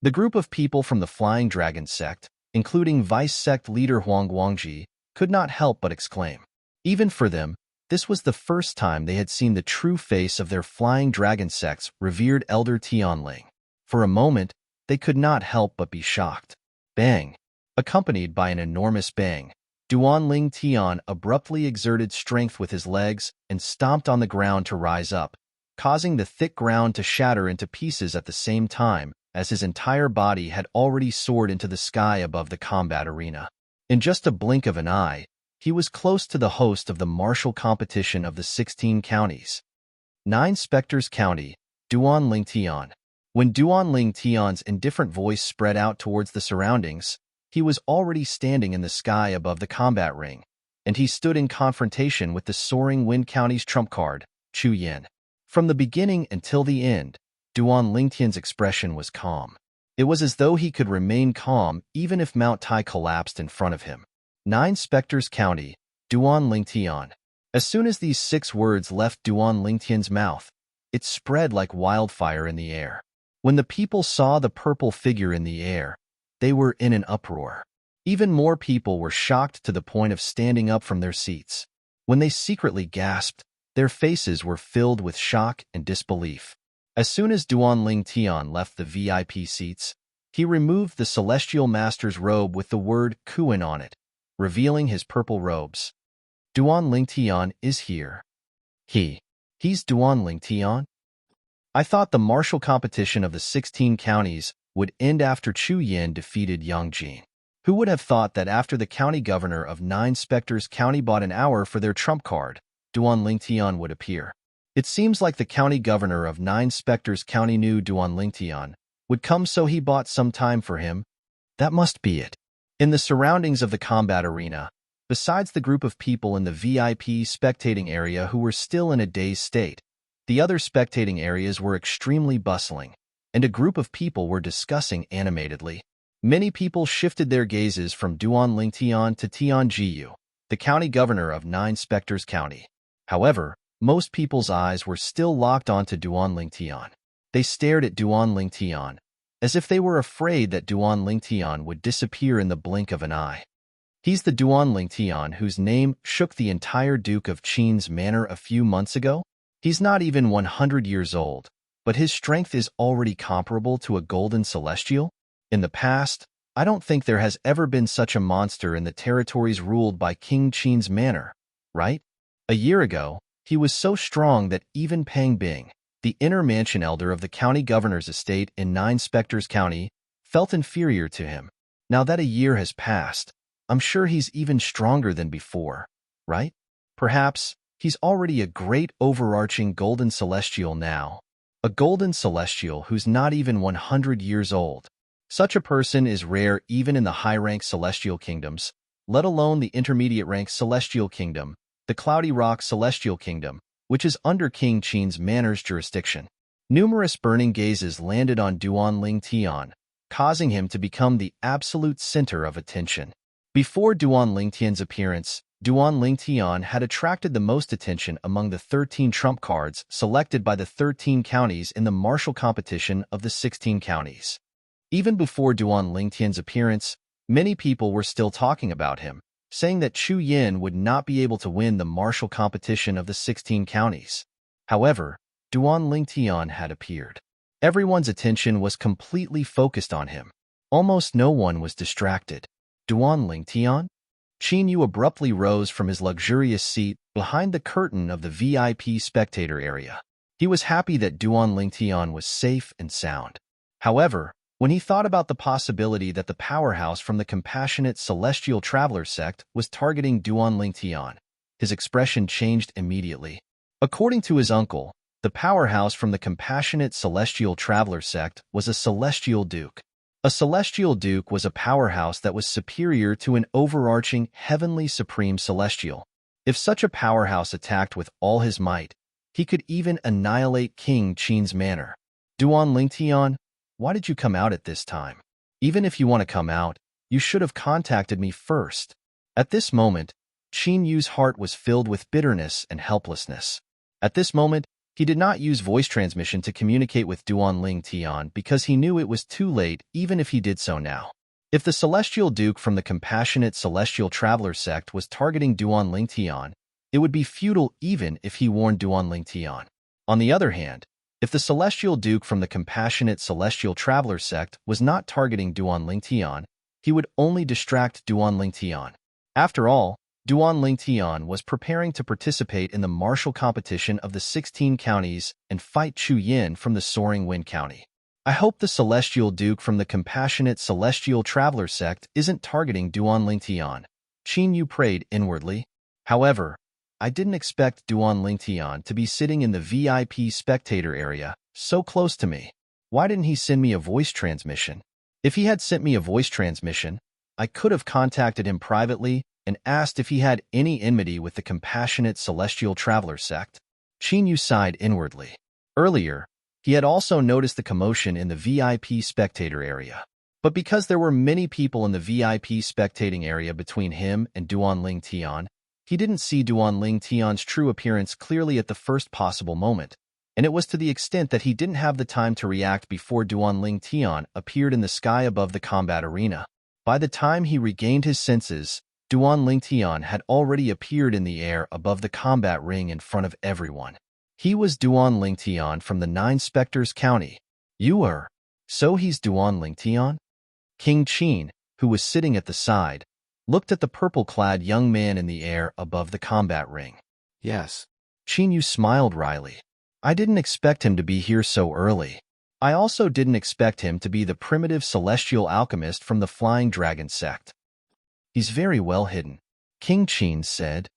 Speaker 1: The group of people from the Flying Dragon sect, including Vice Sect leader Huang Guangji, could not help but exclaim. Even for them, this was the first time they had seen the true face of their Flying Dragon sect's revered Elder Tianling. For a moment, they could not help but be shocked. Bang! Accompanied by an enormous bang, Duan Lingtian abruptly exerted strength with his legs and stomped on the ground to rise up, causing the thick ground to shatter into pieces at the same time as his entire body had already soared into the sky above the combat arena. In just a blink of an eye, he was close to the host of the martial competition of the 16 counties. 9 Spectres County, Duan Lingtian. When Duan Lingtian's indifferent voice spread out towards the surroundings, he was already standing in the sky above the combat ring, and he stood in confrontation with the soaring Wind County's trump card, Chu Yin. From the beginning until the end, Duan Lingtian's expression was calm. It was as though he could remain calm even if Mount Tai collapsed in front of him. 9 Spectres County, Duan Lingtian. As soon as these 6 words left Duan Lingtian's mouth, it spread like wildfire in the air. When the people saw the purple figure in the air, they were in an uproar. Even more people were shocked to the point of standing up from their seats. When they secretly gasped, their faces were filled with shock and disbelief. As soon as Duan Lingtian left the VIP seats, he removed the Celestial Master's robe with the word Kuan on it, revealing his purple robes. Duan Lingtian is here. He's Duan Lingtian? I thought the martial competition of the 16 counties would end after Chu Yin defeated Yang Jin. Who would have thought that after the county governor of 9 Spectres County bought an hour for their trump card, Duan Lingtian would appear? It seems like the county governor of 9 Spectres County knew Duan Lingtian would come, so he bought some time for him. That must be it. In the surroundings of the combat arena, besides the group of people in the VIP spectating area who were still in a dazed state, the other spectating areas were extremely bustling, and a group of people were discussing animatedly. Many people shifted their gazes from Duan Lingtian to Tian Jiyu, the county governor of 9 Spectres County. However, most people's eyes were still locked onto Duan Lingtian. They stared at Duan Lingtian, as if they were afraid that Duan Lingtian would disappear in the blink of an eye. He's the Duan Lingtian whose name shook the entire Duke of Qin's manor a few months ago? He's not even 100 years old, but his strength is already comparable to a golden celestial? In the past, I don't think there has ever been such a monster in the territories ruled by King Qin's manor, right? A year ago, he was so strong that even Pang Bing, the inner mansion elder of the county governor's estate in Nine Spectres County, felt inferior to him. Now that a year has passed, I'm sure he's even stronger than before, right? Perhaps he's already a great overarching golden celestial now. A golden celestial who's not even 100 years old. Such a person is rare even in the high-rank celestial kingdoms, let alone the intermediate-rank celestial kingdom, the Cloudy Rock Celestial Kingdom, which is under King Qin's manor's jurisdiction. Numerous burning gazes landed on Duan Lingtian, causing him to become the absolute center of attention. Before Duan Lingtian's appearance, Duan Lingtian had attracted the most attention among the 13 trump cards selected by the 13 counties in the martial competition of the 16 counties. Even before Duan Lingtian's appearance, many people were still talking about him, saying that Chu Yin would not be able to win the martial competition of the 16 counties. However, Duan Lingtian had appeared. Everyone's attention was completely focused on him. Almost no one was distracted. Duan Lingtian? Qin Yu abruptly rose from his luxurious seat behind the curtain of the VIP spectator area. He was happy that Duan Lingtian was safe and sound. However, when he thought about the possibility that the powerhouse from the compassionate celestial traveler sect was targeting Duan Lingtian, his expression changed immediately. According to his uncle, the powerhouse from the compassionate celestial traveler sect was a celestial duke. A celestial duke was a powerhouse that was superior to an overarching heavenly supreme celestial. If such a powerhouse attacked with all his might, he could even annihilate King Qin's manor. Duan Lingtian, why did you come out at this time? Even if you want to come out, you should have contacted me first. At this moment, Qin Yu's heart was filled with bitterness and helplessness. At this moment, he did not use voice transmission to communicate with Duan Lingtian because he knew it was too late even if he did so now. If the Celestial Duke from the compassionate Celestial Traveler sect was targeting Duan Lingtian, it would be futile even if he warned Duan Lingtian. On the other hand, if the Celestial Duke from the compassionate Celestial Traveler sect was not targeting Duan Lingtian, he would only distract Duan Lingtian. After all, Duan Lingtian was preparing to participate in the martial competition of the 16 counties and fight Chu Yin from the Soaring Wind County. I hope the Celestial Duke from the compassionate Celestial Traveler sect isn't targeting Duan Lingtian. Qin Yu prayed inwardly. However, I didn't expect Duan Lingtian to be sitting in the VIP spectator area, so close to me. Why didn't he send me a voice transmission? If he had sent me a voice transmission, I could have contacted him privately and asked if he had any enmity with the compassionate Celestial Traveler sect. Qin Yu sighed inwardly. Earlier, he had also noticed the commotion in the VIP spectator area. But because there were many people in the VIP spectating area between him and Duan Lingtian, he didn't see Duan Lingtian's true appearance clearly at the first possible moment, and it was to the extent that he didn't have the time to react before Duan Lingtian appeared in the sky above the combat arena. By the time he regained his senses, Duan Lingtian had already appeared in the air above the combat ring in front of everyone. He was Duan Lingtian from the Nine Spectres County. You are. So he's Duan Lingtian? King Qin, who was sitting at the side, looked at the purple-clad young man in the air above the combat ring.
Speaker 2: Yes.
Speaker 1: Qin Yu smiled wryly. I didn't expect him to be here so early. I also didn't expect him to be the primitive celestial alchemist from the Flying Dragon sect. He's very well hidden, King Qin said.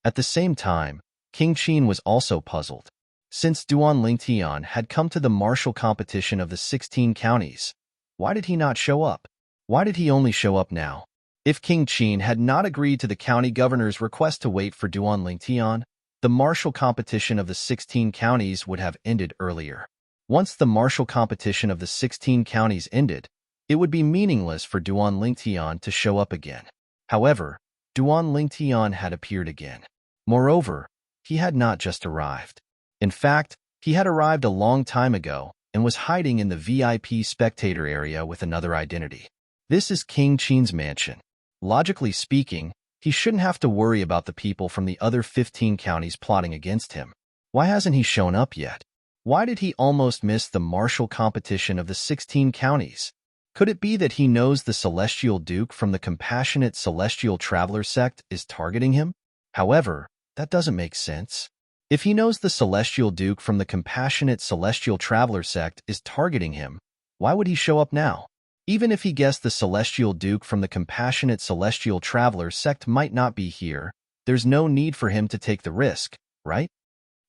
Speaker 1: At the same time, King Qin was also puzzled. Since Duan Lingtian had come to the martial competition of the 16 counties, why did he not show up? Why did he only show up now? If King Qin had not agreed to the county governor's request to wait for Duan Lingtian, the martial competition of the 16 counties would have ended earlier. Once the martial competition of the 16 counties ended, it would be meaningless for Duan Lingtian to show up again. However, Duan Lingtian had appeared again. Moreover, he had not just arrived. In fact, he had arrived a long time ago and was hiding in the VIP spectator area with another identity. This is King Qin's mansion. Logically speaking, he shouldn't have to worry about the people from the other 15 counties plotting against him. Why hasn't he shown up yet? Why did he almost miss the martial competition of the 16 counties? Could it be that he knows the Celestial Duke from the compassionate Celestial Traveler sect is targeting him? However, that doesn't make sense. If he knows the Celestial Duke from the compassionate Celestial Traveler sect is targeting him, why would he show up now? Even if he guessed the Celestial Duke from the compassionate Celestial Traveler sect might not be here, there's no need for him to take the risk, right?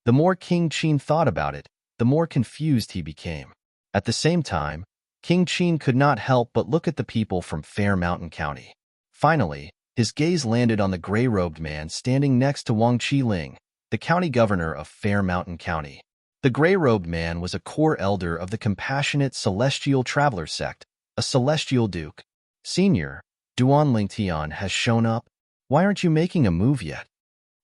Speaker 1: The more King Qin thought about it, the more confused he became. At the same time, King Qin could not help but look at the people from Fair Mountain County. Finally, his gaze landed on the gray-robed man standing next to Wang Qiling, the county governor of Fair Mountain County. The gray-robed man was a core elder of the compassionate Celestial Traveler sect, a Celestial Duke. Senior, Duan Lingtian has shown up. Why aren't you making a move yet?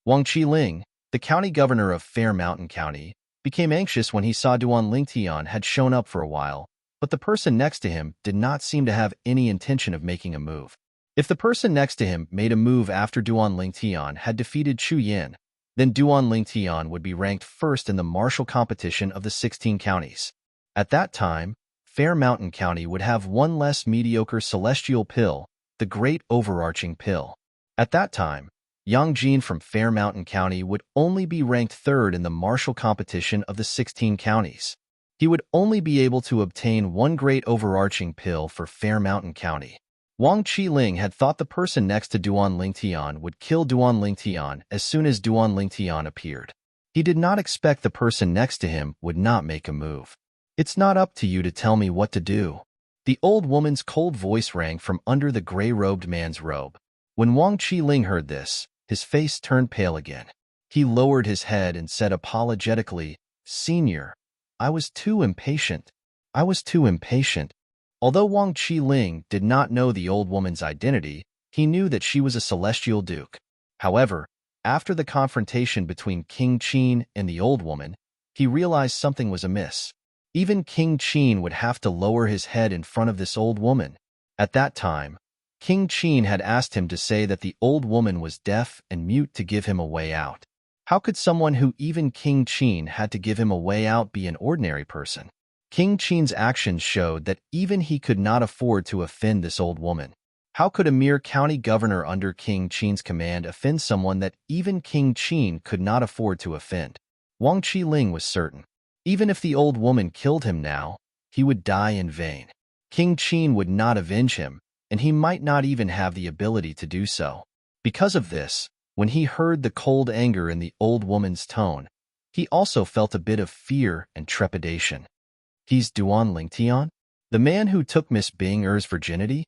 Speaker 1: Wang Qiling, the county governor of Fair Mountain County, became anxious when he saw Duan Lingtian had shown up for a while, but the person next to him did not seem to have any intention of making a move. If the person next to him made a move after Duan Lingtian had defeated Chu Yin, then Duan Lingtian would be ranked first in the martial competition of the 16 counties. At that time, Fair Mountain County would have one less mediocre celestial pill, the Great Overarching Pill. At that time, Yang Jin from Fair Mountain County would only be ranked third in the martial competition of the 16 counties. He would only be able to obtain one Great Overarching Pill for Fair Mountain County. Wang Qiling had thought the person next to Duan Lingtian would kill Duan Lingtian as soon as Duan Lingtian appeared. He did not expect the person next to him would not make a move. It's not up to you to tell me what to do. The old woman's cold voice rang from under the gray-robed man's robe. When Wang Qiling heard this, his face turned pale again. He lowered his head and said apologetically, "Senior, I was too impatient. I was too impatient." Although Wang Qiling did not know the old woman's identity, he knew that she was a Celestial Duke. However, after the confrontation between King Qin and the old woman, he realized something was amiss. Even King Qin would have to lower his head in front of this old woman. At that time, King Qin had asked him to say that the old woman was deaf and mute to give him a way out. How could someone who even King Qin had to give him a way out be an ordinary person? King Qin's actions showed that even he could not afford to offend this old woman. How could a mere county governor under King Qin's command offend someone that even King Qin could not afford to offend? Wang Qiling was certain. Even if the old woman killed him now, he would die in vain. King Qin would not avenge him, and he might not even have the ability to do so. Because of this, when he heard the cold anger in the old woman's tone, he also felt a bit of fear and trepidation. He's Duan Lingtian? The man who took Miss Bing-er's virginity?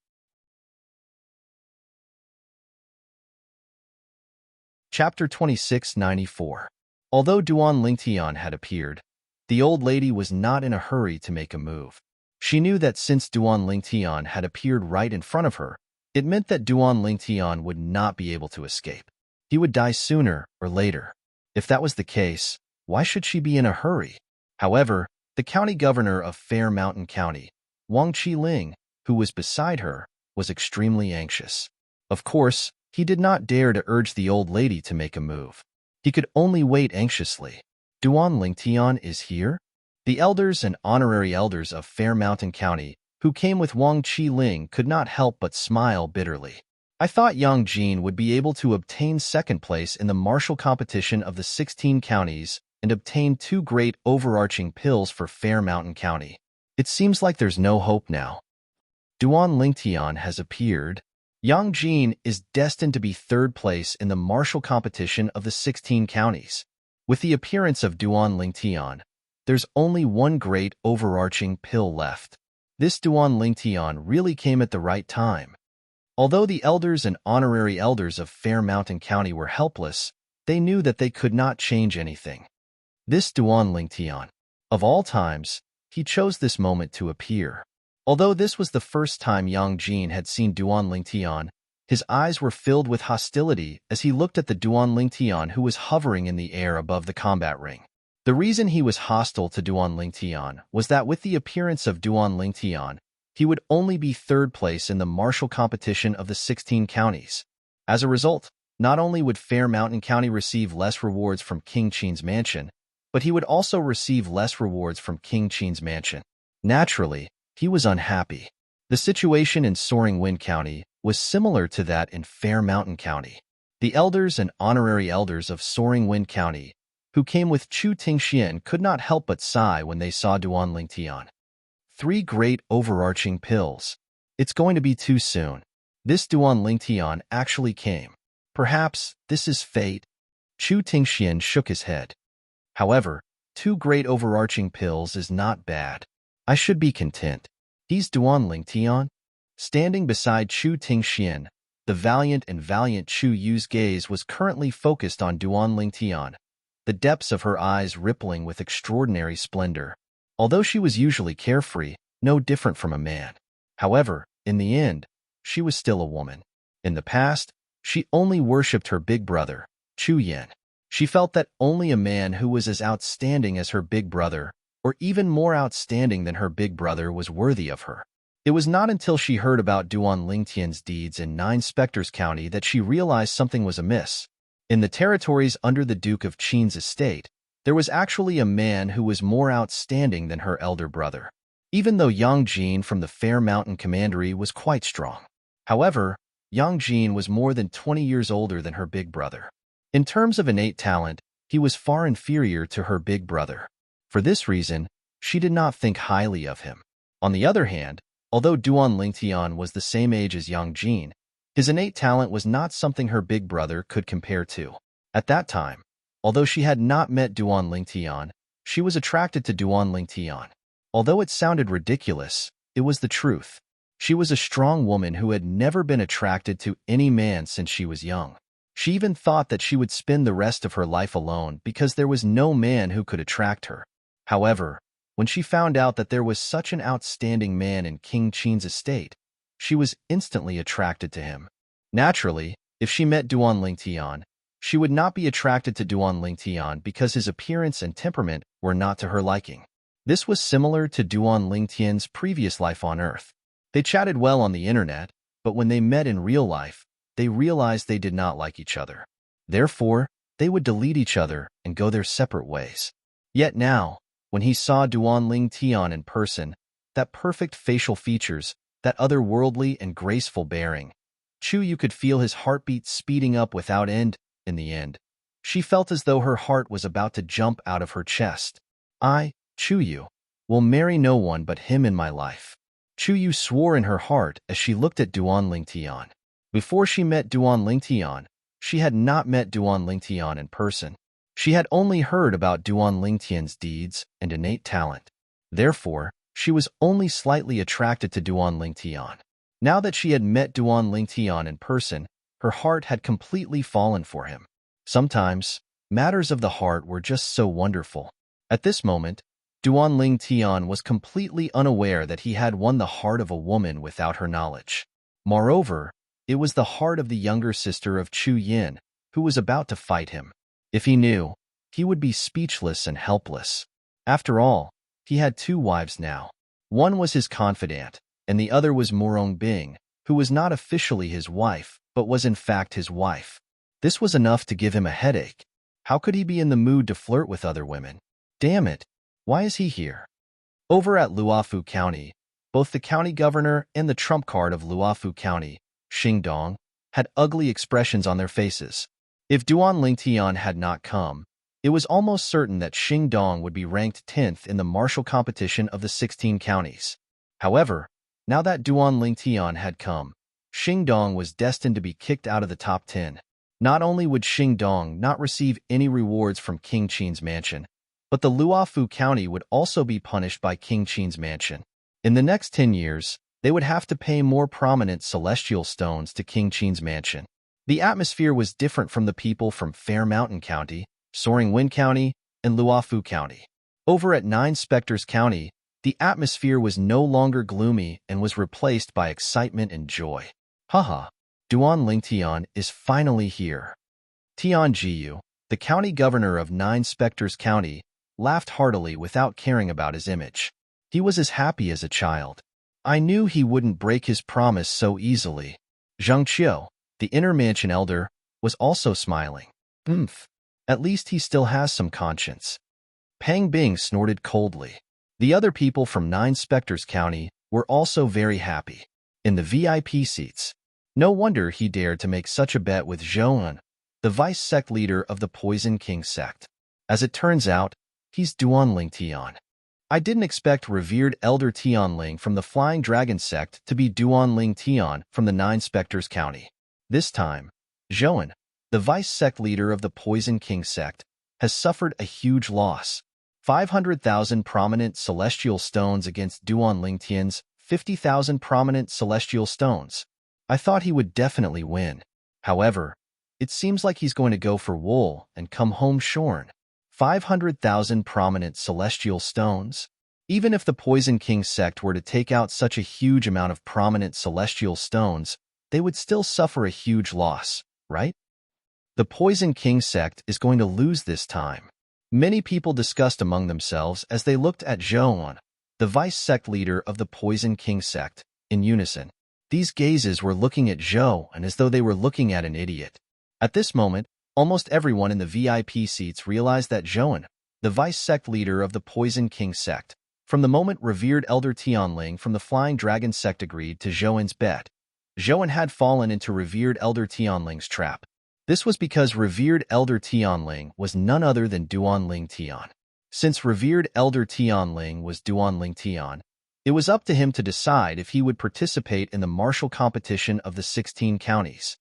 Speaker 1: Chapter 2694. Although Duan Lingtian had appeared, the old lady was not in a hurry to make a move. She knew that since Duan Lingtian had appeared right in front of her, it meant that Duan Lingtian would not be able to escape. He would die sooner or later. If that was the case, why should she be in a hurry? However, the county governor of Fair Mountain County, Wang Qiling, who was beside her, was extremely anxious. Of course, he did not dare to urge the old lady to make a move. He could only wait anxiously. Duan Lingtian is here? The elders and honorary elders of Fair Mountain County, who came with Wang Qiling, could not help but smile bitterly. I thought Yang Jin would be able to obtain second place in the martial competition of the 16 counties and obtain 2 great overarching pills for Fair Mountain County. It seems like there's no hope now. Duan Lingtian has appeared. Yang Jin is destined to be third place in the martial competition of the 16 counties. With the appearance of Duan Lingtian, there's only one great overarching pill left. This Duan Lingtian really came at the right time. Although the elders and honorary elders of Fair Mountain County were helpless, they knew that they could not change anything. This Duan Lingtian, of all times, he chose this moment to appear. Although this was the first time Yang Jin had seen Duan Lingtian, His eyes were filled with hostility as he looked at the Duan Lingtian who was hovering in the air above the combat ring. The reason he was hostile to Duan Lingtian was that with the appearance of Duan Lingtian, he would only be third place in the martial competition of the 16 counties. As a result, not only would Fair Mountain County receive less rewards from King Qin's mansion, but he would also receive less rewards from King Qin's mansion. Naturally, he was unhappy. The situation in Soaring Wind County was similar to that in Fair Mountain County. The elders and honorary elders of Soaring Wind County, who came with Chu Tingxian, could not help but sigh when they saw Duan Lingtian. 3 great overarching pills. It's going to be too soon. This Duan Lingtian actually came. Perhaps this is fate. Chu Tingxian shook his head. However, 2 great overarching pills is not bad. I should be content. He's Duan Lingtian. Standing beside Chu Tingxian, the valiant Chu Yu's gaze was currently focused on Duan Lingtian, the depths of her eyes rippling with extraordinary splendor. Although she was usually carefree, no different from a man. However, in the end, she was still a woman. In the past, she only worshipped her big brother, Chu Yan. She felt that only a man who was as outstanding as her big brother, or even more outstanding than her big brother, was worthy of her. It was not until she heard about Duan Lingtian's deeds in 9 Spectres County that she realized something was amiss. In the territories under the Duke of Qin's estate, there was actually a man who was more outstanding than her elder brother. Even though Yang Jin from the Fair Mountain Commandery was quite strong. However, Yang Jin was more than 20 years older than her big brother. In terms of innate talent, he was far inferior to her big brother. For this reason, she did not think highly of him. On the other hand, although Duan Lingtian was the same age as Yang Jin, his innate talent was not something her big brother could compare to. At that time, although she had not met Duan Lingtian, she was attracted to Duan Lingtian. Although it sounded ridiculous, it was the truth. She was a strong woman who had never been attracted to any man since she was young. She even thought that she would spend the rest of her life alone because there was no man who could attract her. However, when she found out that there was such an outstanding man in King Qin's estate, she was instantly attracted to him. Naturally, if she met Duan Lingtian, she would not be attracted to Duan Lingtian because his appearance and temperament were not to her liking. This was similar to Duan Lingtian's previous life on Earth. They chatted well on the internet, but when they met in real life, they realized they did not like each other. Therefore, they would delete each other and go their separate ways. Yet now, when he saw Duan Lingtian in person, that perfect facial features, that otherworldly and graceful bearing, Chu Yu could feel his heartbeat speeding up without end. In the end, she felt as though her heart was about to jump out of her chest. I, Chu Yu, will marry no one but him in my life. Chu Yu swore in her heart as she looked at Duan Lingtian. Before she met Duan Lingtian, she had not met Duan Lingtian in person. She had only heard about Duan Lingtian's deeds and innate talent. Therefore, she was only slightly attracted to Duan Lingtian. Now that she had met Duan Lingtian in person, her heart had completely fallen for him. Sometimes, matters of the heart were just so wonderful. At this moment, Duan Lingtian was completely unaware that he had won the heart of a woman without her knowledge. Moreover, it was the heart of the younger sister of Chu Yin, who was about to fight him. If he knew, he would be speechless and helpless. After all, he had 2 wives now. One was his confidant, and the other was Morong Bing, who was not officially his wife, but was in fact his wife. This was enough to give him a headache. How could he be in the mood to flirt with other women? Damn it, why is he here? Over at Luofu County, both the county governor and the trump card of Luofu County, Xingdong, had ugly expressions on their faces. If Duan Lingtian had not come, it was almost certain that Xingdong would be ranked 10th in the martial competition of the 16 counties. However, now that Duan Lingtian had come, Xingdong was destined to be kicked out of the top 10. Not only would Xingdong not receive any rewards from King Qin's mansion, but the Luofu County would also be punished by King Qin's mansion. In the next 10 years, they would have to pay more prominent celestial stones to King Qin's mansion. The atmosphere was different from the people from Fair Mountain County, Soaring Wind County, and Luofu County. Over at 9 Spectres County, the atmosphere was no longer gloomy and was replaced by excitement and joy. Haha, Duan Lingtian is finally here. Tian Jiyu, the county governor of Nine Spectres County, laughed heartily without caring about his image. He was as happy as a child. I knew he wouldn't break his promise so easily. Zhang Qiu, the inner mansion elder, was also smiling. At least he still has some conscience. Pang Bing snorted coldly. The other people from Nine Spectres County were also very happy. In the VIP seats, no wonder he dared to make such a bet with Zhou, the vice sect leader of the Poison King sect. As it turns out, he's Duanling Tian. I didn't expect revered Elder Tianling from the Flying Dragon sect to be Duanling Tian from the Nine Spectres County. This time, Zhou, the vice sect leader of the Poison King sect, has suffered a huge loss. 500,000 prominent celestial stones against Duanling Tian's 50,000 prominent celestial stones. I thought he would definitely win. However, it seems like he's going to go for wool and come home shorn. 500,000 prominent celestial stones? Even if the Poison King sect were to take out such a huge amount of prominent celestial stones, they would still suffer a huge loss, right? The Poison King sect is going to lose this time. Many people discussed among themselves as they looked at Zhou, the vice sect leader of the Poison King sect, in unison. These gazes were looking at Zhou and as though they were looking at an idiot. At this moment, almost everyone in the VIP seats realized that Zhou, the vice sect leader of the Poison King sect, from the moment revered Elder Tianling from the Flying Dragon sect agreed to Zhou's bet, Zhou had fallen into revered Elder Tianling's trap. This was because revered Elder Tianling was none other than Duanling Tian. Since revered Elder Tianling was Duanling Tian, it was up to him to decide if he would participate in the martial competition of the 16 counties.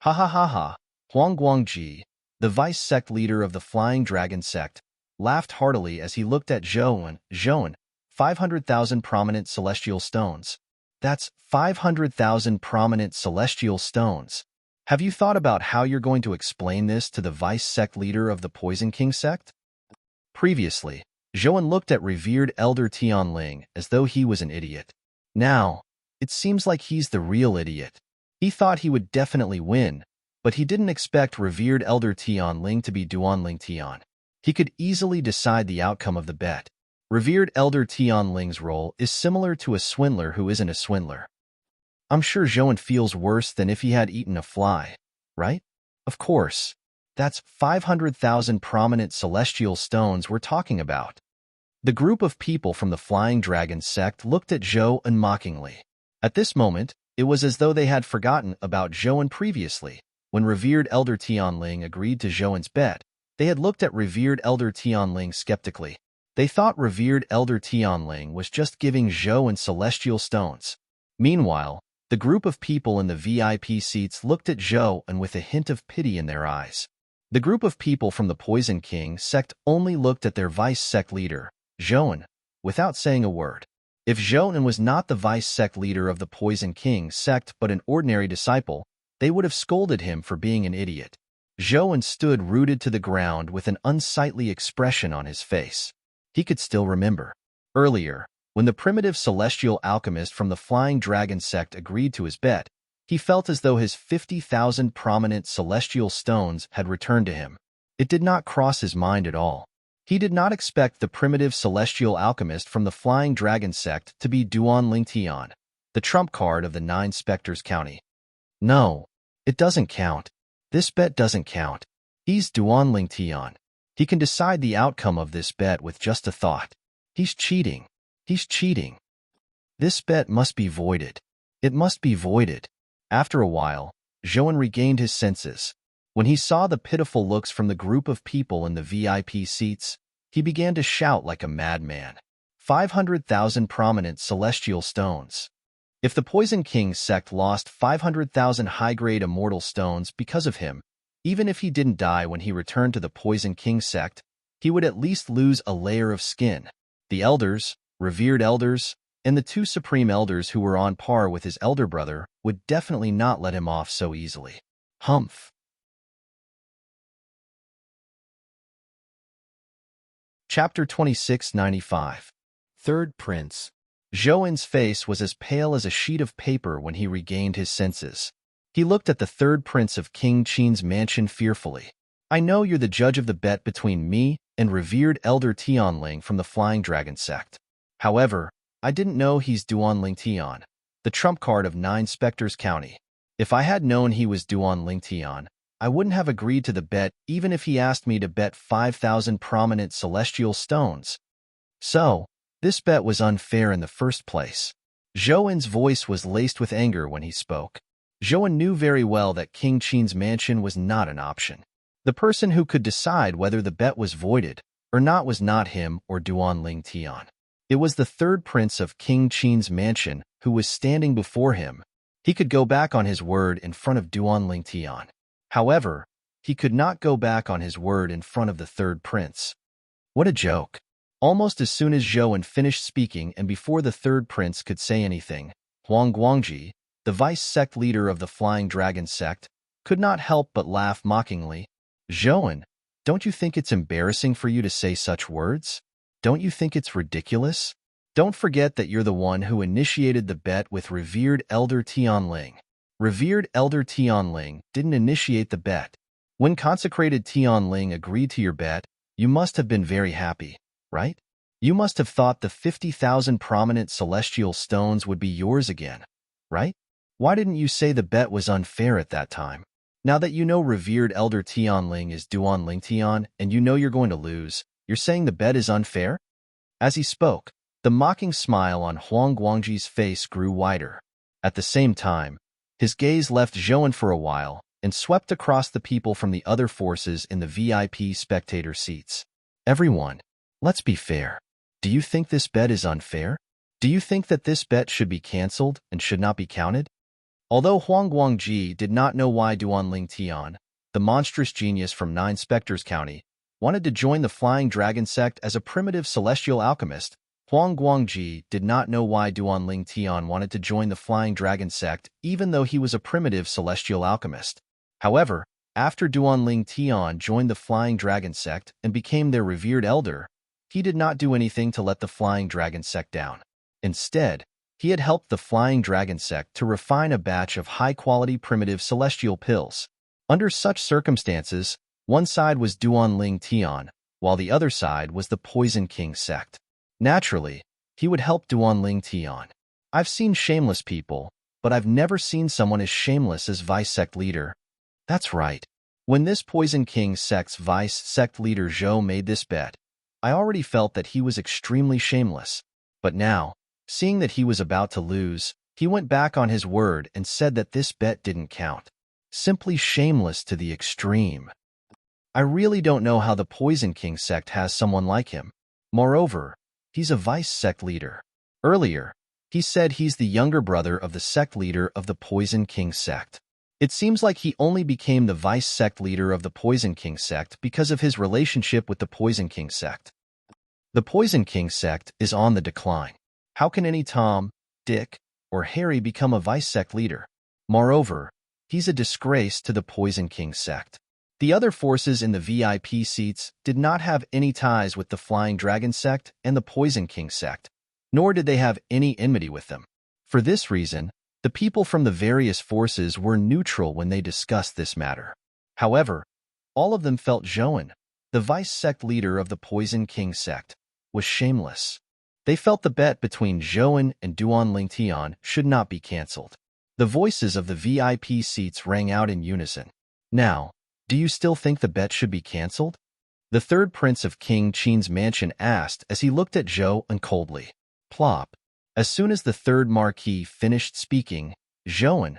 Speaker 1: Ha ha ha ha, Huang Guangji, the vice sect leader of the Flying Dragon sect, laughed heartily as he looked at Zhou. 500,000 prominent celestial stones. That's 500,000 prominent celestial stones. Have you thought about how you're going to explain this to the vice sect leader of the Poison King sect? Previously, Zhou looked at revered Elder Tianling as though he was an idiot. Now, it seems like he's the real idiot. He thought he would definitely win, but he didn't expect revered Elder Tianling to be Duanling Tian. He could easily decide the outcome of the bet. Revered Elder Tianling's role is similar to a swindler who isn't a swindler. I'm sure Zhou feels worse than if he had eaten a fly, right? Of course. That's 500,000 prominent celestial stones we're talking about. The group of people from the Flying Dragon sect looked at Zhou mockingly. At this moment, it was as though they had forgotten about Zhou previously. When revered Elder Tianling agreed to Zhou's bet, they had looked at revered Elder Tianling skeptically. They thought revered Elder Tianling was just giving Zhou celestial stones. Meanwhile, the group of people in the VIP seats looked at Zhou with a hint of pity in their eyes. The group of people from the Poison King sect only looked at their vice sect leader, Zhou, without saying a word. If Zhou was not the vice sect leader of the Poison King sect but an ordinary disciple, they would have scolded him for being an idiot. Zhou stood rooted to the ground with an unsightly expression on his face. He could still remember. Earlier, when the primitive celestial alchemist from the Flying Dragon sect agreed to his bet, he felt as though his 50,000 prominent celestial stones had returned to him. It did not cross his mind at all. He did not expect the primitive celestial alchemist from the Flying Dragon sect to be Duanling Tian, the trump card of the Nine Spectres County. No, it doesn't count. This bet doesn't count. He's Duanling Tian. He can decide the outcome of this bet with just a thought. He's cheating. He's cheating. This bet must be voided. It must be voided. After a while, Zhou regained his senses. When he saw the pitiful looks from the group of people in the VIP seats, he began to shout like a madman. 500,000 prominent celestial stones. If the Poison King sect lost 500,000 high-grade immortal stones because of him, even if he didn't die when he returned to the Poison King sect, he would at least lose a layer of skin. The elders, revered elders, and the two supreme elders who were on par with his elder brother would definitely not let him off so easily. Humph. Chapter 2695. Third Prince. Zhou's face was as pale as a sheet of paper when he regained his senses. He looked at the third prince of King Qin's mansion fearfully. I know you're the judge of the bet between me and revered elder Tianling from the Flying Dragon sect. However, I didn't know he's Duanling Tian, the trump card of 9 Spectres County. If I had known he was Duanling Tian, I wouldn't have agreed to the bet even if he asked me to bet 5,000 prominent celestial stones. So, this bet was unfair in the first place. Zhouan's voice was laced with anger when he spoke. Zhouan knew very well that King Qin's mansion was not an option. The person who could decide whether the bet was voided or not was not him or Duanling Tian. It was the third prince of King Qin's mansion who was standing before him. He could go back on his word in front of Duanling Tian. However, he could not go back on his word in front of the third prince. What a joke. Almost as soon as Zhouan finished speaking and before the third prince could say anything, Huang Guangji, the vice sect leader of the Flying Dragon sect, could not help but laugh mockingly. Zhouan, don't you think it's embarrassing for you to say such words? Don't you think it's ridiculous? Don't forget that you're the one who initiated the bet with revered elder Tianling. Revered elder Tianling didn't initiate the bet. When consecrated Tianling agreed to your bet, you must have been very happy, right? You must have thought the 50,000 prominent celestial stones would be yours again, right? Why didn't you say the bet was unfair at that time? Now that you know revered elder Tianling is Duanling Tian and you know you're going to lose, you're saying the bet is unfair? As he spoke, the mocking smile on Huang Guangji's face grew wider. At the same time, his gaze left Zhouan for a while and swept across the people from the other forces in the VIP spectator seats. Everyone, let's be fair. Do you think this bet is unfair? Do you think that this bet should be cancelled and should not be counted? Although Huang Guangji did not know why Duanling Tian, the monstrous genius from 9 Spectres County, wanted to join the Flying Dragon sect as a primitive celestial alchemist, Huang Guangji did not know why Duanling Tian wanted to join the Flying Dragon sect even though he was a primitive celestial alchemist. However, after Duanling Tian joined the Flying Dragon sect and became their revered elder, he did not do anything to let the Flying Dragon sect down. Instead, he had helped the Flying Dragon sect to refine a batch of high-quality primitive celestial pills. Under such circumstances, one side was Duanling Tian, while the other side was the Poison King sect. Naturally, he would help Duanling Tian. I've seen shameless people, but I've never seen someone as shameless as vice sect leader. That's right. When this Poison King sect's vice sect leader Zhou made this bet, I already felt that he was extremely shameless. But now, seeing that he was about to lose, he went back on his word and said that this bet didn't count. Simply shameless to the extreme. I really don't know how the Poison King sect has someone like him. Moreover, he's a vice sect leader. Earlier, he said he's the younger brother of the sect leader of the Poison King sect. It seems like he only became the vice sect leader of the Poison King sect because of his relationship with the Poison King sect. The Poison King sect is on the decline. How can any Tom, Dick, or Harry become a vice sect leader? Moreover, he's a disgrace to the Poison King sect. The other forces in the VIP seats did not have any ties with the Flying Dragon sect and the Poison King sect, nor did they have any enmity with them. For this reason, the people from the various forces were neutral when they discussed this matter. However, all of them felt Zhouan, the vice sect leader of the Poison King sect, was shameless. They felt the bet between Zhouan and Duanling Tian should not be cancelled. The voices of the VIP seats rang out in unison. Now, do you still think the bet should be cancelled? The third prince of King Qin's mansion asked as he looked at Zhouan coldly. Plop. As soon as the third marquis finished speaking, Zhouan,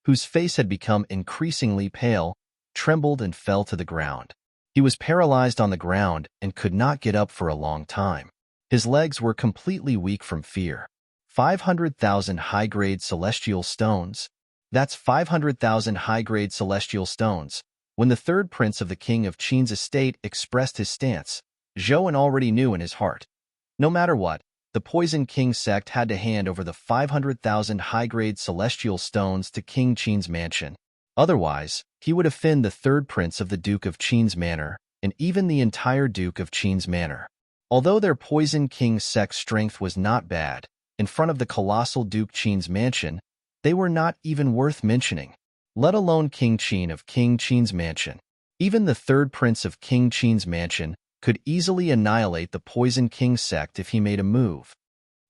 Speaker 1: whose face had become increasingly pale, trembled and fell to the ground. He was paralyzed on the ground and could not get up for a long time. His legs were completely weak from fear. 500,000 high-grade celestial stones. That's 500,000 high-grade celestial stones. When the third prince of the king of Qin's estate expressed his stance, Zhouan already knew in his heart. No matter what, the Poison King sect had to hand over the 500,000 high-grade celestial stones to King Qin's mansion. Otherwise, he would offend the third prince of the Duke of Qin's manor, and even the entire Duke of Qin's manor. Although their Poison King sect's strength was not bad, in front of the colossal Duke Qin's mansion, they were not even worth mentioning. let alone King Qin of King Qin's mansion. Even the third prince of King Qin's mansion could easily annihilate the Poison King sect if he made a move.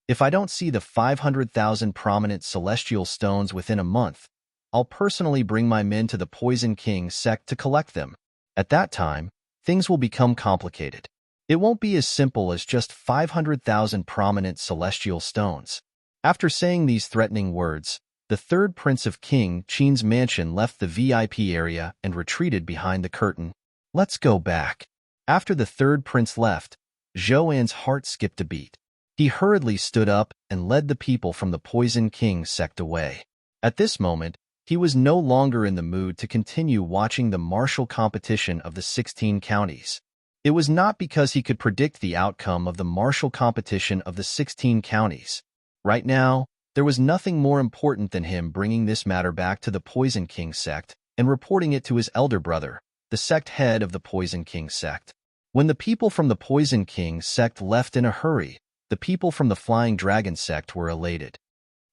Speaker 1: If I don't see the 500,000 prominent celestial stones within a month, I'll personally bring my men to the Poison King sect to collect them. At that time, things will become complicated. It won't be as simple as just 500,000 prominent celestial stones. After saying these threatening words, the third prince of King Qin's mansion left the VIP area and retreated behind the curtain. Let's go back. After the third prince left, Zhou An's heart skipped a beat. He hurriedly stood up and led the people from the Poison King sect away. At this moment, he was no longer in the mood to continue watching the martial competition of the 16 counties. It was not because he could predict the outcome of the martial competition of the 16 counties. Right now, there was nothing more important than him bringing this matter back to the Poison King sect and reporting it to his elder brother, the sect head of the Poison King sect. When the people from the Poison King sect left in a hurry, the people from the Flying Dragon sect were elated.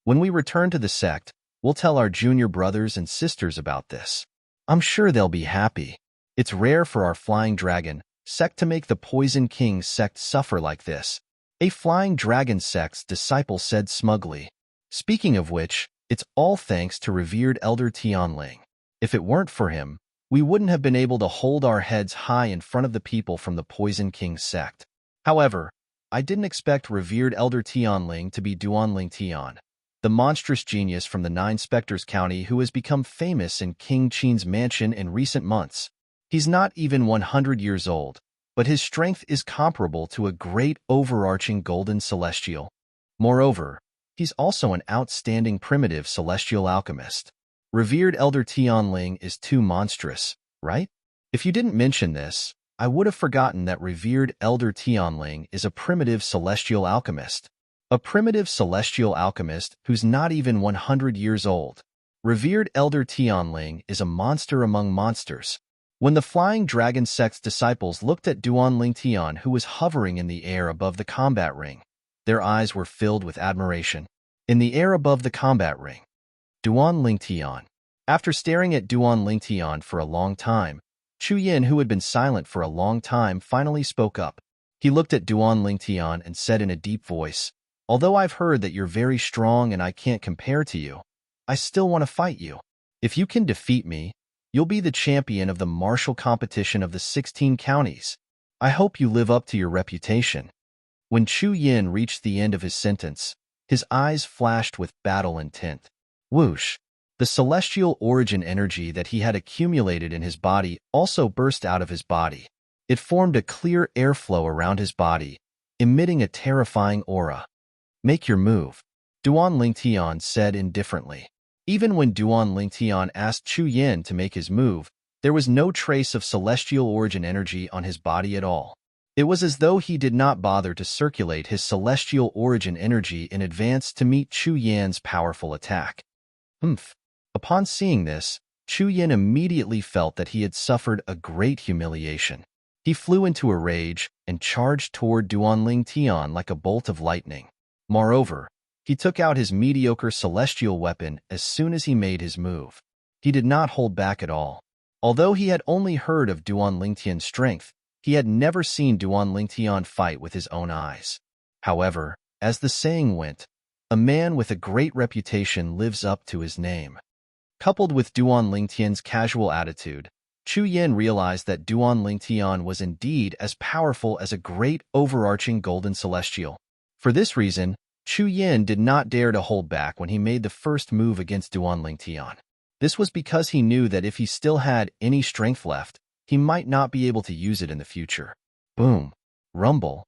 Speaker 1: When we return to the sect, we'll tell our junior brothers and sisters about this. I'm sure they'll be happy. It's rare for our Flying Dragon sect to make the Poison King sect suffer like this, a Flying Dragon sect's disciple said smugly. Speaking of which, it's all thanks to revered Elder Tianling. If it weren't for him, we wouldn't have been able to hold our heads high in front of the people from the Poison King sect. However, I didn't expect revered Elder Tianling to be Duanling Tian, the monstrous genius from the Nine Spectres County who has become famous in King Qin's mansion in recent months. He's not even 100 years old, but his strength is comparable to a great overarching golden celestial. Moreover, he's also an outstanding primitive celestial alchemist. Revered Elder Tianling is too monstrous, right? If you didn't mention this, I would have forgotten that revered Elder Tianling is a primitive celestial alchemist. A primitive celestial alchemist who's not even 100 years old. Revered Elder Tianling is a monster among monsters. When the Flying Dragon sect's disciples looked at Duanling Tian, who was hovering in the air above the combat ring, their eyes were filled with admiration. In the air above the combat ring, Duanling Tian. After staring at Duanling Tian for a long time, Chu Yin, who had been silent for a long time, finally spoke up. He looked at Duanling Tian and said in a deep voice, "Although I've heard that you're very strong and I can't compare to you, I still want to fight you. If you can defeat me, you'll be the champion of the martial competition of the 16 counties. I hope you live up to your reputation." When Chu Yin reached the end of his sentence, his eyes flashed with battle intent. Whoosh! The celestial origin energy that he had accumulated in his body also burst out of his body. It formed a clear airflow around his body, emitting a terrifying aura. "Make your move," Duanling Tian said indifferently. Even when Duanling Tian asked Chu Yin to make his move, there was no trace of celestial origin energy on his body at all. It was as though he did not bother to circulate his celestial origin energy in advance to meet Chu Yan's powerful attack. Humph. Upon seeing this, Chu Yin immediately felt that he had suffered a great humiliation. He flew into a rage and charged toward Duanling Tian like a bolt of lightning. Moreover, he took out his mediocre celestial weapon as soon as he made his move. He did not hold back at all. Although he had only heard of Duanling Tian's strength, he had never seen Duanling Tian fight with his own eyes. However, as the saying went, a man with a great reputation lives up to his name. Coupled with Duanling Tian's casual attitude, Chu Yin realized that Duanling Tian was indeed as powerful as a great overarching golden celestial. For this reason, Chu Yin did not dare to hold back when he made the first move against Duanling Tian. This was because he knew that if he still had any strength left, he might not be able to use it in the future. Boom! Rumble!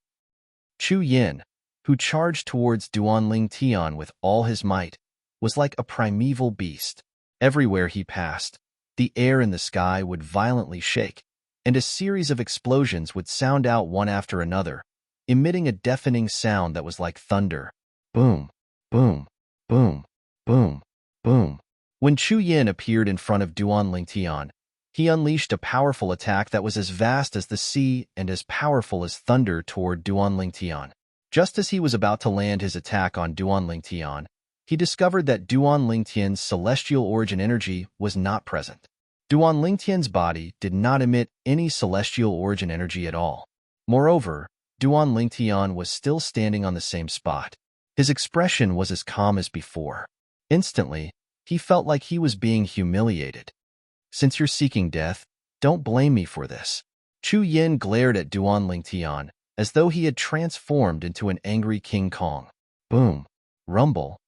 Speaker 1: Chu Yin, who charged towards Duanling Tian with all his might, was like a primeval beast. Everywhere he passed, the air in the sky would violently shake, and a series of explosions would sound out one after another, emitting a deafening sound that was like thunder. Boom, boom, boom, boom, boom. When Chu Yin appeared in front of Duanling Tian, he unleashed a powerful attack that was as vast as the sea and as powerful as thunder toward Duanling Tian. Just as he was about to land his attack on Duanling Tian, he discovered that Duan Lingtian's celestial origin energy was not present. Duan Lingtian's body did not emit any celestial origin energy at all. Moreover, Duan Lingtian was still standing on the same spot. His expression was as calm as before. Instantly, he felt like he was being humiliated. "Since you're seeking death, don't blame me for this." Chu Yin glared at Duan Lingtian as though he had transformed into an angry King Kong. Boom! Rumble!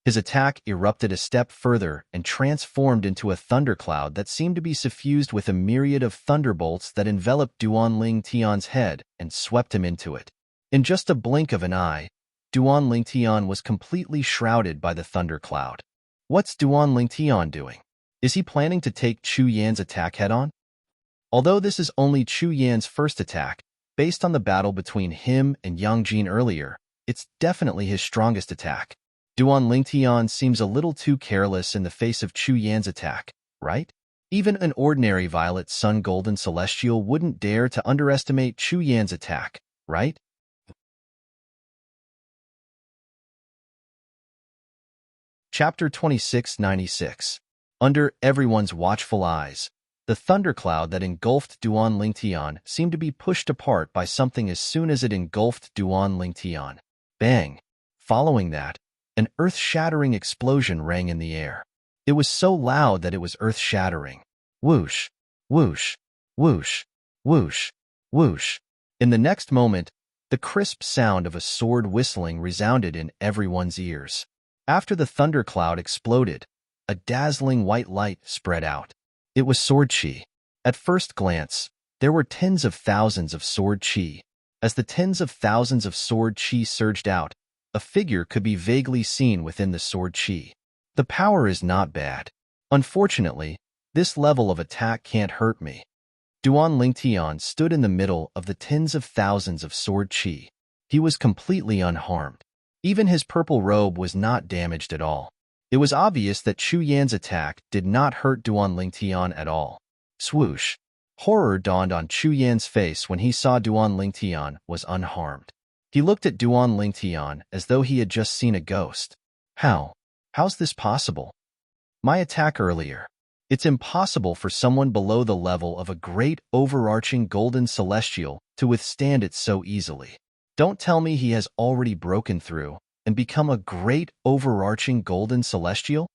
Speaker 1: His attack erupted a step further and transformed into a thundercloud that seemed to be suffused with a myriad of thunderbolts that enveloped Duan Lingtian's head and swept him into it. In just a blink of an eye, Duan Lingtian was completely shrouded by the thundercloud. What's Duan Lingtian doing? Is he planning to take Chu Yan's attack head-on? Although this is only Chu Yan's first attack, based on the battle between him and Yang Jin earlier, it's definitely his strongest attack. Duan Lingtian seems a little too careless in the face of Chu Yan's attack, right? Even an ordinary Violet Sun Golden Celestial wouldn't dare to underestimate Chu Yan's attack, right? Chapter 2696. Under everyone's watchful eyes, the thundercloud that engulfed Duan Lingtian seemed to be pushed apart by something as soon as it engulfed Duan Lingtian. Bang! Following that, an earth-shattering explosion rang in the air. It was so loud that it was earth-shattering. Whoosh! Whoosh! Whoosh! Whoosh! Whoosh! In the next moment, the crisp sound of a sword whistling resounded in everyone's ears. After the thundercloud exploded, a dazzling white light spread out. It was sword chi. At first glance, there were tens of thousands of sword chi. As the tens of thousands of sword chi surged out, a figure could be vaguely seen within the sword chi. The power is not bad. Unfortunately, this level of attack can't hurt me. Duan Lingtian stood in the middle of the tens of thousands of sword chi. He was completely unharmed. Even his purple robe was not damaged at all. It was obvious that Chu Yan's attack did not hurt Duan Lingtian at all. Swoosh! Horror dawned on Chu Yan's face when he saw Duan Lingtian was unharmed. He looked at Duan Lingtian as though he had just seen a ghost. How's this possible? My attack earlier. It's impossible for someone below the level of a great overarching golden celestial to withstand it so easily. Don't tell me he has already broken through and become a great overarching golden celestial?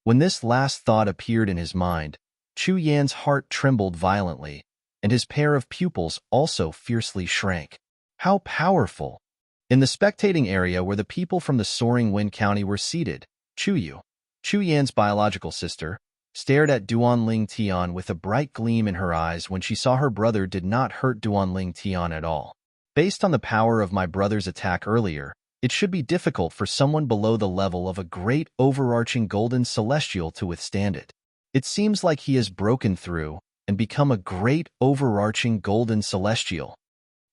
Speaker 1: When this last thought appeared in his mind, Chu Yan's heart trembled violently, and his pair of pupils also fiercely shrank. How powerful! In the spectating area where the people from the Soaring Wind County were seated, Chu Yan's biological sister, stared at Duan Lingtian with a bright gleam in her eyes when she saw her brother did not hurt Duan Lingtian at all. Based on the power of my brother's attack earlier, it should be difficult for someone below the level of a great overarching golden celestial to withstand it. It seems like he has broken through and become a great overarching golden celestial.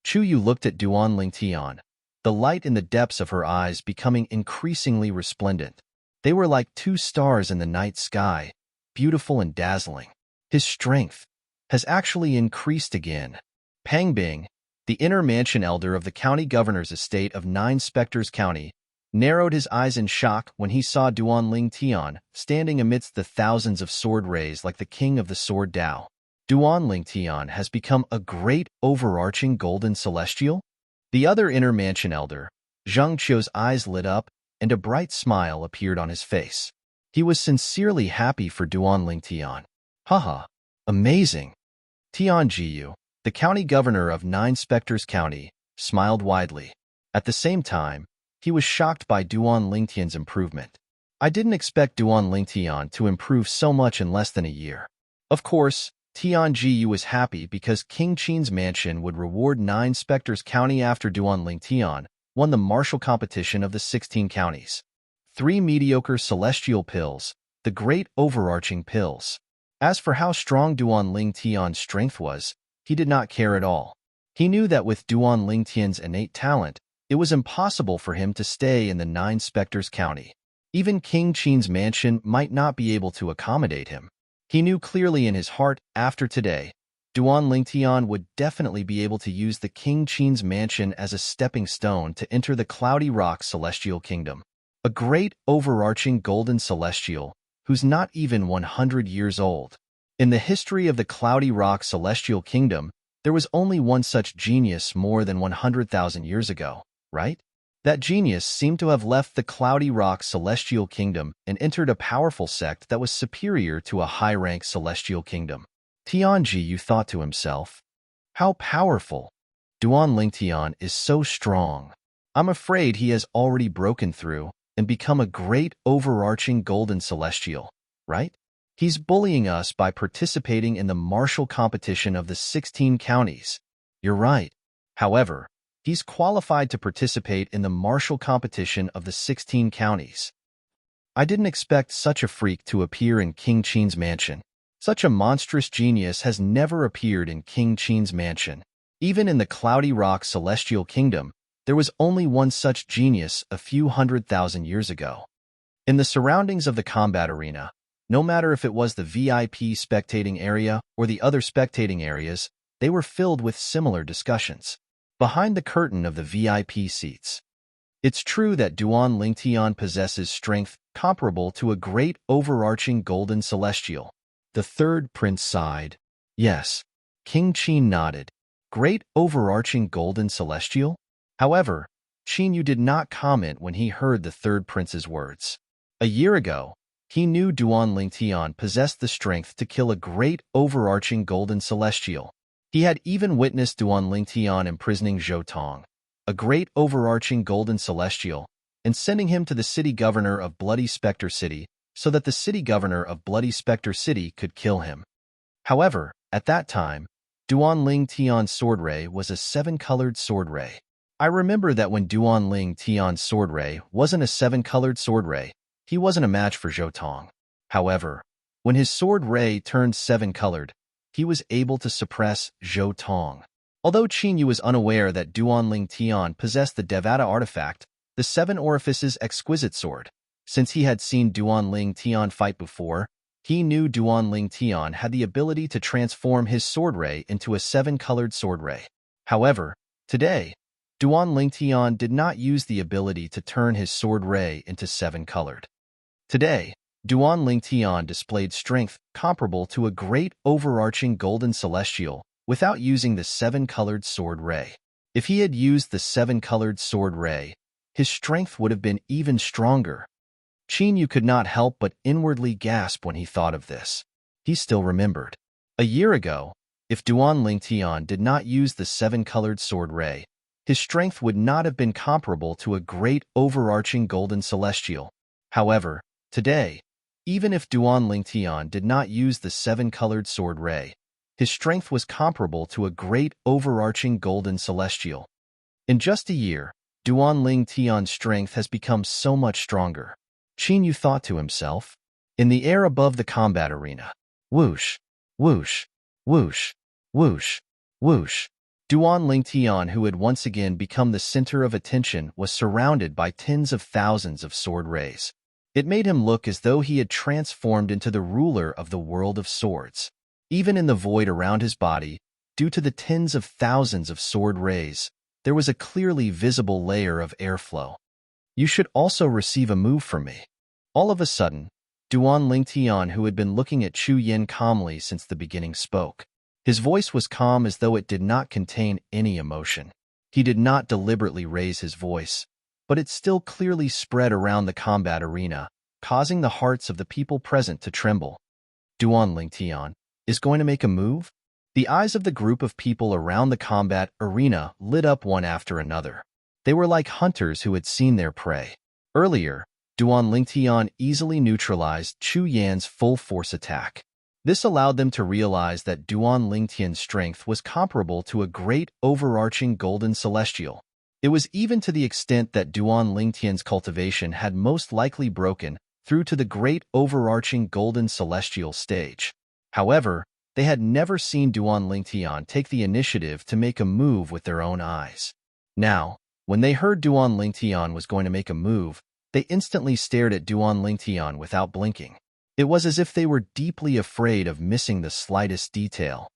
Speaker 1: Chu Yu looked at Duan Lingtian, the light in the depths of her eyes becoming increasingly resplendent. They were like two stars in the night sky, beautiful and dazzling. His strength has actually increased again. Pang Bing, the inner mansion elder of the county governor's estate of Nine Spectres County, narrowed his eyes in shock when he saw Duan Lingtian standing amidst the thousands of sword rays like the king of the sword Dao. Duan Lingtian has become a great overarching golden celestial? The other inner mansion elder, Zhang Qiu's eyes lit up and a bright smile appeared on his face. He was sincerely happy for Duan Lingtian. Haha, amazing. Tian Jiyu, the county governor of Nine Spectres County, smiled widely. At the same time, he was shocked by Duan Lingtian's improvement. I didn't expect Duan Lingtian to improve so much in less than a year. Of course, Tian Jiyu was happy because King Qin's mansion would reward Nine Spectres County after Duan Lingtian won the martial competition of the 16 counties. 3 mediocre celestial pills, the great overarching pills. As for how strong Duan Lingtian's strength was, he did not care at all. He knew that with Duan Lingtian's innate talent, it was impossible for him to stay in the Nine Spectres County. Even King Qin's mansion might not be able to accommodate him. He knew clearly in his heart, after today, Duan Lingtian would definitely be able to use the King Qin's mansion as a stepping stone to enter the Cloudy Rock Celestial Kingdom. a great overarching golden celestial who's not even 100 years old. In the history of the Cloudy Rock Celestial Kingdom, there was only one such genius more than 100,000 years ago, right? That genius seemed to have left the Cloudy Rock Celestial Kingdom and entered a powerful sect that was superior to a high-rank celestial kingdom. Tianji thought to himself, how powerful! Duan Tian is so strong. I'm afraid he has already broken through and become a great overarching golden celestial, right? He's bullying us by participating in the martial competition of the 16 counties. You're right. However, he's qualified to participate in the martial competition of the 16 counties. I didn't expect such a freak to appear in King Qin's mansion. Such a monstrous genius has never appeared in King Qin's mansion. Even in the Cloudy Rock Celestial Kingdom, there was only one such genius a few 100,000 years ago. In the surroundings of the combat arena, no matter if it was the VIP spectating area or the other spectating areas, they were filled with similar discussions. Behind the curtain of the VIP seats, it's true that Duan Lingtian possesses strength comparable to a great overarching golden celestial. The third prince sighed. Yes. King Qin nodded. Great overarching golden celestial? However, Qin Yu did not comment when he heard the third prince's words. A year ago, he knew Duan Lingtian possessed the strength to kill a great overarching golden celestial. He had even witnessed Duan Lingtian imprisoning Zhou Tong, a great overarching golden celestial, and sending him to the city governor of Bloody Spectre City so that the city governor of Bloody Spectre City could kill him. However, at that time, Duan Lingtian's sword ray was a 7-colored sword ray. I remember that when Duan Lingtian's sword ray wasn't a 7-colored sword ray, he wasn't a match for Zhou Tong. However, when his sword ray turned 7-colored, he was able to suppress Zhou Tong. Although Qin Yu was unaware that Duan Lingtian possessed the Devata artifact, the 7 Orifices exquisite sword, since he had seen Duan Lingtian fight before, he knew Duan Lingtian had the ability to transform his sword ray into a 7-colored sword ray. However, today, Duan Lingtian did not use the ability to turn his sword ray into 7-colored. Today, Duan Lingtian displayed strength comparable to a great overarching golden celestial without using the 7-colored sword ray. If he had used the 7-colored sword ray, his strength would have been even stronger. Qin Yu could not help but inwardly gasp when he thought of this. He still remembered. A year ago, if Duan Lingtian did not use the 7-colored sword ray, his strength would not have been comparable to a great overarching golden celestial. However, today, even if Duan Lingtian did not use the 7-colored sword ray, his strength was comparable to a great overarching golden celestial. In just a year, Duan Lingtian's strength has become so much stronger. Qin Yu thought to himself. In the air above the combat arena, whoosh, whoosh, whoosh, whoosh, whoosh. Duan Lingtian, who had once again become the center of attention, was surrounded by tens of thousands of sword rays. It made him look as though he had transformed into the ruler of the world of swords. Even in the void around his body, due to the tens of thousands of sword rays, there was a clearly visible layer of airflow. You should also receive a move from me. All of a sudden, Duan Lingtian, who had been looking at Chu Yin calmly since the beginning, spoke. His voice was calm as though it did not contain any emotion. He did not deliberately raise his voice, but it still clearly spread around the combat arena, causing the hearts of the people present to tremble. Duan Lingtian is going to make a move? The eyes of the group of people around the combat arena lit up one after another. They were like hunters who had seen their prey. Earlier, Duan Lingtian easily neutralized Chu Yan's full-force attack. This allowed them to realize that Duan Lingtian's strength was comparable to a great overarching golden celestial. It was even to the extent that Duan Lingtian's cultivation had most likely broken through to the great overarching golden celestial stage. However, they had never seen Duan Lingtian take the initiative to make a move with their own eyes. Now, when they heard Duan Lingtian was going to make a move, they instantly stared at Duan Lingtian without blinking. It was as if they were deeply afraid of missing the slightest detail.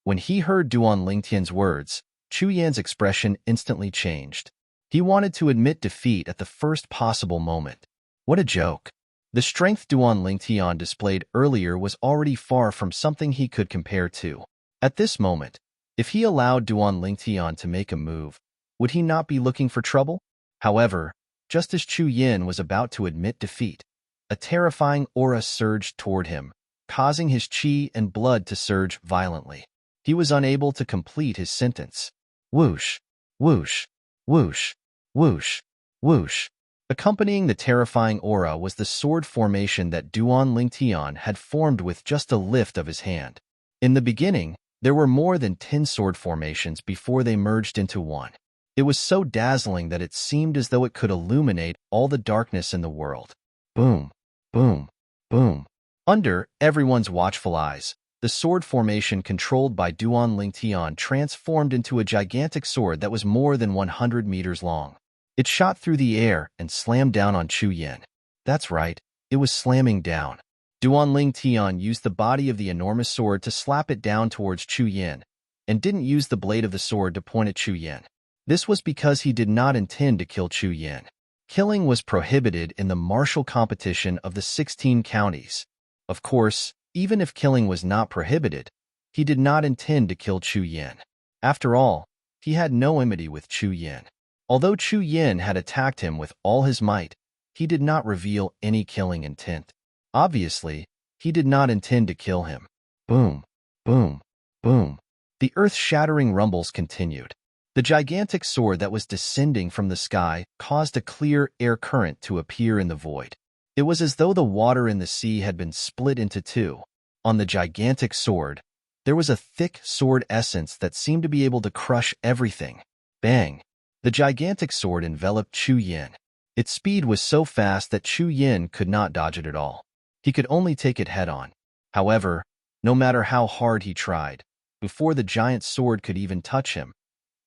Speaker 1: When he heard Duan Lingtian's words, Chu Yan's expression instantly changed. He wanted to admit defeat at the first possible moment. What a joke. The strength Duan Lingtian displayed earlier was already far from something he could compare to. At this moment, if he allowed Duan Lingtian to make a move, would he not be looking for trouble? However, just as Chu Yin was about to admit defeat, a terrifying aura surged toward him, causing his qi and blood to surge violently. He was unable to complete his sentence. Whoosh, whoosh, whoosh, whoosh, whoosh. Accompanying the terrifying aura was the sword formation that Duan Lingtian had formed with just a lift of his hand. In the beginning, there were more than 10 sword formations before they merged into one. It was so dazzling that it seemed as though it could illuminate all the darkness in the world. Boom, boom, boom. Under everyone's watchful eyes, the sword formation controlled by Duan Lingtian transformed into a gigantic sword that was more than 100 meters long. It shot through the air and slammed down on Chu Yin. That's right, it was slamming down. Duan Lingtian used the body of the enormous sword to slap it down towards Chu Yin, and didn't use the blade of the sword to point at Chu Yin. This was because he did not intend to kill Chu Yin. Killing was prohibited in the martial competition of the 16 counties. Of course, even if killing was not prohibited, he did not intend to kill Chu Yin. After all, he had no enmity with Chu Yin. Although Chu Yin had attacked him with all his might, he did not reveal any killing intent. Obviously, he did not intend to kill him. Boom, boom, boom. The earth-shattering rumbles continued. The gigantic sword that was descending from the sky caused a clear air current to appear in the void. It was as though the water in the sea had been split into two. On the gigantic sword, there was a thick sword essence that seemed to be able to crush everything. Bang! The gigantic sword enveloped Chu Yin. Its speed was so fast that Chu Yin could not dodge it at all. He could only take it head-on. However, no matter how hard he tried, before the giant sword could even touch him,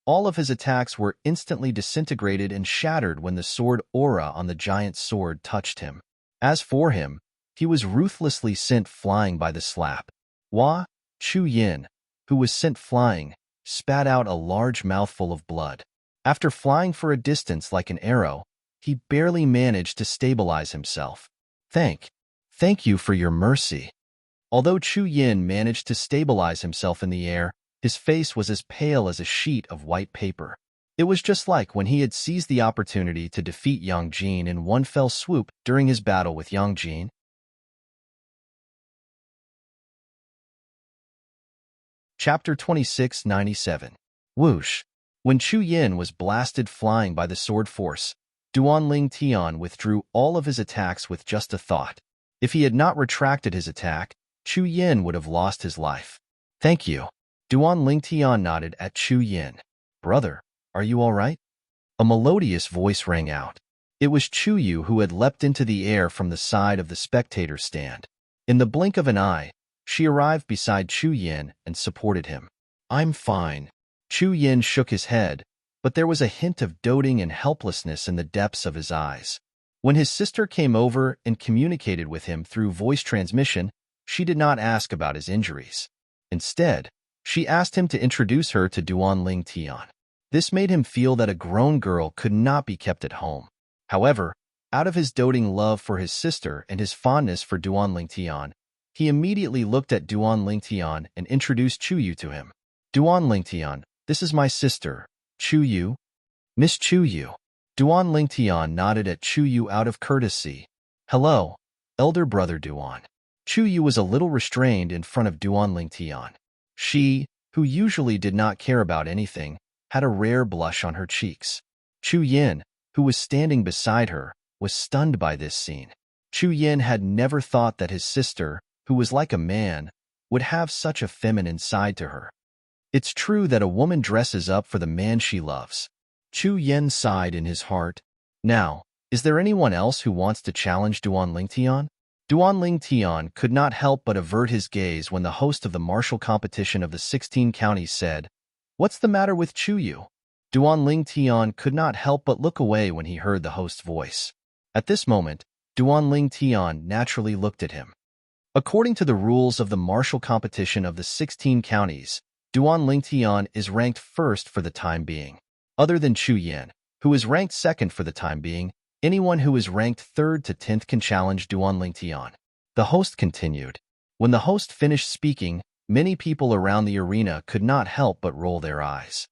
Speaker 1: all of his attacks were instantly disintegrated and shattered when the sword aura on the giant sword touched him. As for him, he was ruthlessly sent flying by the slap. Chu Yin, who was sent flying, spat out a large mouthful of blood. After flying for a distance like an arrow, he barely managed to stabilize himself. Thank you for your mercy. Although Chu Yin managed to stabilize himself in the air, his face was as pale as a sheet of white paper. It was just like when he had seized the opportunity to defeat Yang Jin in one fell swoop during his battle with Yang Jin. Chapter 2697. Whoosh. When Chu Yin was blasted flying by the sword force, Duan Lingtian withdrew all of his attacks with just a thought. If he had not retracted his attack, Chu Yin would have lost his life. Thank you. Duan Lingtian nodded at Chu Yin. Brother, are you all right? A melodious voice rang out. It was Chu Yu who had leapt into the air from the side of the spectator stand. In the blink of an eye, she arrived beside Chu Yin and supported him. I'm fine. Chu Yin shook his head, but there was a hint of doting and helplessness in the depths of his eyes. When his sister came over and communicated with him through voice transmission, she did not ask about his injuries. Instead, she asked him to introduce her to Duan Lingtian. This made him feel that a grown girl could not be kept at home. However, out of his doting love for his sister and his fondness for Duan Lingtian, he immediately looked at Duan Lingtian and introduced Chu Yu to him. Duan Lingtian, this is my sister, Chu Yu. Miss Chu Yu. Duan Lingtian nodded at Chu Yu out of courtesy. Hello, elder brother Duan. Chu Yu was a little restrained in front of Duan Lingtian. She, who usually did not care about anything, had a rare blush on her cheeks. Chu Yin, who was standing beside her, was stunned by this scene. Chu Yin had never thought that his sister, who was like a man, would have such a feminine side to her. It's true that a woman dresses up for the man she loves. Chu Yin sighed in his heart. Now, is there anyone else who wants to challenge Duan Lingtian? Duan Lingtian could not help but avert his gaze when the host of the martial competition of the 16 counties said, What's the matter with Chu Yu? Duan Lingtian could not help but look away when he heard the host's voice. At this moment, Duan Lingtian naturally looked at him. According to the rules of the martial competition of the 16 counties, Duan Lingtian is ranked first for the time being. Other than Chu Yin, who is ranked second for the time being. Anyone who is ranked 3rd to 10th can challenge Duan Tian. The host continued. When the host finished speaking, many people around the arena could not help but roll their eyes.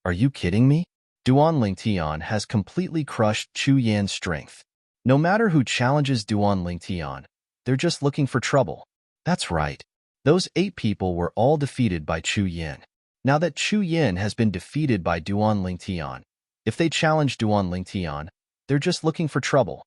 Speaker 1: Are you kidding me? Duan Tian has completely crushed Chu Yan's strength. No matter who challenges Duan Tian, they're just looking for trouble. That's right. Those 8 people were all defeated by Chu Yan. Now that Chu Yan has been defeated by Duan Tian, if they challenge Duan Tian, they're just looking for trouble.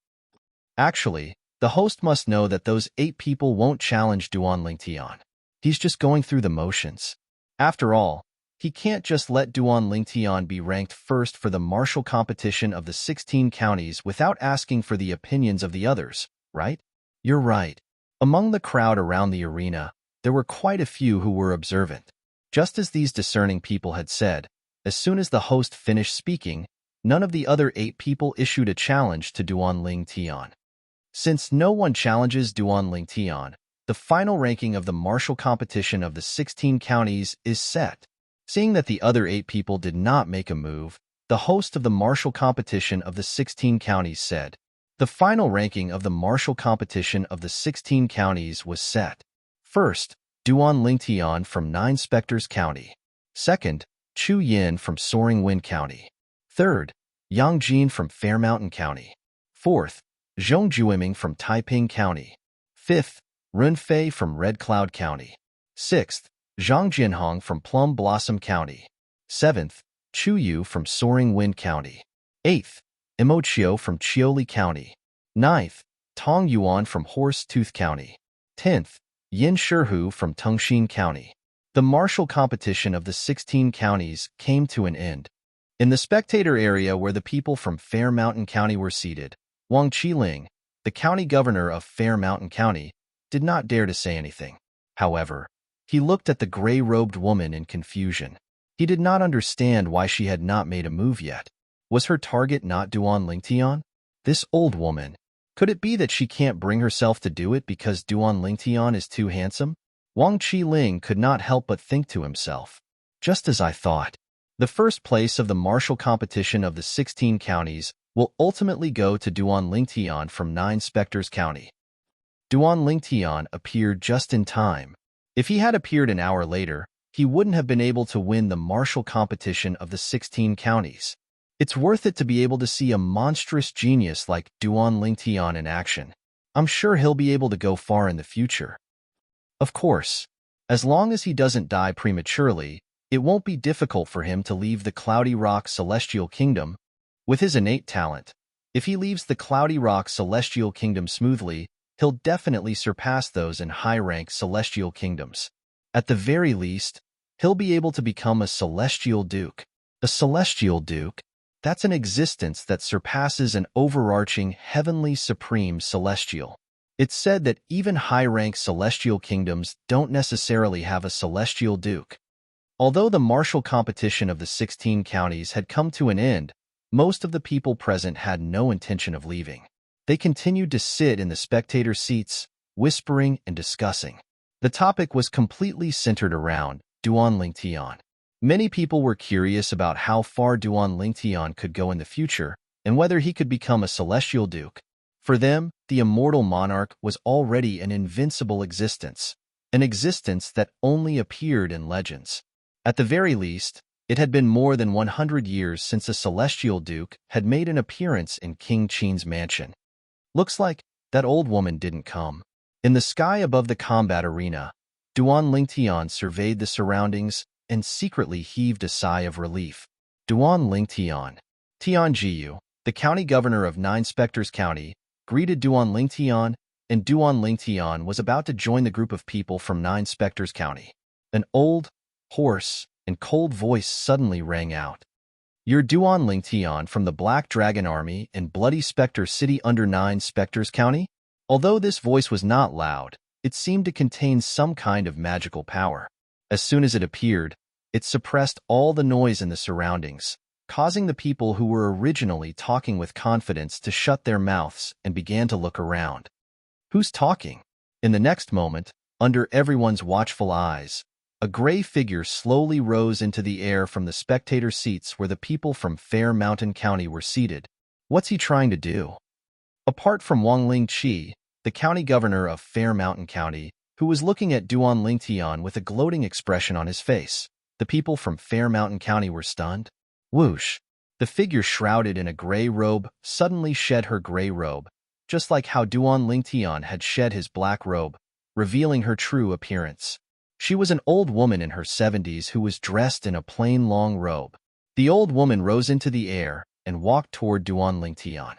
Speaker 1: Actually, the host must know that those 8 people won't challenge Duan Tian. He's just going through the motions. After all, he can't just let Duan Tian be ranked first for the martial competition of the 16 counties without asking for the opinions of the others, right? You're right. Among the crowd around the arena, there were quite a few who were observant. Just as these discerning people had said, as soon as the host finished speaking, none of the other 8 people issued a challenge to Duan Tian. Since no one challenges Duan Tian, the final ranking of the martial competition of the 16 counties is set. Seeing that the other 8 people did not make a move, the host of the martial competition of the 16 counties said, the final ranking of the martial competition of the 16 counties was set. First, Duan Tian from 9 Spectres County. Second, Chu Yin from Soaring Wind County. Third, Yang Jin from Fair Mountain County. Fourth, Zhong Juiming from Taiping County. Fifth, Run Fei from Red Cloud County. Sixth, Zhang Jinhong from Plum Blossom County. Seventh, Chu Yu from Soaring Wind County. Eighth, Imo Chiu from Chioli County. Ninth, Tong Yuan from Horse Tooth County. 10th, Yin Shihu from Tungshin County. The martial competition of the 16 counties came to an end. In the spectator area where the people from Fair Mountain County were seated, Wang Qiling, the county governor of Fair Mountain County, did not dare to say anything. However, he looked at the gray-robed woman in confusion. He did not understand why she had not made a move yet. Was her target not Duan Tian? This old woman. Could it be that she can't bring herself to do it because Duan Tian is too handsome? Wang Qiling could not help but think to himself. Just as I thought. The first place of the martial competition of the 16 counties will ultimately go to Duan Tian from 9 Spectres County. Duan Tian appeared just in time. If he had appeared an hour later, he wouldn't have been able to win the martial competition of the 16 counties. It's worth it to be able to see a monstrous genius like Duan Tian in action. I'm sure he'll be able to go far in the future. Of course, as long as he doesn't die prematurely, it won't be difficult for him to leave the Cloudy Rock Celestial Kingdom. With his innate talent, if he leaves the Cloudy Rock Celestial Kingdom smoothly, he'll definitely surpass those in high-rank celestial kingdoms. At the very least, he'll be able to become a celestial duke. A celestial duke? That's an existence that surpasses an overarching heavenly supreme celestial. It's said that even high-rank celestial kingdoms don't necessarily have a celestial duke. Although the martial competition of the 16 counties had come to an end, most of the people present had no intention of leaving. They continued to sit in the spectator seats, whispering and discussing. The topic was completely centered around Duan Tian. Many people were curious about how far Duan Tian could go in the future and whether he could become a celestial duke. For them, the immortal monarch was already an invincible existence, an existence that only appeared in legends. At the very least, it had been more than 100 years since a celestial duke had made an appearance in King Qin's mansion. Looks like that old woman didn't come. In the sky above the combat arena, Duan Tian surveyed the surroundings and secretly heaved a sigh of relief. Duan Tian. Tian Jiyu, the county governor of 9 Spectres County, greeted Duan Tian, and Duan Tian was about to join the group of people from 9 Spectres County. An old, hoarse, and cold voice suddenly rang out. You're Duan Tian from the Black Dragon Army in Bloody Spectre City under 9 Spectres County? Although this voice was not loud, it seemed to contain some kind of magical power. As soon as it appeared, it suppressed all the noise in the surroundings, causing the people who were originally talking with confidence to shut their mouths and began to look around. Who's talking? In the next moment, under everyone's watchful eyes, A gray figure slowly rose into the air from the spectator seats where the people from Fair Mountain County were seated. What's he trying to do? Apart from Wang Lingqi, the county governor of Fair Mountain County, who was looking at Duan Lingtian with a gloating expression on his face, the people from Fair Mountain County were stunned. Whoosh! The figure shrouded in a gray robe suddenly shed her gray robe, just like how Duan Lingtian had shed his black robe, revealing her true appearance. She was an old woman in her 70s who was dressed in a plain long robe. The old woman rose into the air and walked toward Duan Lingtian.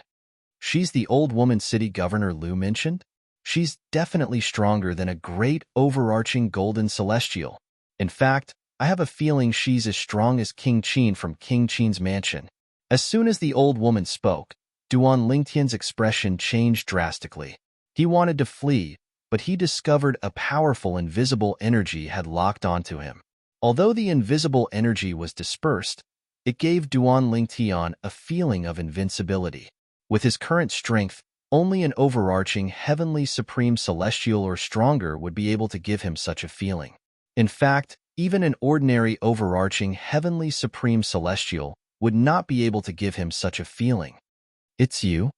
Speaker 1: She's the old woman city governor Lu mentioned? She's definitely stronger than a great overarching golden celestial. In fact, I have a feeling she's as strong as King Qin from King Qin's mansion. As soon as the old woman spoke, Duan Lingtian's expression changed drastically. He wanted to flee, but he discovered a powerful invisible energy had locked onto him. Although the invisible energy was dispersed, it gave Duan Lingtian a feeling of invincibility. With his current strength, only an overarching heavenly supreme celestial or stronger would be able to give him such a feeling. In fact, even an ordinary overarching heavenly supreme celestial would not be able to give him such a feeling. It's you?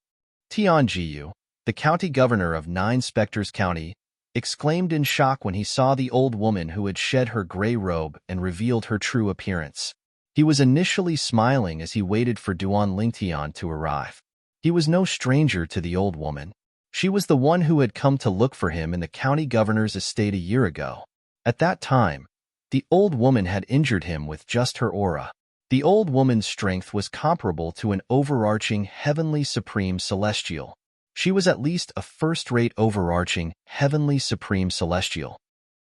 Speaker 1: Tianjiyu, the county governor of Nine Spectres County, exclaimed in shock when he saw the old woman who had shed her gray robe and revealed her true appearance. He was initially smiling as he waited for Duan Lingtian to arrive. He was no stranger to the old woman. She was the one who had come to look for him in the county governor's estate a year ago. At that time, the old woman had injured him with just her aura. The old woman's strength was comparable to an overarching heavenly supreme celestial. She was at least a first-rate overarching heavenly supreme celestial.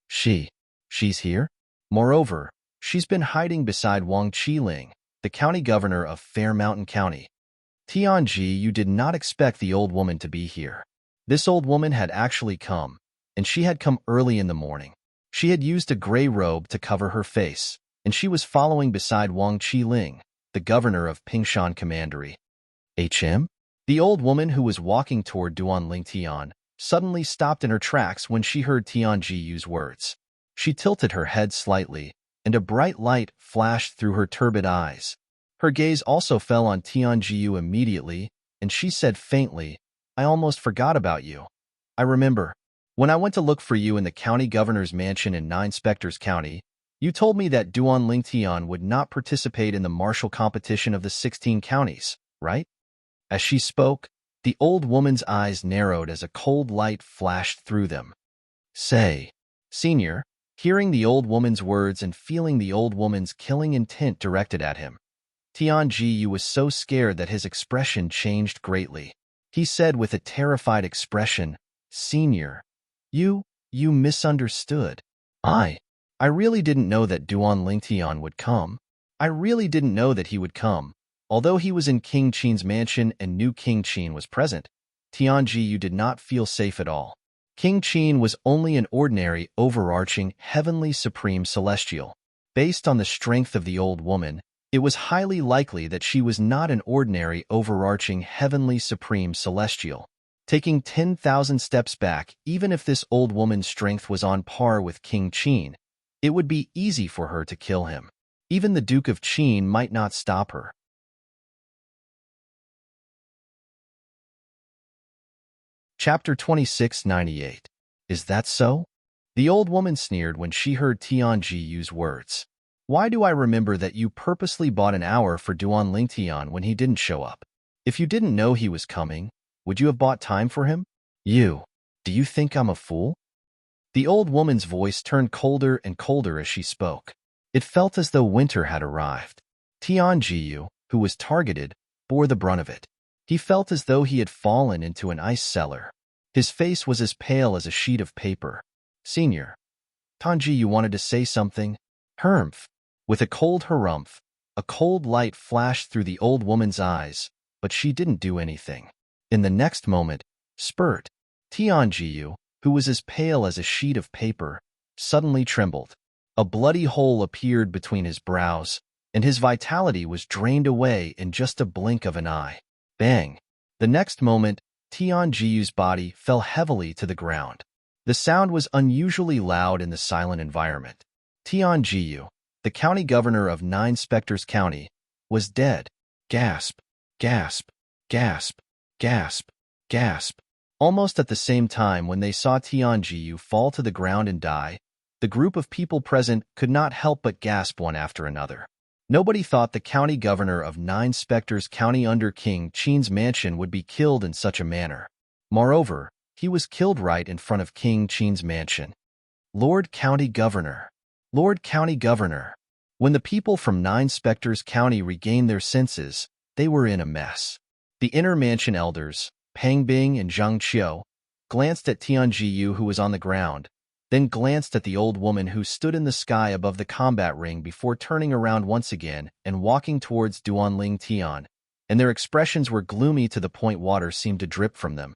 Speaker 1: She's here? Moreover, she's been hiding beside Wang Qiling, the county governor of Fair Mountain County. Tianji, you did not expect the old woman to be here. This old woman had actually come, and she had come early in the morning. She had used a gray robe to cover her face, and she was following beside Wang Qiling, the governor of Pingshan Commandery. The old woman who was walking toward Duan Lingtian suddenly stopped in her tracks when she heard Tianji use words. She tilted her head slightly, and a bright light flashed through her turbid eyes. Her gaze also fell on Tianjiu immediately, and she said faintly, I almost forgot about you. I remember. When I went to look for you in the county governor's mansion in Nine Spectres County, you told me that Duan Lingtian would not participate in the martial competition of the 16 counties, right? As she spoke, the old woman's eyes narrowed as a cold light flashed through them. Say, Senior, hearing the old woman's words and feeling the old woman's killing intent directed at him, Tianjiu was so scared that his expression changed greatly. He said with a terrified expression, Senior, you misunderstood. I really didn't know that Duan Lingtian would come. I really didn't know that he would come. Although he was in King Qin's mansion and knew King Qin was present, Tianjiu did not feel safe at all. King Qin was only an ordinary, overarching, heavenly supreme celestial. Based on the strength of the old woman, it was highly likely that she was not an ordinary, overarching, heavenly supreme celestial. Taking 10,000 steps back, even if this old woman's strength was on par with King Qin, it would be easy for her to kill him. Even the Duke of Qin might not stop her. Chapter 2698. Is that so? The old woman sneered when she heard Tianjiu's words. Why do I remember that you purposely bought an hour for Duan Lingtian when he didn't show up? If you didn't know he was coming, would you have bought time for him? Do you think I'm a fool? The old woman's voice turned colder and colder as she spoke. It felt as though winter had arrived. Tianjiu, who was targeted, bore the brunt of it. He felt as though he had fallen into an ice cellar. His face was as pale as a sheet of paper. Senior, Tianjiu wanted to say something. Harumph. With a cold harumph, a cold light flashed through the old woman's eyes, but she didn't do anything. In the next moment, spurt. Tianjiu, who was as pale as a sheet of paper, suddenly trembled. A bloody hole appeared between his brows, and his vitality was drained away in just a blink of an eye. Bang! The next moment, Tianjiu's body fell heavily to the ground. The sound was unusually loud in the silent environment. Tianjiu, the county governor of 9 Spectres County, was dead. Gasp, gasp, gasp, gasp, gasp. Almost at the same time when they saw Tianjiu fall to the ground and die, the group of people present could not help but gasp one after another. Nobody thought the county governor of 9 Spectres County under King Qin's mansion would be killed in such a manner. Moreover, he was killed right in front of King Qin's mansion. Lord County Governor. Lord County Governor. When the people from 9 Spectres County regained their senses, they were in a mess. The inner mansion elders, Pang Bing and Zhang Qiu, glanced at Tianjiu who was on the ground, then glanced at the old woman who stood in the sky above the combat ring before turning around once again and walking towards Duanling Tian, and their expressions were gloomy to the point water seemed to drip from them.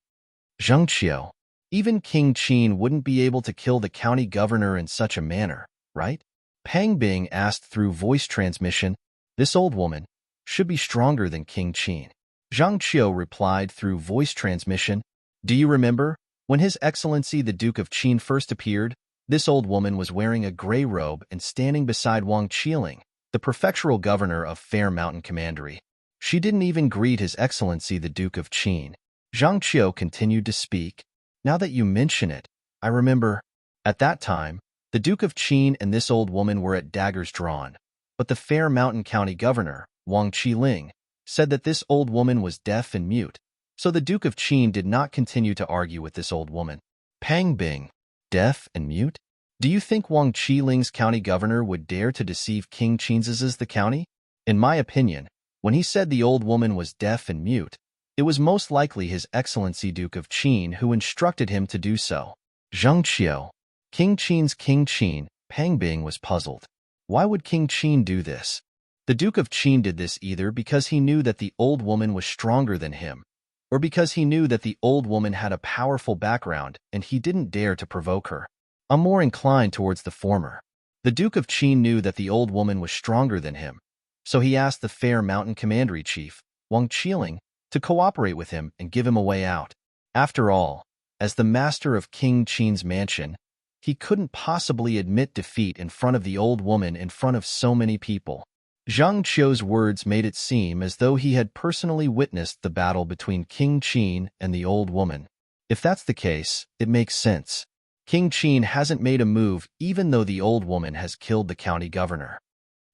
Speaker 1: Zhang Qiu, even King Qin wouldn't be able to kill the county governor in such a manner, right? Pang Bing asked through voice transmission. This old woman should be stronger than King Qin. Zhang Qiu replied through voice transmission. Do you remember? When His Excellency the Duke of Qin first appeared, this old woman was wearing a gray robe and standing beside Wang Qiling, the prefectural governor of Fair Mountain Commandery. She didn't even greet His Excellency the Duke of Qin. Zhang Qiu continued to speak. Now that you mention it, I remember. At that time, the Duke of Qin and this old woman were at daggers drawn, but the Fair Mountain County Governor, Wang Qiling, said that this old woman was deaf and mute, so the Duke of Qin did not continue to argue with this old woman. Pang Bing, deaf and mute? Do you think Wang Qiling's county governor would dare to deceive King Qin's the county? In my opinion, when he said the old woman was deaf and mute, it was most likely His Excellency Duke of Qin who instructed him to do so. Zhang Qiu, King Qin, Pang Bing was puzzled. Why would King Qin do this? The Duke of Qin did this either because he knew that the old woman was stronger than him, or because he knew that the old woman had a powerful background and he didn't dare to provoke her. I'm more inclined towards the former. The Duke of Qin knew that the old woman was stronger than him, so he asked the Fair Mountain Commandery Chief, Wang Qiling, to cooperate with him and give him a way out. After all, as the master of King Qin's mansion, he couldn't possibly admit defeat in front of the old woman in front of so many people. Zhang Qiu's words made it seem as though he had personally witnessed the battle between King Qin and the old woman. If that's the case, it makes sense. King Qin hasn't made a move even though the old woman has killed the county governor.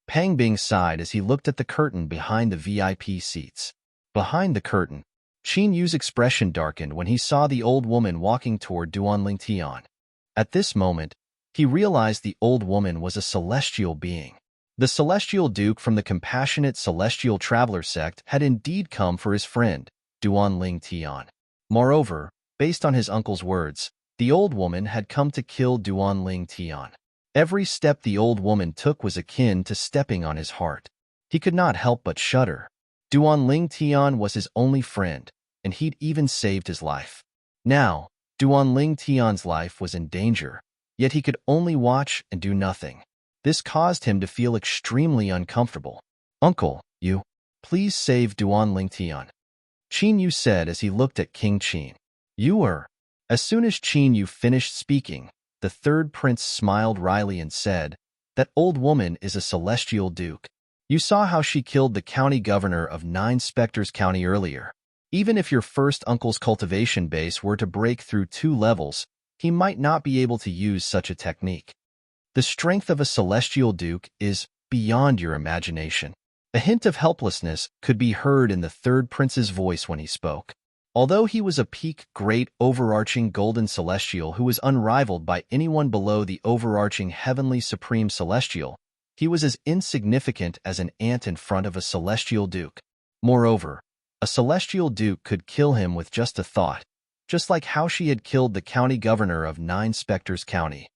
Speaker 1: Pang Bing sighed as he looked at the curtain behind the VIP seats. Behind the curtain, Qin Yu's expression darkened when he saw the old woman walking toward Duanling Tian. At this moment, he realized the old woman was a celestial being. The celestial duke from the compassionate celestial traveler sect had indeed come for his friend, Duanling Tian. Moreover, based on his uncle's words, the old woman had come to kill Duanling Tian. Every step the old woman took was akin to stepping on his heart. He could not help but shudder. Duanling Tian was his only friend, and he'd even saved his life. Now, Duanling Tian's life was in danger, yet he could only watch and do nothing. This caused him to feel extremely uncomfortable. Uncle, you, please save Duanling Tian. Qin Yu said as he looked at King Qin. You are. As soon as Qin Yu finished speaking, the third prince smiled wryly and said, That old woman is a celestial duke. You saw how she killed the county governor of 9 Spectres County earlier. Even if your first uncle's cultivation base were to break through 2 levels, he might not be able to use such a technique. The strength of a celestial duke is beyond your imagination. A hint of helplessness could be heard in the third prince's voice when he spoke. Although he was a peak, great, overarching golden celestial who was unrivaled by anyone below the overarching heavenly supreme celestial, he was as insignificant as an ant in front of a celestial duke. Moreover, a celestial duke could kill him with just a thought, just like how she had killed the county governor of 9 Spectres County.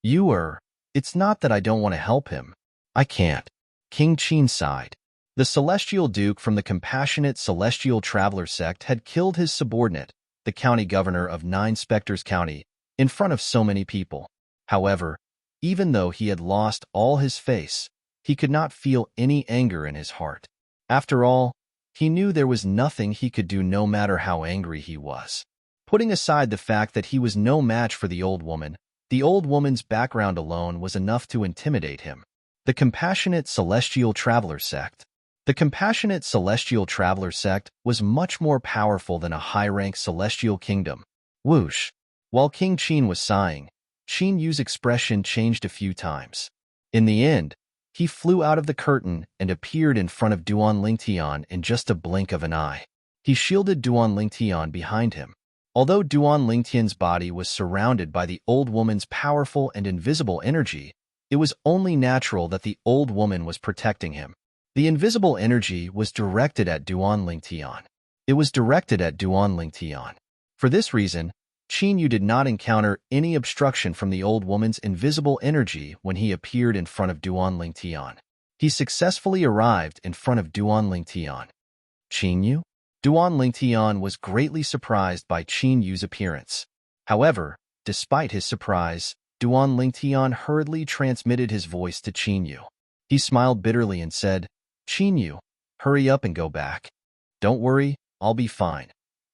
Speaker 1: It's not that I don't want to help him. I can't. King Qin sighed. The celestial duke from the compassionate celestial traveler sect had killed his subordinate, the county governor of 9 Spectres County, in front of so many people. However, even though he had lost all his face, he could not feel any anger in his heart. After all, he knew there was nothing he could do no matter how angry he was. Putting aside the fact that he was no match for the old woman, The old woman's background alone was enough to intimidate him. The Compassionate Celestial Traveler Sect. The Compassionate Celestial Traveler Sect was much more powerful than a high-rank celestial kingdom. Whoosh! While King Qin was sighing, Qin Yu's expression changed a few times. In the end, he flew out of the curtain and appeared in front of Duan Lingtian in just a blink of an eye. He shielded Duan Lingtian behind him. Although Duan Lingtian's body was surrounded by the old woman's powerful and invisible energy, it was only natural that the old woman was protecting him. The invisible energy was directed at Duan Lingtian. It was directed at Duan Lingtian. For this reason, Qin Yu did not encounter any obstruction from the old woman's invisible energy when he appeared in front of Duan Lingtian. He successfully arrived in front of Duan Lingtian. Qin Yu? Duan Lingtian was greatly surprised by Qin Yu's appearance. However, despite his surprise, Duan Lingtian hurriedly transmitted his voice to Qin Yu. He smiled bitterly and said, "Qin Yu, hurry up and go back. Don't worry, I'll be fine."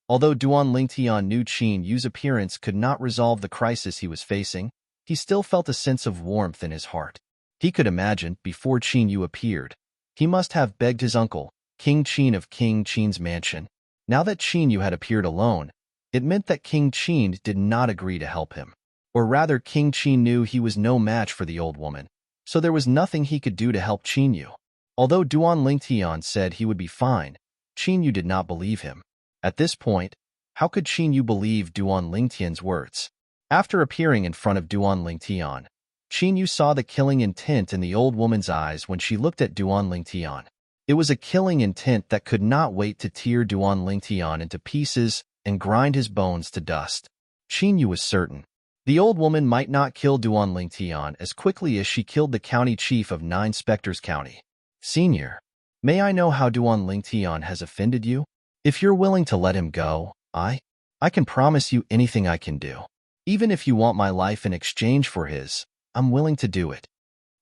Speaker 1: Although Duan Lingtian knew Qin Yu's appearance could not resolve the crisis he was facing, he still felt a sense of warmth in his heart. He could imagine, before Qin Yu appeared, he must have begged his uncle, King Qin of King Qin's mansion. Now that Qin Yu had appeared alone, it meant that King Qin did not agree to help him. Or rather, King Qin knew he was no match for the old woman, so there was nothing he could do to help Qin Yu. Although Duan Lingtian said he would be fine, Qin Yu did not believe him. At this point, how could Qin Yu believe Duan Lingtian's words? After appearing in front of Duan Lingtian, Qin Yu saw the killing intent in the old woman's eyes when she looked at Duan Lingtian. It was a killing intent that could not wait to tear Duan Lingtian into pieces and grind his bones to dust. Qin Yu was certain. The old woman might not kill Duan Lingtian as quickly as she killed the county chief of 9 Spectres County. "Senior, may I know how Duan Lingtian has offended you? If you're willing to let him go, I can promise you anything I can do. Even if you want my life in exchange for his, I'm willing to do it."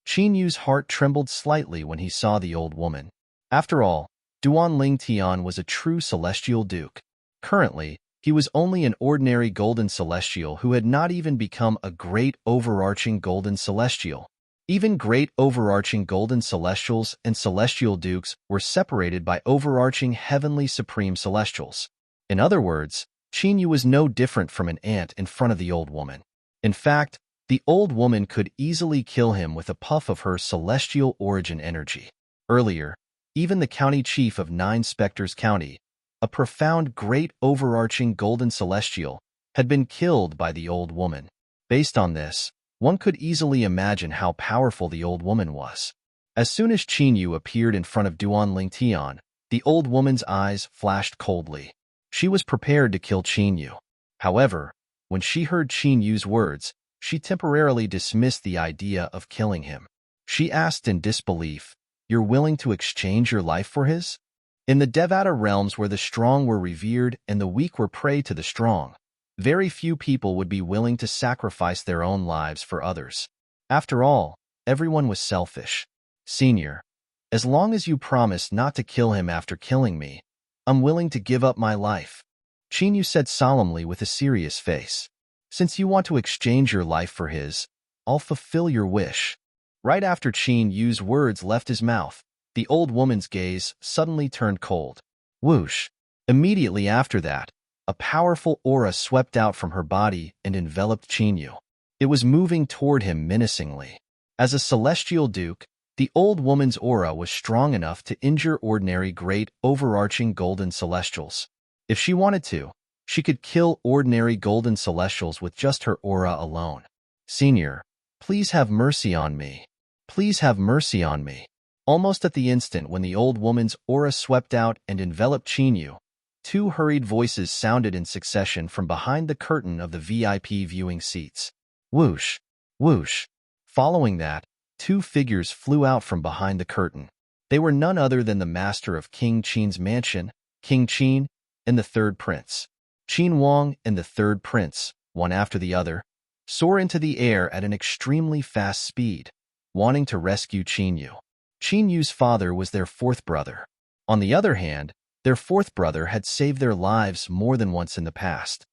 Speaker 1: Qin Yu's heart trembled slightly when he saw the old woman. After all, Duan Lingtian was a true celestial duke. Currently, he was only an ordinary golden celestial who had not even become a great overarching golden celestial. Even great overarching golden celestials and celestial dukes were separated by overarching heavenly supreme celestials. In other words, Qin Yu was no different from an ant in front of the old woman. In fact, the old woman could easily kill him with a puff of her celestial origin energy. Earlier, even the county chief of 9 Spectres County, a profound great overarching golden celestial, had been killed by the old woman. Based on this, one could easily imagine how powerful the old woman was. As soon as Qin Yu appeared in front of Duan Lingtian, the old woman's eyes flashed coldly. She was prepared to kill Qin Yu. However, when she heard Qin Yu's words, she temporarily dismissed the idea of killing him. She asked in disbelief, "You're willing to exchange your life for his?" In the Devata realms where the strong were revered and the weak were prey to the strong, very few people would be willing to sacrifice their own lives for others. After all, everyone was selfish. "Senior, as long as you promise not to kill him after killing me, I'm willing to give up my life," Qin Yu said solemnly with a serious face. "Since you want to exchange your life for his, I'll fulfill your wish." Right after Qin Yu's words left his mouth, the old woman's gaze suddenly turned cold. Whoosh! Immediately after that, a powerful aura swept out from her body and enveloped Qin Yu. It was moving toward him menacingly. As a celestial duke, the old woman's aura was strong enough to injure ordinary great overarching golden celestials. If she wanted to, she could kill ordinary golden celestials with just her aura alone. "Senior, please have mercy on me. Please have mercy on me." Almost at the instant when the old woman's aura swept out and enveloped Qin Yu, 2 hurried voices sounded in succession from behind the curtain of the VIP viewing seats. Whoosh! Whoosh! Following that, 2 figures flew out from behind the curtain. They were none other than the master of King Qin's mansion, King Qin, and the 3rd prince. Qin Wang and the 3rd prince, one after the other, soar into the air at an extremely fast speed, wanting to rescue Qin Yu. Qin Yu's father was their 4th brother. On the other hand, their 4th brother had saved their lives more than once in the past.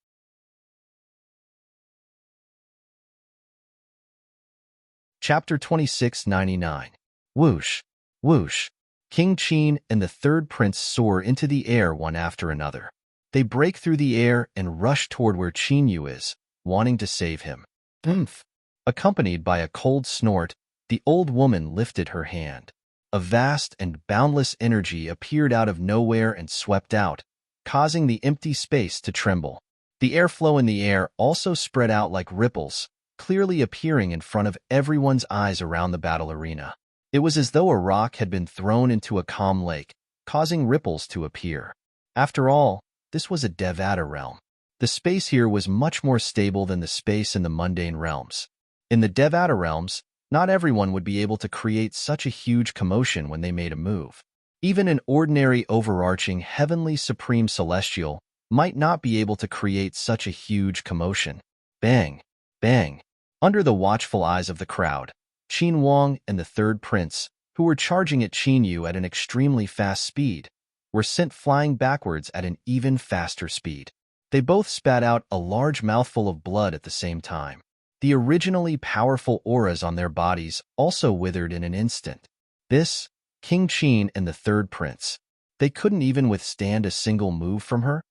Speaker 1: Chapter 2699. Whoosh, whoosh. King Qin and the third prince soar into the air one after another. They break through the air and rush toward where Qin Yu is, wanting to save him. Oomph! Accompanied by a cold snort, the old woman lifted her hand. A vast and boundless energy appeared out of nowhere and swept out, causing the empty space to tremble. The airflow in the air also spread out like ripples, clearly appearing in front of everyone's eyes around the battle arena. It was as though a rock had been thrown into a calm lake, causing ripples to appear. After all, this was a Devata realm. The space here was much more stable than the space in the mundane realms. In the Devata realms, not everyone would be able to create such a huge commotion when they made a move. Even an ordinary overarching heavenly supreme celestial might not be able to create such a huge commotion. Bang! Bang! Under the watchful eyes of the crowd, Qin Wang and the third prince, who were charging at Qin Yu at an extremely fast speed, were sent flying backwards at an even faster speed. They both spat out a large mouthful of blood at the same time. The originally powerful auras on their bodies also withered in an instant. This, King Qin and the third prince. They couldn't even withstand a single move from her?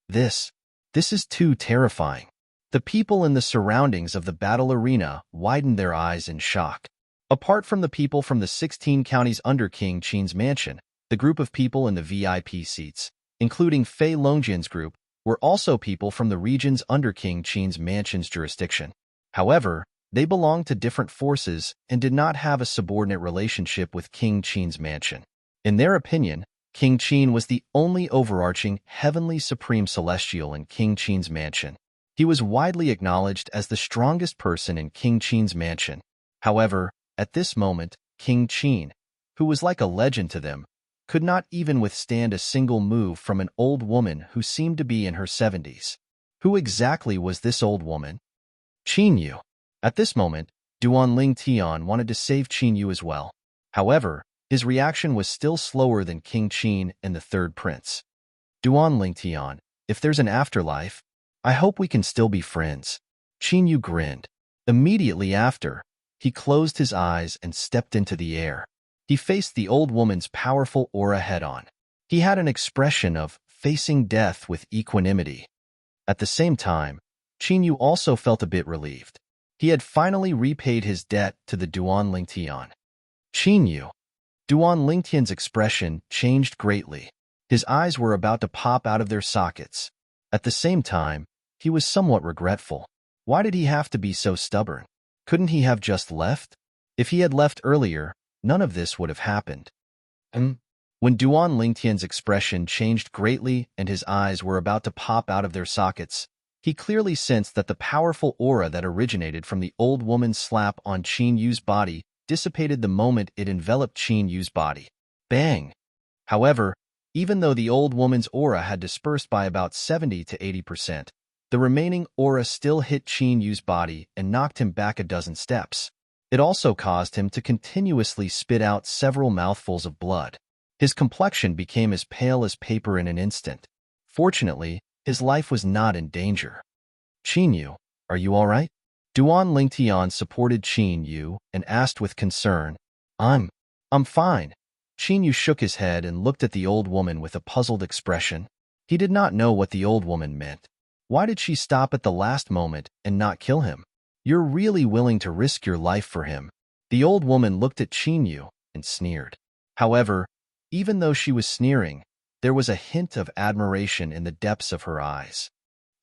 Speaker 1: This is too terrifying. The people in the surroundings of the battle arena widened their eyes in shock. Apart from the people from the 16 counties under King Qin's mansion, the group of people in the VIP seats, including Fei Longjian's group, were also people from the regions under King Qin's mansion's jurisdiction. However, they belonged to different forces and did not have a subordinate relationship with King Qin's mansion. In their opinion, King Qin was the only overarching heavenly supreme celestial in King Qin's mansion. He was widely acknowledged as the strongest person in King Qin's mansion. However, at this moment, King Qin, who was like a legend to them, could not even withstand a single move from an old woman who seemed to be in her 70s. Who exactly was this old woman? Qin Yu. At this moment, Duan Ling Tian wanted to save Qin Yu as well. However, his reaction was still slower than King Qin and the third prince. Duan Ling Tian, if there's an afterlife, I hope we can still be friends. Qin Yu grinned. Immediately after, he closed his eyes and stepped into the air. He faced the old woman's powerful aura head-on. He had an expression of facing death with equanimity. At the same time, Qin Yu also felt a bit relieved. He had finally repaid his debt to the Duan Ling Tian. Qin Yu. Duan Ling Tian's expression changed greatly. His eyes were about to pop out of their sockets. At the same time, he was somewhat regretful. Why did he have to be so stubborn? Couldn't he have just left? If he had left earlier, none of this would have happened. When Duan Ling Tian's expression changed greatly and his eyes were about to pop out of their sockets, he clearly sensed that the powerful aura that originated from the old woman's slap on Qin Yu's body dissipated the moment it enveloped Qin Yu's body. Bang! However, even though the old woman's aura had dispersed by about 70 to 80%, the remaining aura still hit Qin Yu's body and knocked him back a dozen steps. It also caused him to continuously spit out several mouthfuls of blood. His complexion became as pale as paper in an instant. Fortunately, his life was not in danger. Qin Yu, are you all right? Duan Ling Tian supported Qin Yu and asked with concern. I'm fine. Qin Yu shook his head and looked at the old woman with a puzzled expression. He did not know what the old woman meant. Why did she stop at the last moment and not kill him? You're really willing to risk your life for him. The old woman looked at Qin Yu and sneered. However, even though she was sneering, there was a hint of admiration in the depths of her eyes.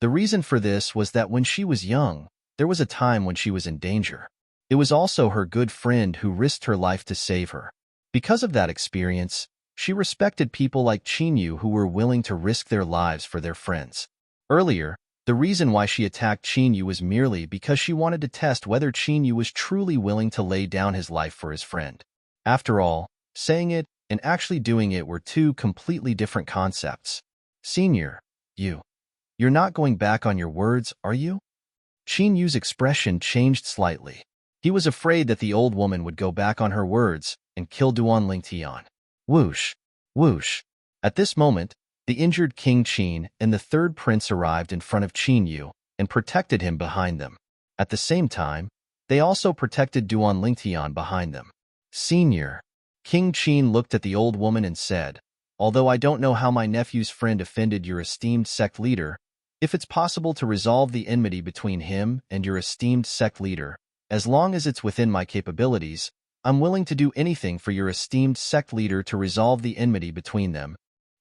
Speaker 1: The reason for this was that when she was young, there was a time when she was in danger. It was also her good friend who risked her life to save her. Because of that experience, she respected people like Qin Yu who were willing to risk their lives for their friends. Earlier, the reason why she attacked Qin Yu was merely because she wanted to test whether Qin Yu was truly willing to lay down his life for his friend. After all, saying it and actually doing it were two completely different concepts. Senior, you're not going back on your words, are you? Qin Yu's expression changed slightly. He was afraid that the old woman would go back on her words and kill Duan Ling Tian. Whoosh, whoosh. At this moment, the injured King Qin and the third prince arrived in front of Qin Yu and protected him behind them. At the same time, They also protected Duan Lingtian behind them. Senior. King Qin looked at the old woman and said, "Although I don't know how my nephew's friend offended your esteemed sect leader, if it's possible to resolve the enmity between him and your esteemed sect leader, as long as it's within my capabilities, I'm willing to do anything for your esteemed sect leader to resolve the enmity between them."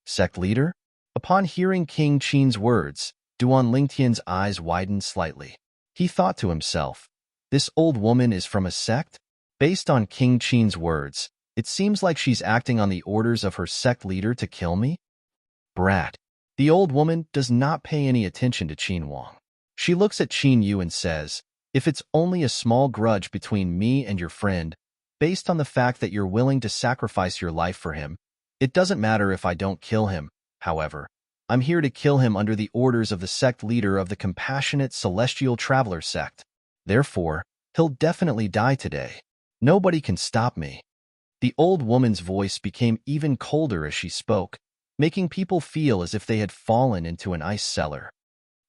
Speaker 1: Sect leader? Upon hearing King Qin's words, Duan Lingtian's eyes widened slightly. He thought to himself, this old woman is from a sect? Based on King Qin's words, it seems like she's acting on the orders of her sect leader to kill me? Brat. The old woman does not pay any attention to Qin Wang. She looks at Qin Yu and says, if it's only a small grudge between me and your friend, based on the fact that you're willing to sacrifice your life for him, it doesn't matter if I don't kill him. However, I'm here to kill him under the orders of the sect leader of the compassionate celestial traveler sect. Therefore, he'll definitely die today. Nobody can stop me. The old woman's voice became even colder as she spoke, making people feel as if they had fallen into an ice cellar.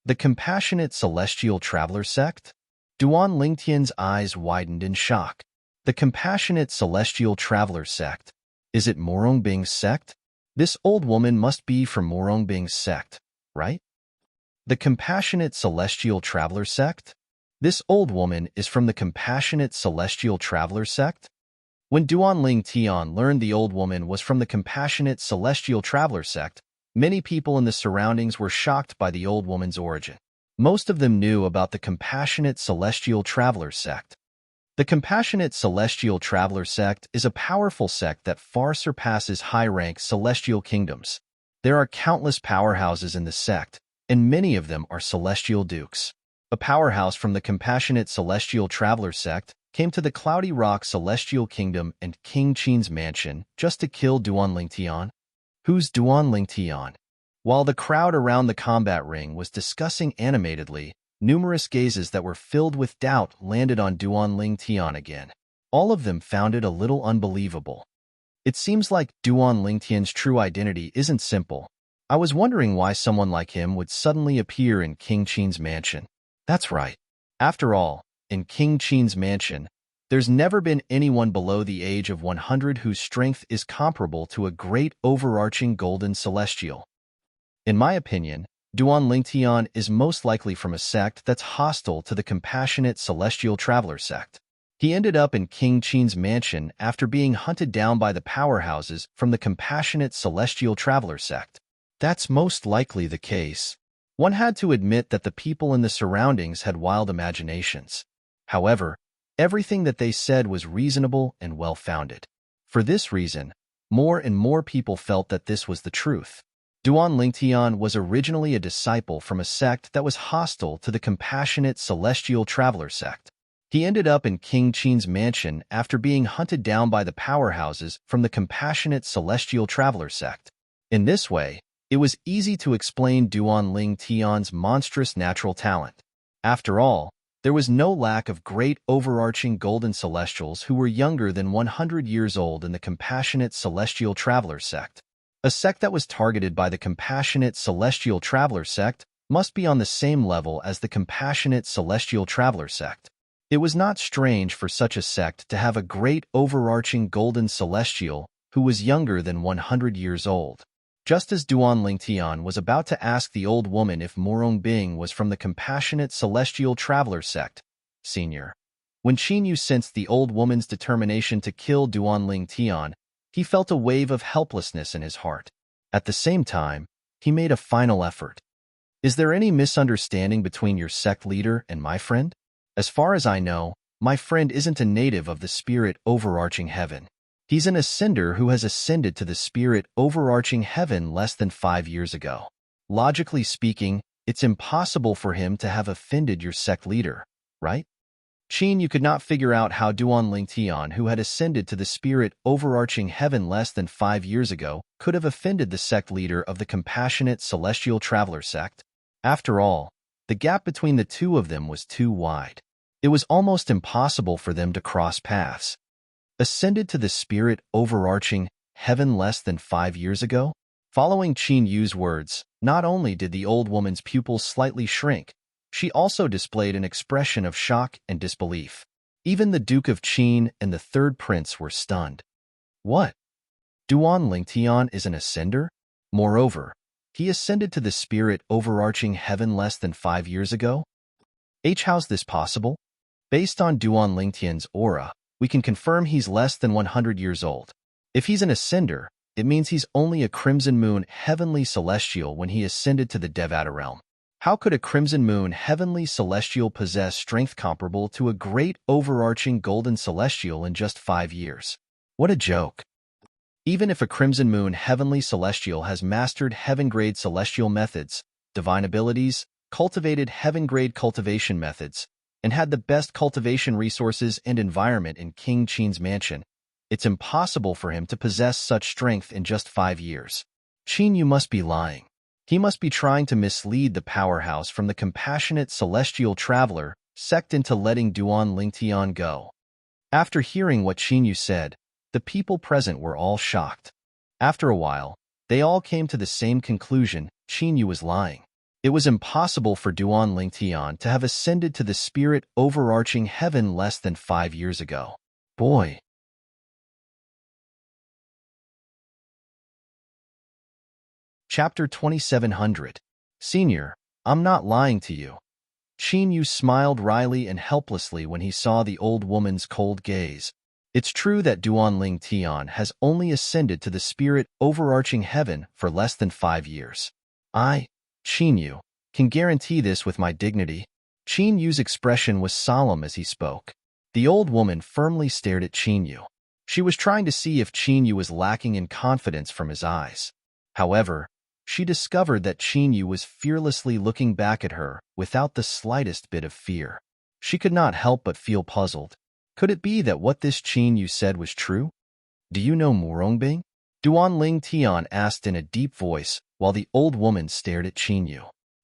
Speaker 1: The compassionate celestial traveler sect? Duan Lingtian's eyes widened in shock. The compassionate celestial traveler sect? Is it Morongbing's sect? This old woman must be from Morongbing's sect, right? The compassionate celestial traveler sect? This old woman is from the compassionate celestial traveler sect? When Duan Lingtian learned the old woman was from the compassionate celestial traveler sect, many people in the surroundings were shocked by the old woman's origin. Most of them knew about the compassionate celestial traveler sect. The compassionate celestial traveler sect is a powerful sect that far surpasses high-rank celestial kingdoms. There are countless powerhouses in the sect, and many of them are celestial dukes. A powerhouse from the compassionate celestial traveler sect came to the Cloudy Rock Celestial Kingdom and King Qin's mansion just to kill Duan Lingtian. Who's Duan Lingtian? While the crowd around the combat ring was discussing animatedly, numerous gazes that were filled with doubt landed on Duan Lingtian again. All of them found it a little unbelievable. It seems like Duan Lingtian's true identity isn't simple. I was wondering why someone like him would suddenly appear in King Qin's mansion. That's right. After all, in King Qin's mansion, there's never been anyone below the age of 100 whose strength is comparable to a great overarching golden celestial. In my opinion, Duan Lingtian is most likely from a sect that's hostile to the compassionate celestial traveler sect. He ended up in King Qin's mansion after being hunted down by the powerhouses from the compassionate celestial traveler sect. That's most likely the case. One had to admit that the people in the surroundings had wild imaginations. However, everything that they said was reasonable and well-founded. For this reason, more and more people felt that this was the truth. Duan Lingtian was originally a disciple from a sect that was hostile to the compassionate celestial traveler sect. He ended up in King Qin's mansion after being hunted down by the powerhouses from the compassionate celestial traveler sect. In this way, it was easy to explain Duan Lingtian's monstrous natural talent. After all, there was no lack of great overarching golden celestials who were younger than 100 years old in the compassionate celestial traveler sect. A sect that was targeted by the compassionate celestial traveler sect must be on the same level as the compassionate celestial traveler sect. It was not strange for such a sect to have a great overarching golden celestial who was younger than 100 years old. Just as Duan Lingtian was about to ask the old woman if Morongbing was from the compassionate celestial traveler sect, Senior. When Qin Yu sensed the old woman's determination to kill Duan Lingtian, he felt a wave of helplessness in his heart. At the same time, he made a final effort. Is there any misunderstanding between your sect leader and my friend? As far as I know, my friend isn't a native of the spirit overarching heaven. He's an ascender who has ascended to the spirit overarching heaven less than 5 years ago. Logically speaking, it's impossible for him to have offended your sect leader, right? Qin, you could not figure out how Duan Lingtian, who had ascended to the spirit overarching heaven less than 5 years ago, could have offended the sect leader of the compassionate celestial traveler sect. After all, the gap between the two of them was too wide. It was almost impossible for them to cross paths. Ascended to the spirit overarching heaven less than 5 years ago? Following Qin Yu's words, not only did the old woman's pupils slightly shrink, she also displayed an expression of shock and disbelief. Even the Duke of Qin and the third prince were stunned. What? Duan Lingtian is an ascender? Moreover, he ascended to the spirit overarching heaven less than 5 years ago? How's this possible? Based on Duan Lingtian's aura, we can confirm he's less than 100 years old. If he's an ascender, it means he's only a Crimson Moon heavenly celestial when he ascended to the Devata realm. How could a Crimson Moon heavenly celestial possess strength comparable to a great overarching golden celestial in just 5 years? What a joke. Even if a Crimson Moon heavenly celestial has mastered heaven-grade celestial methods, divine abilities, cultivated heaven-grade cultivation methods, and had the best cultivation resources and environment in King Qin's mansion, it's impossible for him to possess such strength in just 5 years. Qin, you must be lying. He must be trying to mislead the powerhouse from the compassionate celestial traveler sect into letting Duan Lingtian go. After hearing what Qin Yu said, the people present were all shocked. After a while, they all came to the same conclusion: Qin Yu was lying. It was impossible for Duan Lingtian to have ascended to the spirit overarching heaven less than 5 years ago. Boy. Chapter 2700. Senior, I'm not lying to you. Qin Yu smiled wryly and helplessly when he saw the old woman's cold gaze. It's true that Duan Lingtian has only ascended to the spirit overarching heaven for less than 5 years. I, Qin Yu, can guarantee this with my dignity. Qin Yu's expression was solemn as he spoke. The old woman firmly stared at Qin Yu. She was trying to see if Qin Yu was lacking in confidence from his eyes. However, she discovered that Qin Yu was fearlessly looking back at her without the slightest bit of fear. She could not help but feel puzzled. Could it be that what this Qin Yu said was true? Do you know Murongbing? Duan Lingtian asked in a deep voice while the old woman stared at Qin Yu.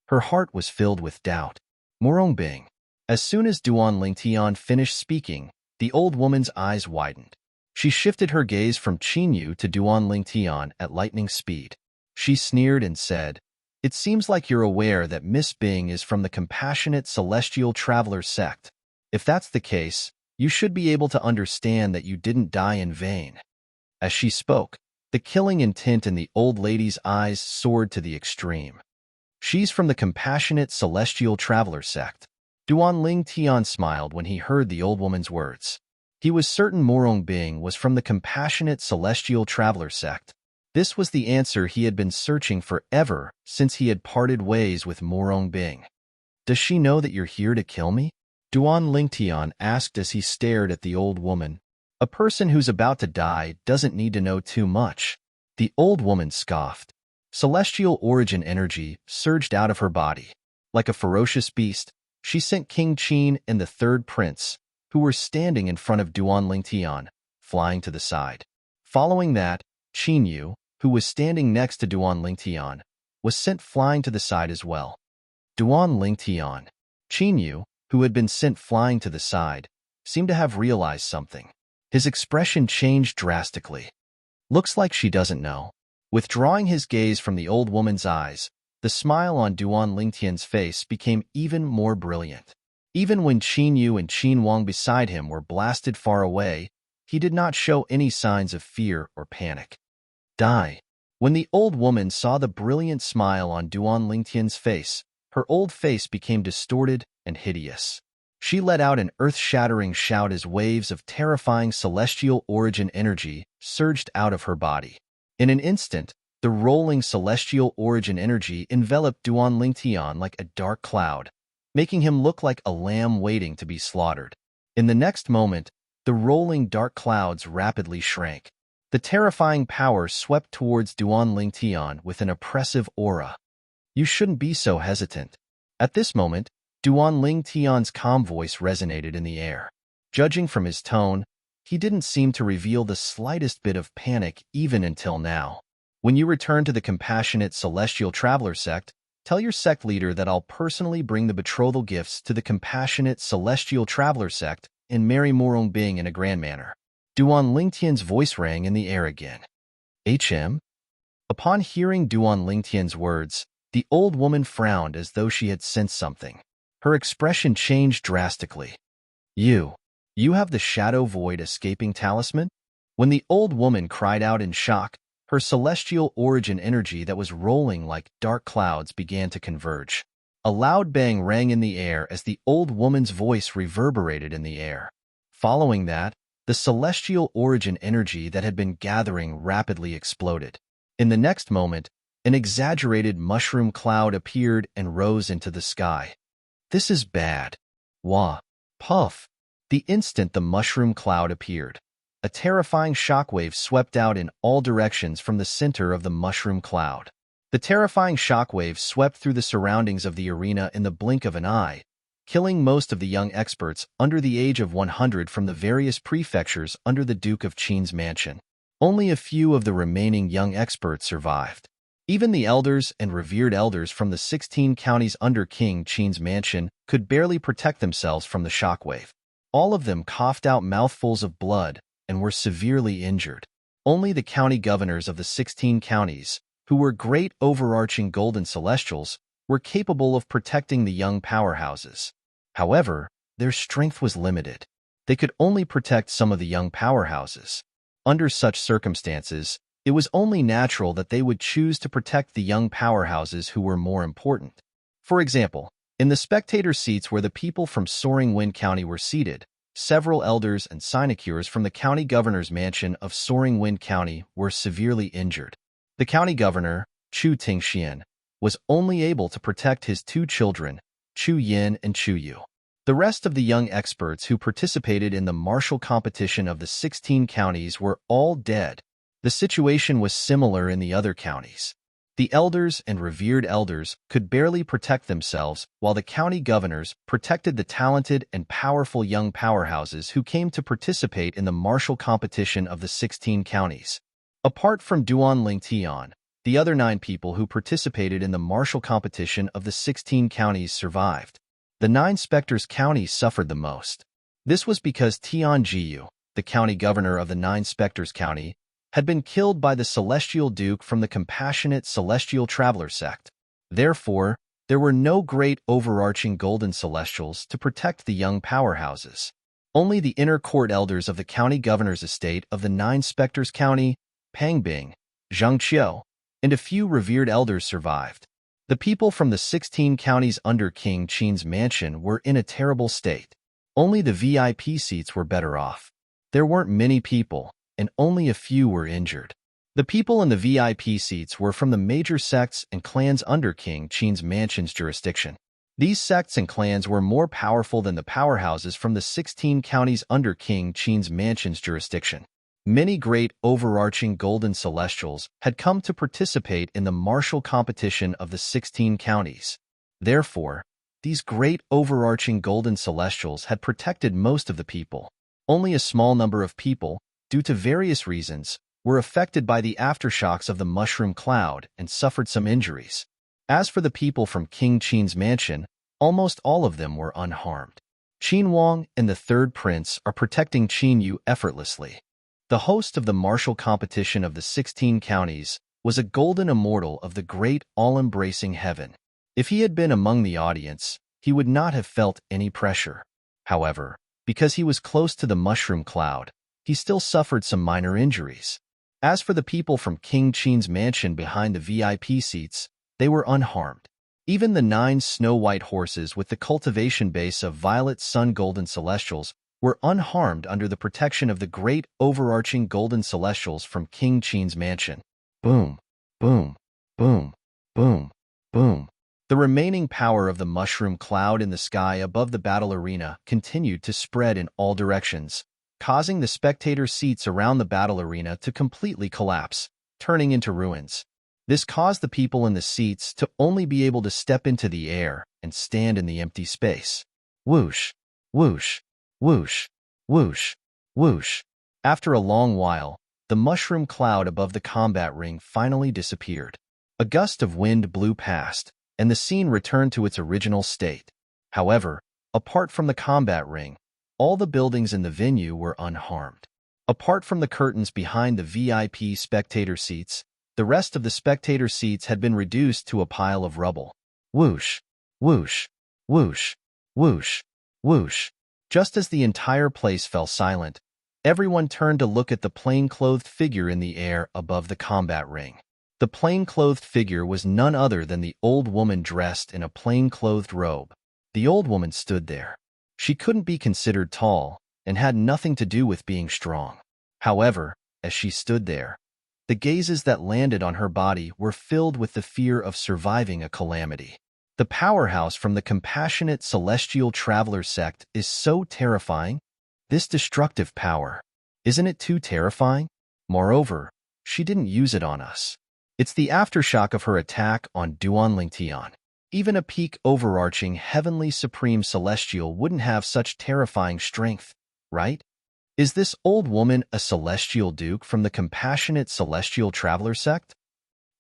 Speaker 1: Her heart was filled with doubt. Murongbing. As soon as Duan Lingtian finished speaking, the old woman's eyes widened. She shifted her gaze from Qin Yu to Duan Lingtian at lightning speed. She sneered and said, "It seems like you're aware that Miss Bing is from the compassionate celestial traveler sect. If that's the case, you should be able to understand that you didn't die in vain." As she spoke, the killing intent in the old lady's eyes soared to the extreme. She's from the compassionate celestial traveler sect. Duan Lingtian smiled when he heard the old woman's words. He was certain Murongbing was from the compassionate celestial traveler sect. This was the answer he had been searching for ever since he had parted ways with Murongbing. "Does she know that you're here to kill me?" Duan Lingtian asked as he stared at the old woman. "A person who's about to die doesn't need to know too much." The old woman scoffed. Celestial origin energy surged out of her body. Like a ferocious beast, she sent King Qin and the third prince, who were standing in front of Duan Lingtian, flying to the side. Following that, Qin Yu, who was standing next to Duan Lingtian, was sent flying to the side as well. Duan Lingtian. Qin Yu, who had been sent flying to the side, seemed to have realized something. His expression changed drastically. "Looks like she doesn't know." Withdrawing his gaze from the old woman's eyes, the smile on Duan Lingtian's face became even more brilliant. Even when Qin Yu and Qin Wang beside him were blasted far away, he did not show any signs of fear or panic. Die. When the old woman saw the brilliant smile on Duan Lingtian's face, her old face became distorted and hideous. She let out an earth-shattering shout as waves of terrifying celestial origin energy surged out of her body. In an instant, the rolling celestial origin energy enveloped Duan Lingtian like a dark cloud, making him look like a lamb waiting to be slaughtered. In the next moment, the rolling dark clouds rapidly shrank. The terrifying power swept towards Duan Lingtian with an oppressive aura. "You shouldn't be so hesitant." At this moment, Duan Lingtian's calm voice resonated in the air. Judging from his tone, he didn't seem to reveal the slightest bit of panic even until now. "When you return to the compassionate celestial traveler sect, tell your sect leader that I'll personally bring the betrothal gifts to the compassionate celestial traveler sect and marry Murongbing in a grand manner." Duan Lingtian's voice rang in the air again. "HM?" Upon hearing Duan Lingtian's words, the old woman frowned as though she had sensed something. Her expression changed drastically. "You." You have the shadow void escaping talisman? When the old woman cried out in shock, her celestial origin energy that was rolling like dark clouds began to converge. A loud bang rang in the air as the old woman's voice reverberated in the air. Following that, the celestial origin energy that had been gathering rapidly exploded. In the next moment, an exaggerated mushroom cloud appeared and rose into the sky. This is bad. Wah. Puff. The instant the mushroom cloud appeared, a terrifying shockwave swept out in all directions from the center of the mushroom cloud. The terrifying shockwave swept through the surroundings of the arena in the blink of an eye, killing most of the young experts under the age of 100 from the various prefectures under the Duke of Qin's mansion. Only a few of the remaining young experts survived. Even the elders and revered elders from the 16 counties under King Qin's mansion could barely protect themselves from the shockwave. All of them coughed out mouthfuls of blood and were severely injured. Only the county governors of the 16 counties, who were great overarching golden celestials, were capable of protecting the young powerhouses. However, their strength was limited. They could only protect some of the young powerhouses. Under such circumstances, it was only natural that they would choose to protect the young powerhouses who were more important. For example, in the spectator seats where the people from Soaring Wind County were seated, several elders and sinecures from the county governor's mansion of Soaring Wind County were severely injured. The county governor, Chu Tingxian, was only able to protect his two children, Chu Yin and Chu Yu. The rest of the young experts who participated in the martial competition of the 16 counties were all dead. The situation was similar in the other counties. The elders and revered elders could barely protect themselves, while the county governors protected the talented and powerful young powerhouses who came to participate in the martial competition of the 16 counties. Apart from Duan Lingtian, the other 9 people who participated in the martial competition of the 16 counties survived. The 9 specters counties suffered the most. This was because Tian Jiyu, the county governor of the 9 specters county, had been killed by the Celestial Duke from the compassionate Celestial Traveler sect. Therefore, there were no great overarching golden celestials to protect the young powerhouses. Only the inner court elders of the county governor's estate of the 9 specters county, Pangbing, Zhangqiu, and a few revered elders survived. The people from the 16 counties under King Qin's mansion were in a terrible state. Only the VIP seats were better off. There weren't many people, and only a few were injured. The people in the VIP seats were from the major sects and clans under King Qin's mansion's jurisdiction. These sects and clans were more powerful than the powerhouses from the 16 counties under King Qin's mansion's jurisdiction. Many great overarching golden celestials had come to participate in the martial competition of the 16 counties. Therefore, these great overarching golden celestials had protected most of the people. Only a small number of people, due to various reasons, were affected by the aftershocks of the mushroom cloud and suffered some injuries. As for the people from King Qin's mansion, almost all of them were unharmed. Qin Wang and the third prince are protecting Qin Yu effortlessly. The host of the martial competition of the 16 counties was a golden immortal of the great all-embracing heaven. If he had been among the audience, he would not have felt any pressure. However, because he was close to the mushroom cloud, he still suffered some minor injuries. As for the people from King Qin's mansion behind the VIP seats, they were unharmed. Even the 9 snow-white horses with the cultivation base of violet sun golden celestials were unharmed under the protection of the great overarching golden celestials from King Qin's mansion. Boom, boom, boom, boom, boom. The remaining power of the mushroom cloud in the sky above the battle arena continued to spread in all directions, causing the spectator seats around the battle arena to completely collapse, turning into ruins. This caused the people in the seats to only be able to step into the air and stand in the empty space. Whoosh, whoosh, whoosh, whoosh, whoosh. After a long while, the mushroom cloud above the combat ring finally disappeared. A gust of wind blew past, and the scene returned to its original state. However, apart from the combat ring, all the buildings in the venue were unharmed. Apart from the curtains behind the VIP spectator seats, the rest of the spectator seats had been reduced to a pile of rubble. Whoosh, whoosh, whoosh, whoosh, whoosh. Just as the entire place fell silent, everyone turned to look at the plain-clothed figure in the air above the combat ring. The plain-clothed figure was none other than the old woman dressed in a plain-clothed robe. The old woman stood there. She couldn't be considered tall and had nothing to do with being strong. However, as she stood there, the gazes that landed on her body were filled with the fear of surviving a calamity. The powerhouse from the compassionate celestial traveler sect is so terrifying. This destructive power, isn't it too terrifying? Moreover, she didn't use it on us. It's the aftershock of her attack on Duanlingtian. Even a peak overarching heavenly supreme celestial wouldn't have such terrifying strength, right? Is this old woman a celestial duke from the compassionate celestial traveler sect?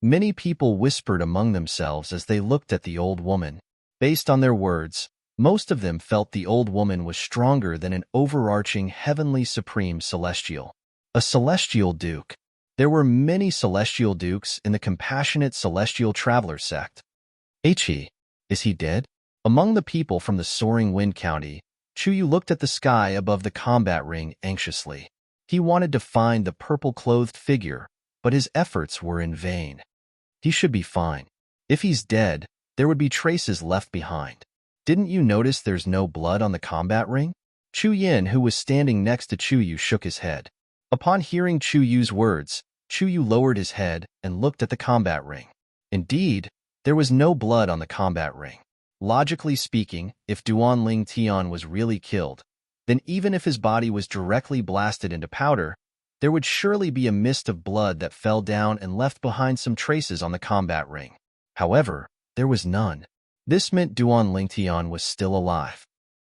Speaker 1: Many people whispered among themselves as they looked at the old woman. Based on their words, most of them felt the old woman was stronger than an overarching heavenly supreme celestial. A celestial duke. There were many celestial dukes in the compassionate celestial traveler sect. Is he dead? Among the people from the soaring wind county, Chuyu looked at the sky above the combat ring anxiously. He wanted to find the purple-clothed figure, but his efforts were in vain. He should be fine. If he's dead, there would be traces left behind. Didn't you notice there's no blood on the combat ring? Chu Yin, who was standing next to Chuyu, shook his head. Upon hearing Chuyu's words, Chuyu lowered his head and looked at the combat ring. Indeed, there was no blood on the combat ring. Logically speaking, if Duanlingtian was really killed, then even if his body was directly blasted into powder, there would surely be a mist of blood that fell down and left behind some traces on the combat ring. However, there was none. This meant Duanlingtian was still alive.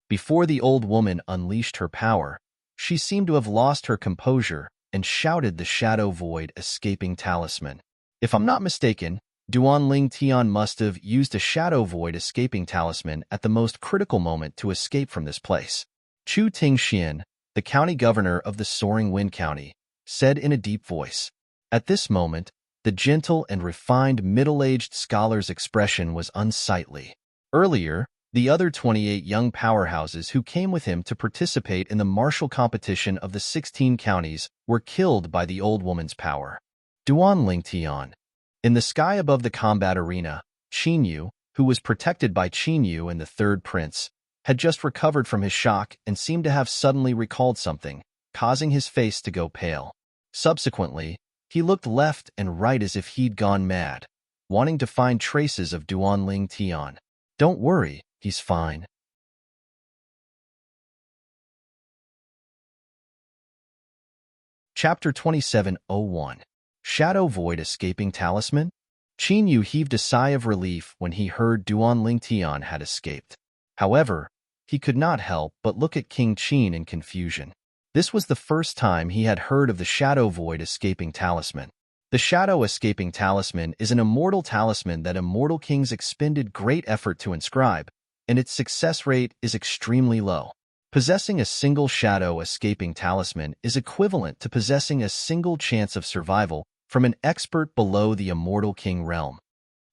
Speaker 1: Before the old woman unleashed her power, she seemed to have lost her composure and shouted the shadow void escaping talisman. If I'm not mistaken, Duanlingtian must have used a shadow void escaping talisman at the most critical moment to escape from this place. Chu Tingxian, the county governor of the Soaring Wind County, said in a deep voice. At this moment, the gentle and refined middle-aged scholar's expression was unsightly. Earlier, the other 28 young powerhouses who came with him to participate in the martial competition of the 16 counties were killed by the old woman's power. Duanlingtian. In the sky above the combat arena, Qinyu, who was protected by Qinyu and the third prince, had just recovered from his shock and seemed to have suddenly recalled something, causing his face to go pale. Subsequently, he looked left and right as if he'd gone mad, wanting to find traces of Duanlingtian. Don't worry, he's fine. Chapter 27:01. Shadow Void Escaping Talisman? Qinyu heaved a sigh of relief when he heard Duanlingtian had escaped. However, he could not help but look at King Qin in confusion. This was the first time he had heard of the Shadow Void Escaping Talisman. The Shadow Escaping Talisman is an immortal talisman that immortal kings expended great effort to inscribe, and its success rate is extremely low. Possessing a single Shadow Escaping Talisman is equivalent to possessing a single chance of survival from an expert below the immortal king realm.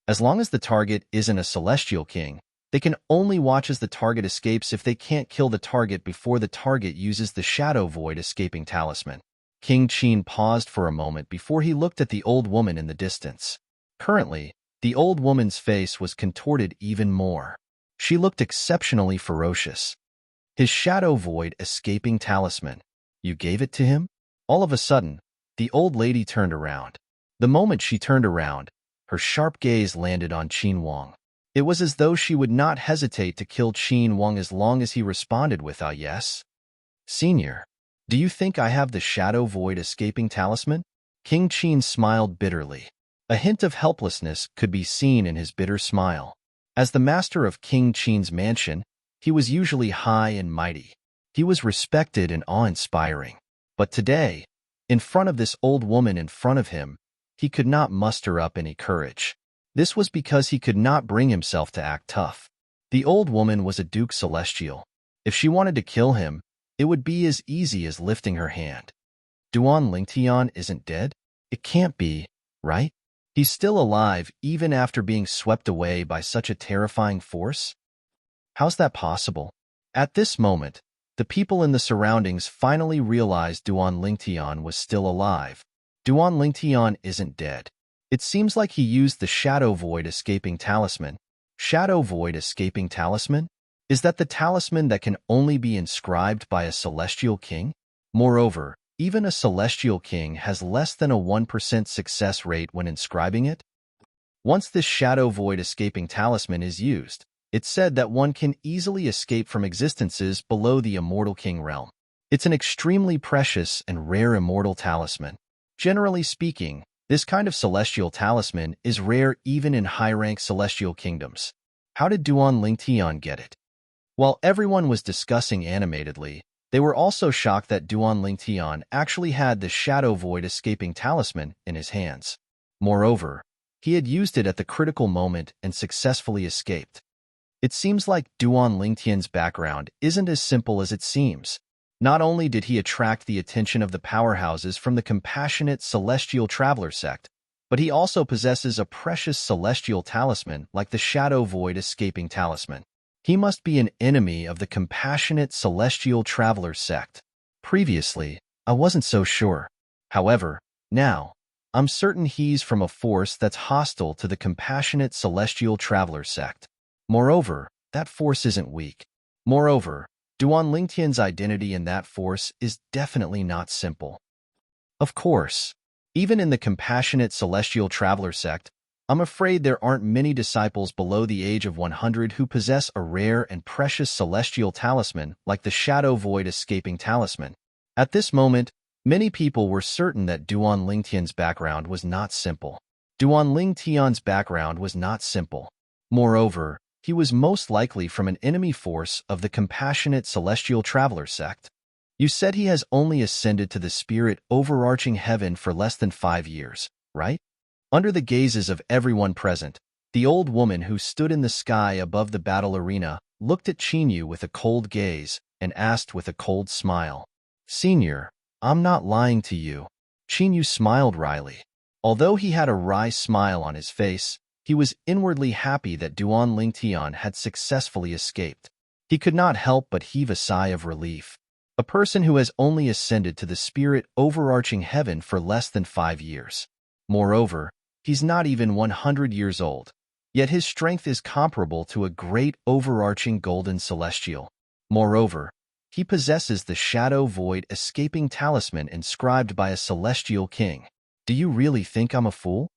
Speaker 1: As long as the target isn't a celestial king, they can only watch as the target escapes if they can't kill the target before the target uses the Shadow Void Escaping Talisman. King Qin paused for a moment before he looked at the old woman in the distance. Currently, the old woman's face was contorted even more. She looked exceptionally ferocious. His Shadow Void Escaping Talisman. You gave it to him? All of a sudden, the old lady turned around. The moment she turned around, her sharp gaze landed on Qin Wang. It was as though she would not hesitate to kill Qin Wang as long as he responded with a yes. Senior, do you think I have the Shadow Void Escaping Talisman? King Qin smiled bitterly. A hint of helplessness could be seen in his bitter smile. As the master of King Qin's mansion, he was usually high and mighty. He was respected and awe-inspiring. But today, in front of this old woman in front of him, he could not muster up any courage. This was because he could not bring himself to act tough. The old woman was a Duke Celestial. If she wanted to kill him, it would be as easy as lifting her hand. Duanlingtian isn't dead? It can't be, right? He's still alive even after being swept away by such a terrifying force? How's that possible? At this moment, The people in the surroundings finally realized Duan Lingtian was still alive. Duan Lingtian isn't dead. It seems like he used the Shadow Void Escaping Talisman. Shadow Void Escaping Talisman? Is that the talisman that can only be inscribed by a celestial king? Moreover, even a celestial king has less than a 1% success rate when inscribing it. Once this Shadow Void Escaping Talisman is used, it's said that one can easily escape from existences below the Immortal King realm. It's an extremely precious and rare immortal talisman. Generally speaking, this kind of celestial talisman is rare even in high-rank celestial kingdoms. How did Duan Lingtian get it? While everyone was discussing animatedly, they were also shocked that Duan Lingtian actually had the Shadow Void Escaping Talisman in his hands. Moreover, he had used it at the critical moment and successfully escaped. It seems like Duan Lingtian's background isn't as simple as it seems. Not only did he attract the attention of the powerhouses from the compassionate celestial traveler sect, but he also possesses a precious celestial talisman like the Shadow Void Escaping Talisman. He must be an enemy of the compassionate celestial traveler sect. Previously, I wasn't so sure. However, now, I'm certain he's from a force that's hostile to the compassionate celestial traveler sect. Moreover, that force isn't weak. Moreover, Duan Lingtian's identity in that force is definitely not simple. Of course, even in the compassionate celestial traveler sect, I'm afraid there aren't many disciples below the age of 100 who possess a rare and precious celestial talisman like the Shadow Void Escaping Talisman. At this moment, many people were certain that Duan Lingtian's background was not simple. Duan Lingtian's background was not simple. Moreover, he was most likely from an enemy force of the compassionate celestial traveler sect. You said he has only ascended to the spirit overarching heaven for less than 5 years, right? Under the gazes of everyone present, the old woman who stood in the sky above the battle arena looked at Qinyu with a cold gaze and asked with a cold smile, "Senior, I'm not lying to you." Qinyu smiled wryly. Although he had a wry smile on his face, he was inwardly happy that Duan Lingtian had successfully escaped. He could not help but heave a sigh of relief. A person who has only ascended to the spirit overarching heaven for less than 5 years. Moreover, he's not even 100 years old, yet his strength is comparable to a great overarching golden celestial. Moreover, he possesses the Shadow Void Escaping Talisman inscribed by a celestial king. Do you really think I'm a fool?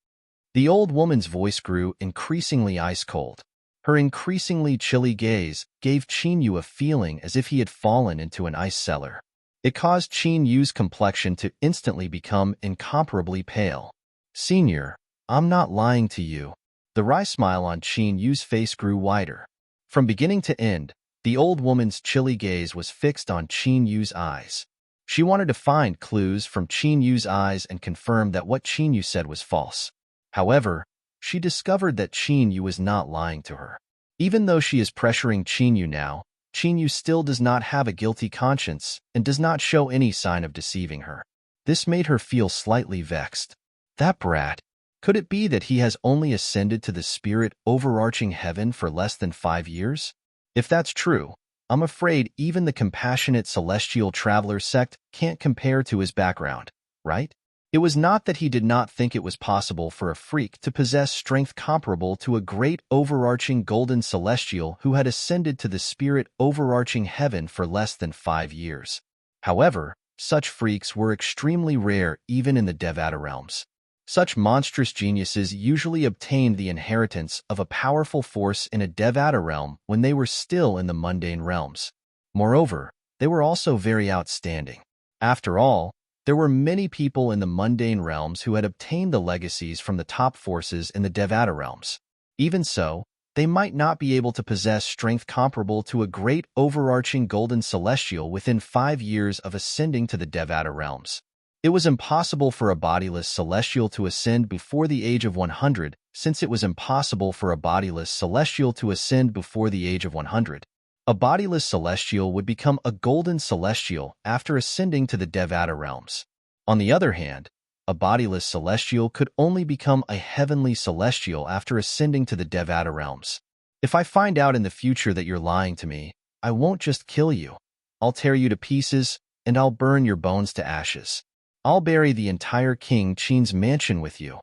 Speaker 1: The old woman's voice grew increasingly ice-cold. Her increasingly chilly gaze gave Qinyu a feeling as if he had fallen into an ice cellar. It caused Qinyu's complexion to instantly become incomparably pale. "Senior, I'm not lying to you." The wry smile on Qinyu's face grew wider. From beginning to end, the old woman's chilly gaze was fixed on Qinyu's eyes. She wanted to find clues from Qinyu's eyes and confirm that what Qinyu said was false. However, she discovered that Qinyu was not lying to her. Even though she is pressuring Qinyu now, Qinyu still does not have a guilty conscience and does not show any sign of deceiving her. This made her feel slightly vexed. That brat. Could it be that he has only ascended to the spirit overarching heaven for less than 5 years? If that's true, I'm afraid even the compassionate celestial traveler sect can't compare to his background, right? It was not that he did not think it was possible for a freak to possess strength comparable to a great overarching golden celestial who had ascended to the spirit overarching heaven for less than 5 years. However, such freaks were extremely rare even in the Devata realms. Such monstrous geniuses usually obtained the inheritance of a powerful force in a Devata realm when they were still in the mundane realms. Moreover, they were also very outstanding. After all, there were many people in the mundane realms who had obtained the legacies from the top forces in the Devata realms. Even so, they might not be able to possess strength comparable to a great overarching golden celestial within 5 years of ascending to the Devata realms. It was impossible for a bodiless celestial to ascend before the age of 100, since it was impossible for a bodiless celestial to ascend before the age of 100. A bodiless celestial would become a golden celestial after ascending to the Devata realms. On the other hand, a bodiless celestial could only become a heavenly celestial after ascending to the Devata realms. If I find out in the future that you're lying to me, I won't just kill you. I'll tear you to pieces, and I'll burn your bones to ashes. I'll bury the entire King Qin's mansion with you."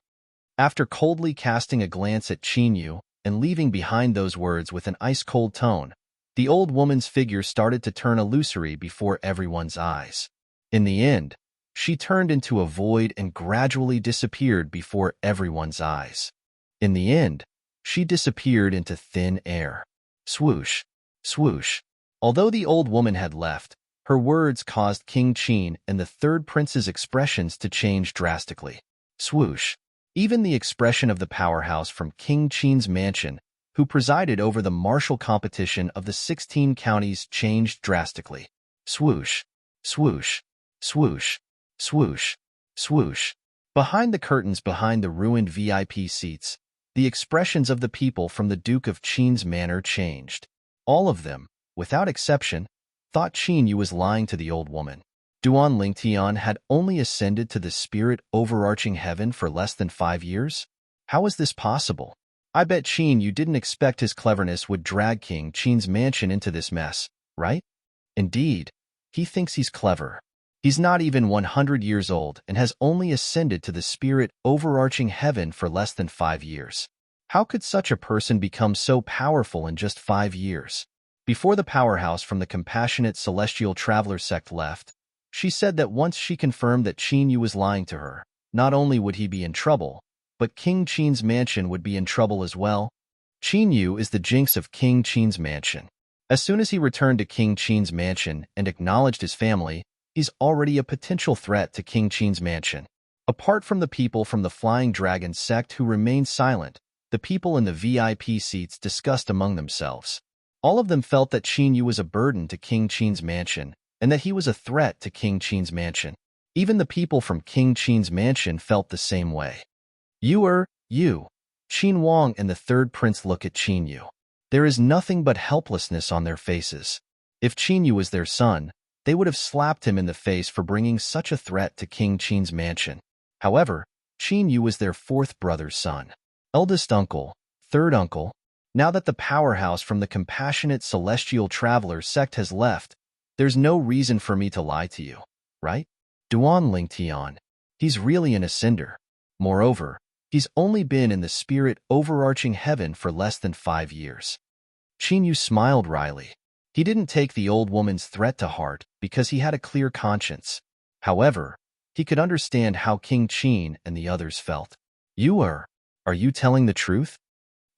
Speaker 1: After coldly casting a glance at Qin Yu and leaving behind those words with an ice-cold tone, the old woman's figure started to turn illusory before everyone's eyes. In the end, she turned into a void and gradually disappeared before everyone's eyes. In the end, she disappeared into thin air. Swoosh, swoosh. Although the old woman had left, her words caused King Qin and the third prince's expressions to change drastically. Swoosh. Even the expression of the powerhouse from King Qin's mansion, who presided over the martial competition of the 16 counties, changed drastically. Swoosh, swoosh, swoosh, swoosh, swoosh. Behind the curtains behind the ruined VIP seats, the expressions of the people from the Duke of Qin's manor changed. All of them, without exception, thought Qin Yu was lying to the old woman. Duan Lingtian had only ascended to the spirit overarching heaven for less than 5 years? How is this possible? I bet Qin Yu didn't expect his cleverness would drag King Qin's mansion into this mess, right? Indeed, he thinks he's clever. He's not even 100 years old and has only ascended to the spirit overarching heaven for less than 5 years. How could such a person become so powerful in just 5 years? Before the powerhouse from the compassionate celestial traveler sect left, she said that once she confirmed that Qin Yu was lying to her, not only would he be in trouble, but King Qin's mansion would be in trouble as well. Qin Yu is the jinx of King Qin's mansion. As soon as he returned to King Qin's mansion and acknowledged his family, he's already a potential threat to King Qin's mansion. Apart from the people from the Flying Dragon sect who remained silent, the people in the VIP seats discussed among themselves. All of them felt that Qin Yu was a burden to King Qin's mansion, and that he was a threat to King Qin's mansion. Even the people from King Qin's mansion felt the same way. You. Qin Wang and the third prince look at Qin Yu. There is nothing but helplessness on their faces. If Qin Yu was their son, they would have slapped him in the face for bringing such a threat to King Qin's mansion. However, Qin Yu was their fourth brother's son. Eldest uncle, third uncle. Now that the powerhouse from the compassionate celestial traveler sect has left, there's no reason for me to lie to you, right? Duan Lingtian. He's really an ascender. Moreover, he's only been in the spirit overarching heaven for less than 5 years. Qin Yu smiled wryly. He didn't take the old woman's threat to heart because he had a clear conscience. However, he could understand how King Qin and the others felt. Are you telling the truth?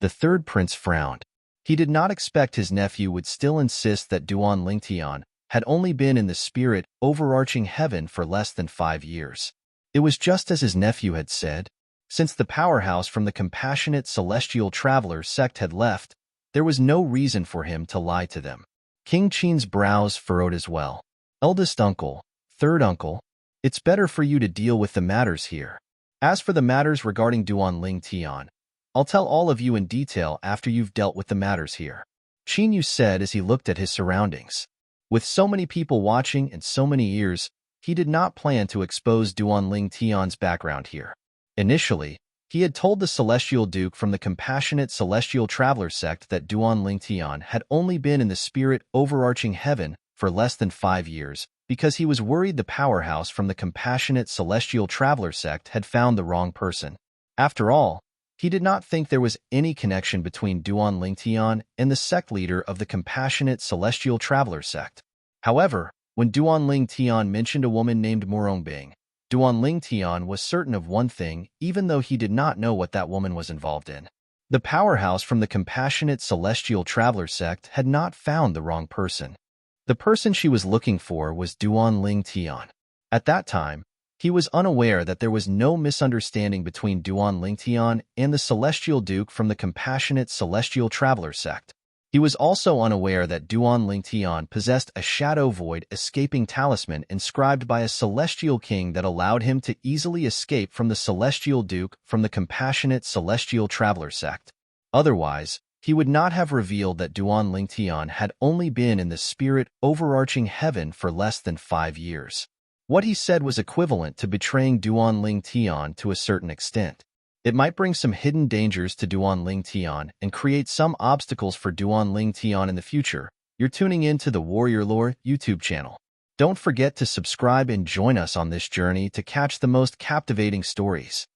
Speaker 1: The third prince frowned. He did not expect his nephew would still insist that Duan Lingtian had only been in the spirit overarching heaven for less than 5 years. It was just as his nephew had said. Since the powerhouse from the compassionate celestial traveler sect had left, there was no reason for him to lie to them. King Qin's brows furrowed as well. Eldest uncle, third uncle, it's better for you to deal with the matters here. As for the matters regarding Duan Lingtian, I'll tell all of you in detail after you've dealt with the matters here. Qin Yu said as he looked at his surroundings. With so many people watching and so many ears, he did not plan to expose Duan Lingtian's background here. Initially, he had told the Celestial Duke from the compassionate Celestial Traveler sect that Duan Lingtian had only been in the spirit overarching heaven for less than 5 years because he was worried the powerhouse from the compassionate Celestial Traveler sect had found the wrong person. After all, he did not think there was any connection between Duan Lingtian and the sect leader of the compassionate Celestial Traveler sect. However, when Duan Lingtian mentioned a woman named Morongbing, Duan Lingtian was certain of one thing, even though he did not know what that woman was involved in. The powerhouse from the compassionate Celestial Traveler sect had not found the wrong person. The person she was looking for was Duan Lingtian. At that time, he was unaware that there was no misunderstanding between Duan Lingtian and the Celestial Duke from the compassionate Celestial Traveler sect. He was also unaware that Duan Lingtian possessed a shadow void escaping talisman inscribed by a celestial king that allowed him to easily escape from the Celestial Duke from the compassionate Celestial Traveler sect. Otherwise, he would not have revealed that Duan Lingtian had only been in the spirit overarching heaven for less than 5 years. What he said was equivalent to betraying Duan Lingtian to a certain extent. It might bring some hidden dangers to Duan Lingtian and create some obstacles for Duan Lingtian in the future, You're tuning in to the Warrior Lore YouTube channel. Don't forget to subscribe and join us on this journey to catch the most captivating stories.